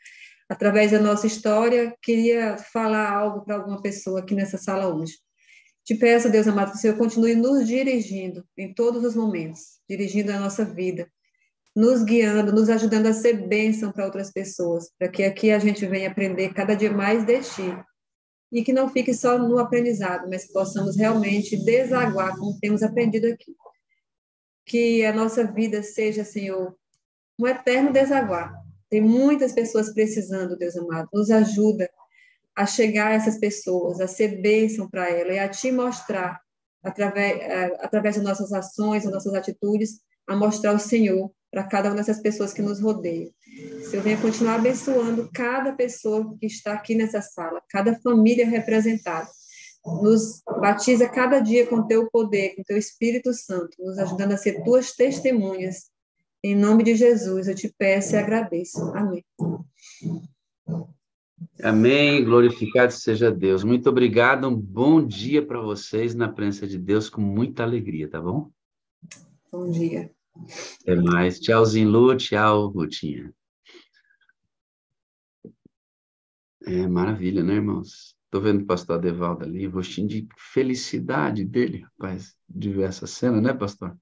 através da nossa história, queria falar algo para alguma pessoa aqui nessa sala hoje. Te peço, Deus amado, que o Senhor continue nos dirigindo em todos os momentos, dirigindo a nossa vida, nos guiando, nos ajudando a ser bênção para outras pessoas, para que aqui a gente venha aprender cada dia mais de Ti. E que não fique só no aprendizado, mas que possamos realmente desaguar como temos aprendido aqui. Que a nossa vida seja, Senhor, um eterno desaguar. Tem muitas pessoas precisando, Deus amado. Nos ajuda a chegar a essas pessoas, a ser bênção para elas e a Te mostrar, através das nossas ações, das nossas atitudes, a mostrar o Senhor para cada uma dessas pessoas que nos rodeiam. Senhor, venha continuar abençoando cada pessoa que está aqui nessa sala, cada família representada. Nos batiza cada dia com teu poder, com teu Espírito Santo, nos ajudando a ser tuas testemunhas. Em nome de Jesus, eu te peço e agradeço. Amém. Amém, glorificado seja Deus. Muito obrigado, um bom dia para vocês na presença de Deus, com muita alegria, tá bom? Bom dia. Até mais. Tchauzinho, Lu, tchau, Rutinha. Maravilha, né, irmãos? Tô vendo o pastor Adevaldo ali, rostinho de felicidade dele, rapaz, de ver essa cena, né, pastor?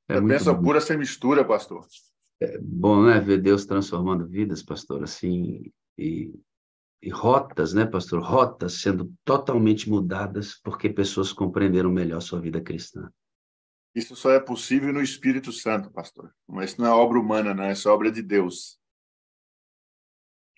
É muito bênção bom. pura sem mistura, pastor. Bom, né, ver Deus transformando vidas, pastor, assim, e rotas, né, pastor? Rotas sendo totalmente mudadas porque pessoas compreenderam melhor sua vida cristã. Isso só é possível no Espírito Santo, pastor. Mas isso não é obra humana, não. Isso é obra de Deus.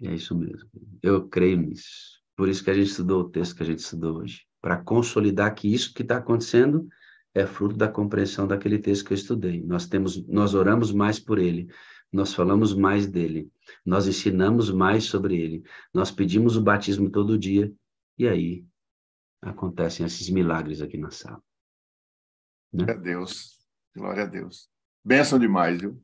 É isso mesmo. Eu creio nisso. Por isso que a gente estudou o texto que a gente estudou hoje. Para consolidar que isso que está acontecendo é fruto da compreensão daquele texto que eu estudei. Nós oramos mais por ele. Nós falamos mais dele. Nós ensinamos mais sobre ele. Nós pedimos o batismo todo dia. E aí acontecem esses milagres aqui na sala. Né? Glória a Deus. Glória a Deus. Bênção demais, viu?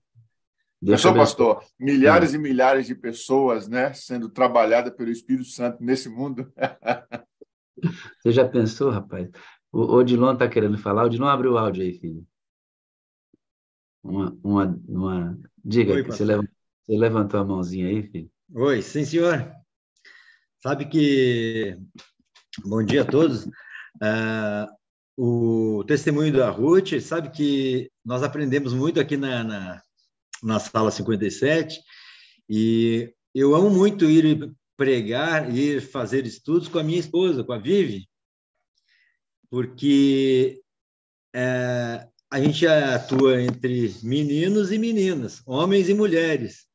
Deus Pensou, te abençoe. pastor? Milhares e milhares de pessoas, né, sendo trabalhadas pelo Espírito Santo nesse mundo. Você já pensou, rapaz? O Odilon está querendo falar. Odilon, abre o áudio aí, filho. Diga, Oi, você pastor. levantou a mãozinha aí, filho? Oi, sim, senhor. Sabe que... Bom dia a todos. O testemunho da Ruth, sabe que nós aprendemos muito aqui na sala 57, e eu amo muito ir pregar, ir fazer estudos com a minha esposa, com a Vivi, porque a gente atua entre meninos e meninas, homens e mulheres.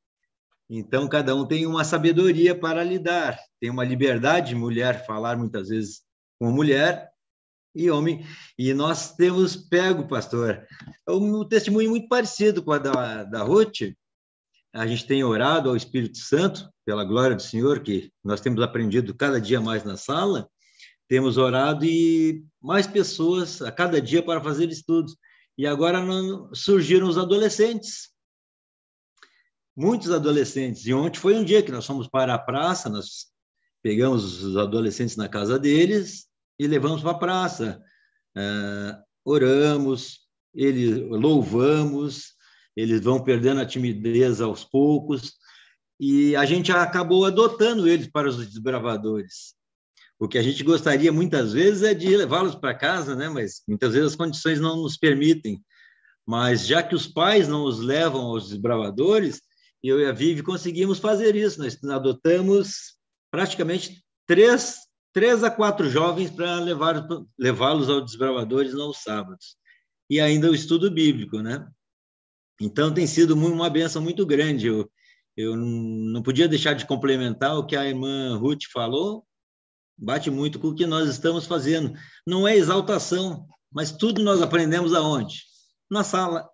Então, cada um tem uma sabedoria para lidar, tem uma liberdade de mulher falar muitas vezes com mulher e homem. E nós temos pego, pastor, um testemunho muito parecido com a da Ruth. A gente tem orado ao Espírito Santo, pela glória do Senhor, que nós temos aprendido cada dia mais na sala, temos orado e mais pessoas a cada dia para fazer estudos. E agora surgiram os adolescentes, muitos adolescentes. E ontem foi um dia que nós fomos para a praça, nós pegamos os adolescentes na casa deles e levamos para a praça. Oramos, louvamos, eles vão perdendo a timidez aos poucos, e a gente acabou adotando eles para os desbravadores. O que a gente gostaria muitas vezes é de levá-los para casa, né? Mas muitas vezes as condições não nos permitem. Mas já que os pais não os levam aos desbravadores, eu e a Vivi conseguimos fazer isso. Nós adotamos praticamente 3 a 4 jovens para levá-los aos desbravadores aos sábados. E ainda o estudo bíblico, né? Então, tem sido uma bênção muito grande. Eu não podia deixar de complementar o que a irmã Ruth falou, bate muito com o que nós estamos fazendo. Não é exaltação, mas tudo nós aprendemos aonde? Na sala.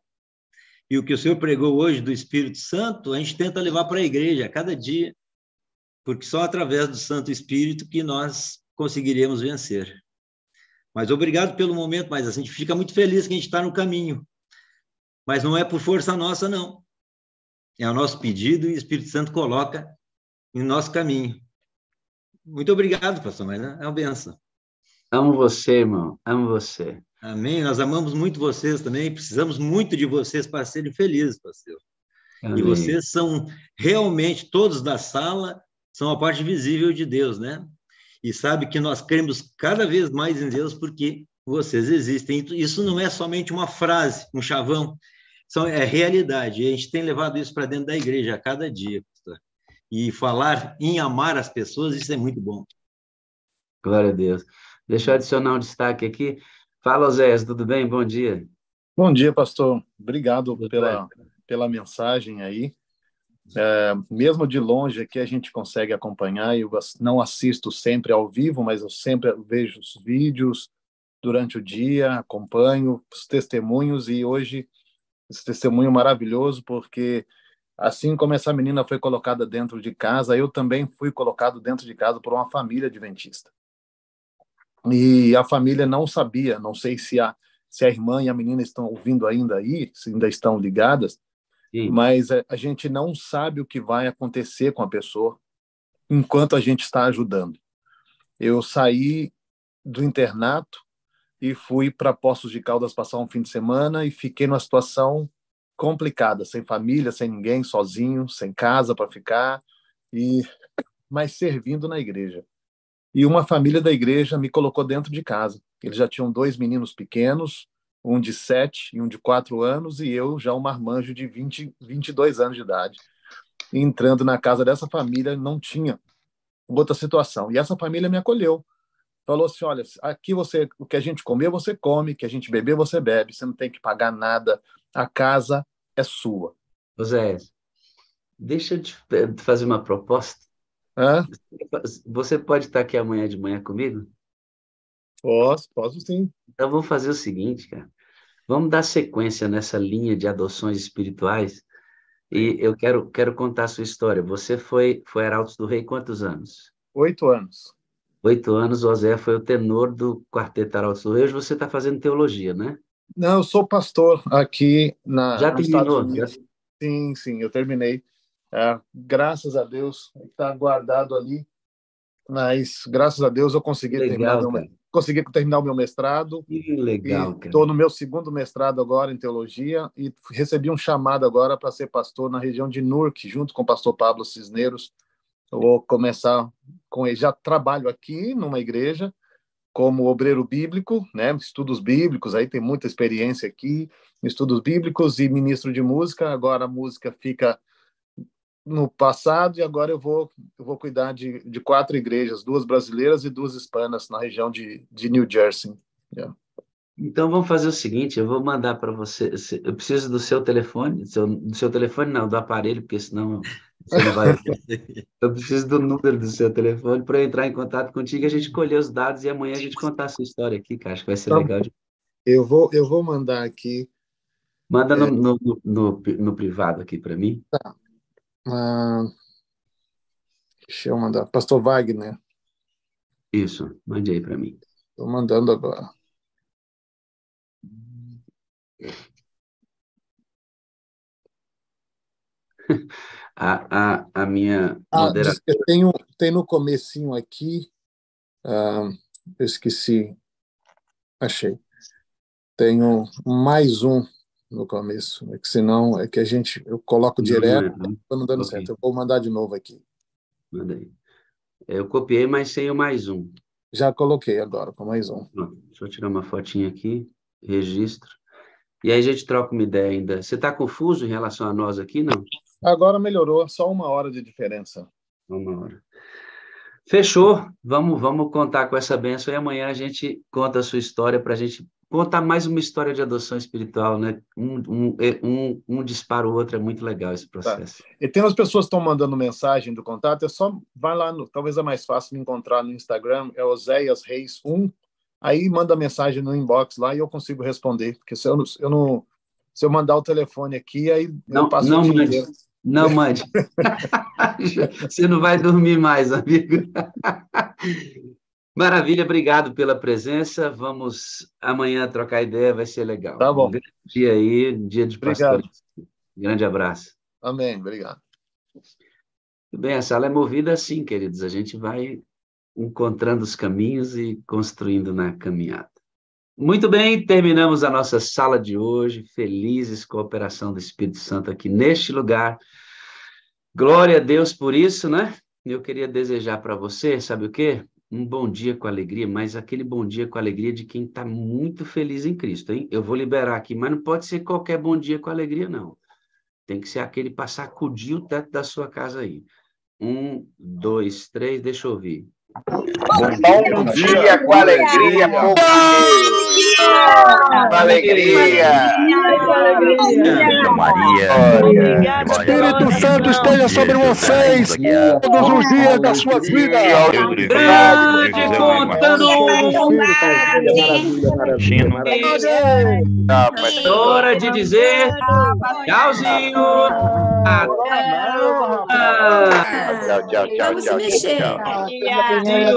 E o que o senhor pregou hoje do Espírito Santo, a gente tenta levar para a igreja a cada dia, porque só através do Santo Espírito que nós conseguiremos vencer. Mas obrigado pelo momento, mas a gente fica muito feliz que a gente está no caminho. Mas não é por força nossa, não. É o nosso pedido e o Espírito Santo coloca em nosso caminho. Muito obrigado, pastor, mas é uma benção. Amo você, irmão, amo você. Amém, nós amamos muito vocês também, precisamos muito de vocês para serem felizes, pastor. Amém. E vocês são realmente, todos da sala, são a parte visível de Deus, né? E sabe que nós cremos cada vez mais em Deus porque vocês existem. Isso não é somente uma frase, um chavão, é realidade. E a gente tem levado isso para dentro da igreja a cada dia, pastor. E falar em amar as pessoas, isso é muito bom. Glória a Deus. Deixa eu adicionar um destaque aqui. Fala, Oséias, tudo bem? Bom dia. Bom dia, pastor. Obrigado pela mensagem aí. Mesmo de longe aqui a gente consegue acompanhar. Eu não assisto sempre ao vivo, mas eu sempre vejo os vídeos durante o dia, acompanho os testemunhos, e hoje esse testemunho maravilhoso, porque assim como essa menina foi colocada dentro de casa, eu também fui colocado dentro de casa por uma família adventista. E a família não sabia, não sei se a irmã e a menina estão ouvindo ainda aí, se ainda estão ligadas, Sim. mas a gente não sabe o que vai acontecer com a pessoa enquanto a gente está ajudando. Eu saí do internato e fui para Poços de Caldas passar um fim de semana e fiquei numa situação complicada, sem família, sem ninguém, sozinho, sem casa para ficar, mas servindo na igreja. E uma família da igreja me colocou dentro de casa. Eles já tinham 2 meninos pequenos, um de 7 e um de 4 anos, e eu já um marmanjo de 22 anos de idade. E entrando na casa dessa família, não tinha outra situação. E essa família me acolheu. Falou assim, olha, aqui o que a gente comer, você come, o que a gente beber, você bebe. Você não tem que pagar nada. A casa é sua. José, deixa eu te fazer uma proposta. Hã? Você pode estar aqui amanhã de manhã comigo? Posso sim. Então, vamos fazer o seguinte, cara. Vamos dar sequência nessa linha de adoções espirituais. E eu quero contar a sua história. Você foi Arautos do Rei quantos anos? 8 anos. 8 anos, José foi o tenor do Quarteto Arautos do Rei. Hoje você está fazendo teologia, né? Não, eu sou pastor aqui Já nos Estados terminou? Unidos. Sim, eu terminei. Graças a Deus, está guardado ali. Mas, graças a Deus, eu Legal, cara. consegui terminar o meu mestrado Que e legal, cara. estou no meu segundo mestrado agora em teologia e recebi um chamado agora para ser pastor na região de Newark, junto com o pastor Pablo Cisneros. Eu vou começar com ele. Já trabalho aqui numa igreja como obreiro bíblico, né? Estudos bíblicos, aí tem muita experiência aqui, estudos bíblicos e ministro de música. Agora a música fica no passado e agora eu vou cuidar de 4 igrejas, 2 brasileiras e 2 hispanas na região de New Jersey. Yeah. Então vamos fazer o seguinte, eu vou mandar para você, eu preciso do seu telefone, do seu telefone não, do aparelho, porque senão você não vai. Eu preciso do número do seu telefone para eu entrar em contato contigo, a gente colher os dados e amanhã a gente contar a sua história aqui, cara, acho que vai ser Então, legal. eu vou mandar aqui. Manda no privado aqui para mim. Ah, deixa eu mandar. Pastor Wagner, Isso, mande aí para mim. estou mandando agora. A minha moderação. Tem no comecinho aqui, eu esqueci, achei. Tenho mais um no começo, é que senão é que eu coloco direto, não dando certo. Eu vou mandar de novo aqui. Manda aí. Eu copiei, mas sem o mais um. Já coloquei agora, com mais um. Deixa eu tirar uma fotinha aqui, registro. E aí a gente troca uma ideia ainda. Você está confuso em relação a nós aqui, não? Agora melhorou, só 1 hora de diferença. 1 hora. Fechou. Vamos contar com essa bênção e amanhã a gente conta a sua história para a gente contar mais uma história de adoção espiritual, né? Um dispara o outro, é muito legal esse processo. Tá. E tem as pessoas que estão mandando mensagem do contato, é só vai lá, talvez é mais fácil me encontrar no Instagram, é Oséias Reis 1, aí manda mensagem no inbox lá e eu consigo responder, porque se eu mandar o telefone aqui, aí eu passo o dia inteiro. Não mande. Você não vai dormir mais, amigo. Maravilha, obrigado pela presença. Vamos amanhã trocar ideia, vai ser legal. Tá bom. Um grande dia aí, dia de pastor. Grande abraço. Amém, obrigado. Tudo bem, a sala é movida assim, queridos. A gente vai encontrando os caminhos e construindo na caminhada. Muito bem, terminamos a nossa sala de hoje, felizes com a operação do Espírito Santo aqui neste lugar. Glória a Deus por isso, né? Eu queria desejar para você, sabe o quê? Um bom dia com alegria, mas aquele bom dia com alegria de quem está muito feliz em Cristo, hein? Eu vou liberar aqui, mas não pode ser qualquer bom dia com alegria, não. Tem que ser aquele para sacudir o teto da sua casa aí. 1, 2, 3, deixa eu ouvir. Bom dia com alegria, povo de Deus. Com alegria. Maria. Espírito Santo esteja sobre vocês todos os dias das suas vidas. Grande contando. Hora de dizer tchauzinho. Tchau.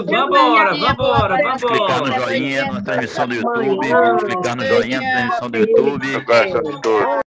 Vambora. Clicar no joinha na transmissão do YouTube. Vamos clicar no joinha na transmissão do YouTube.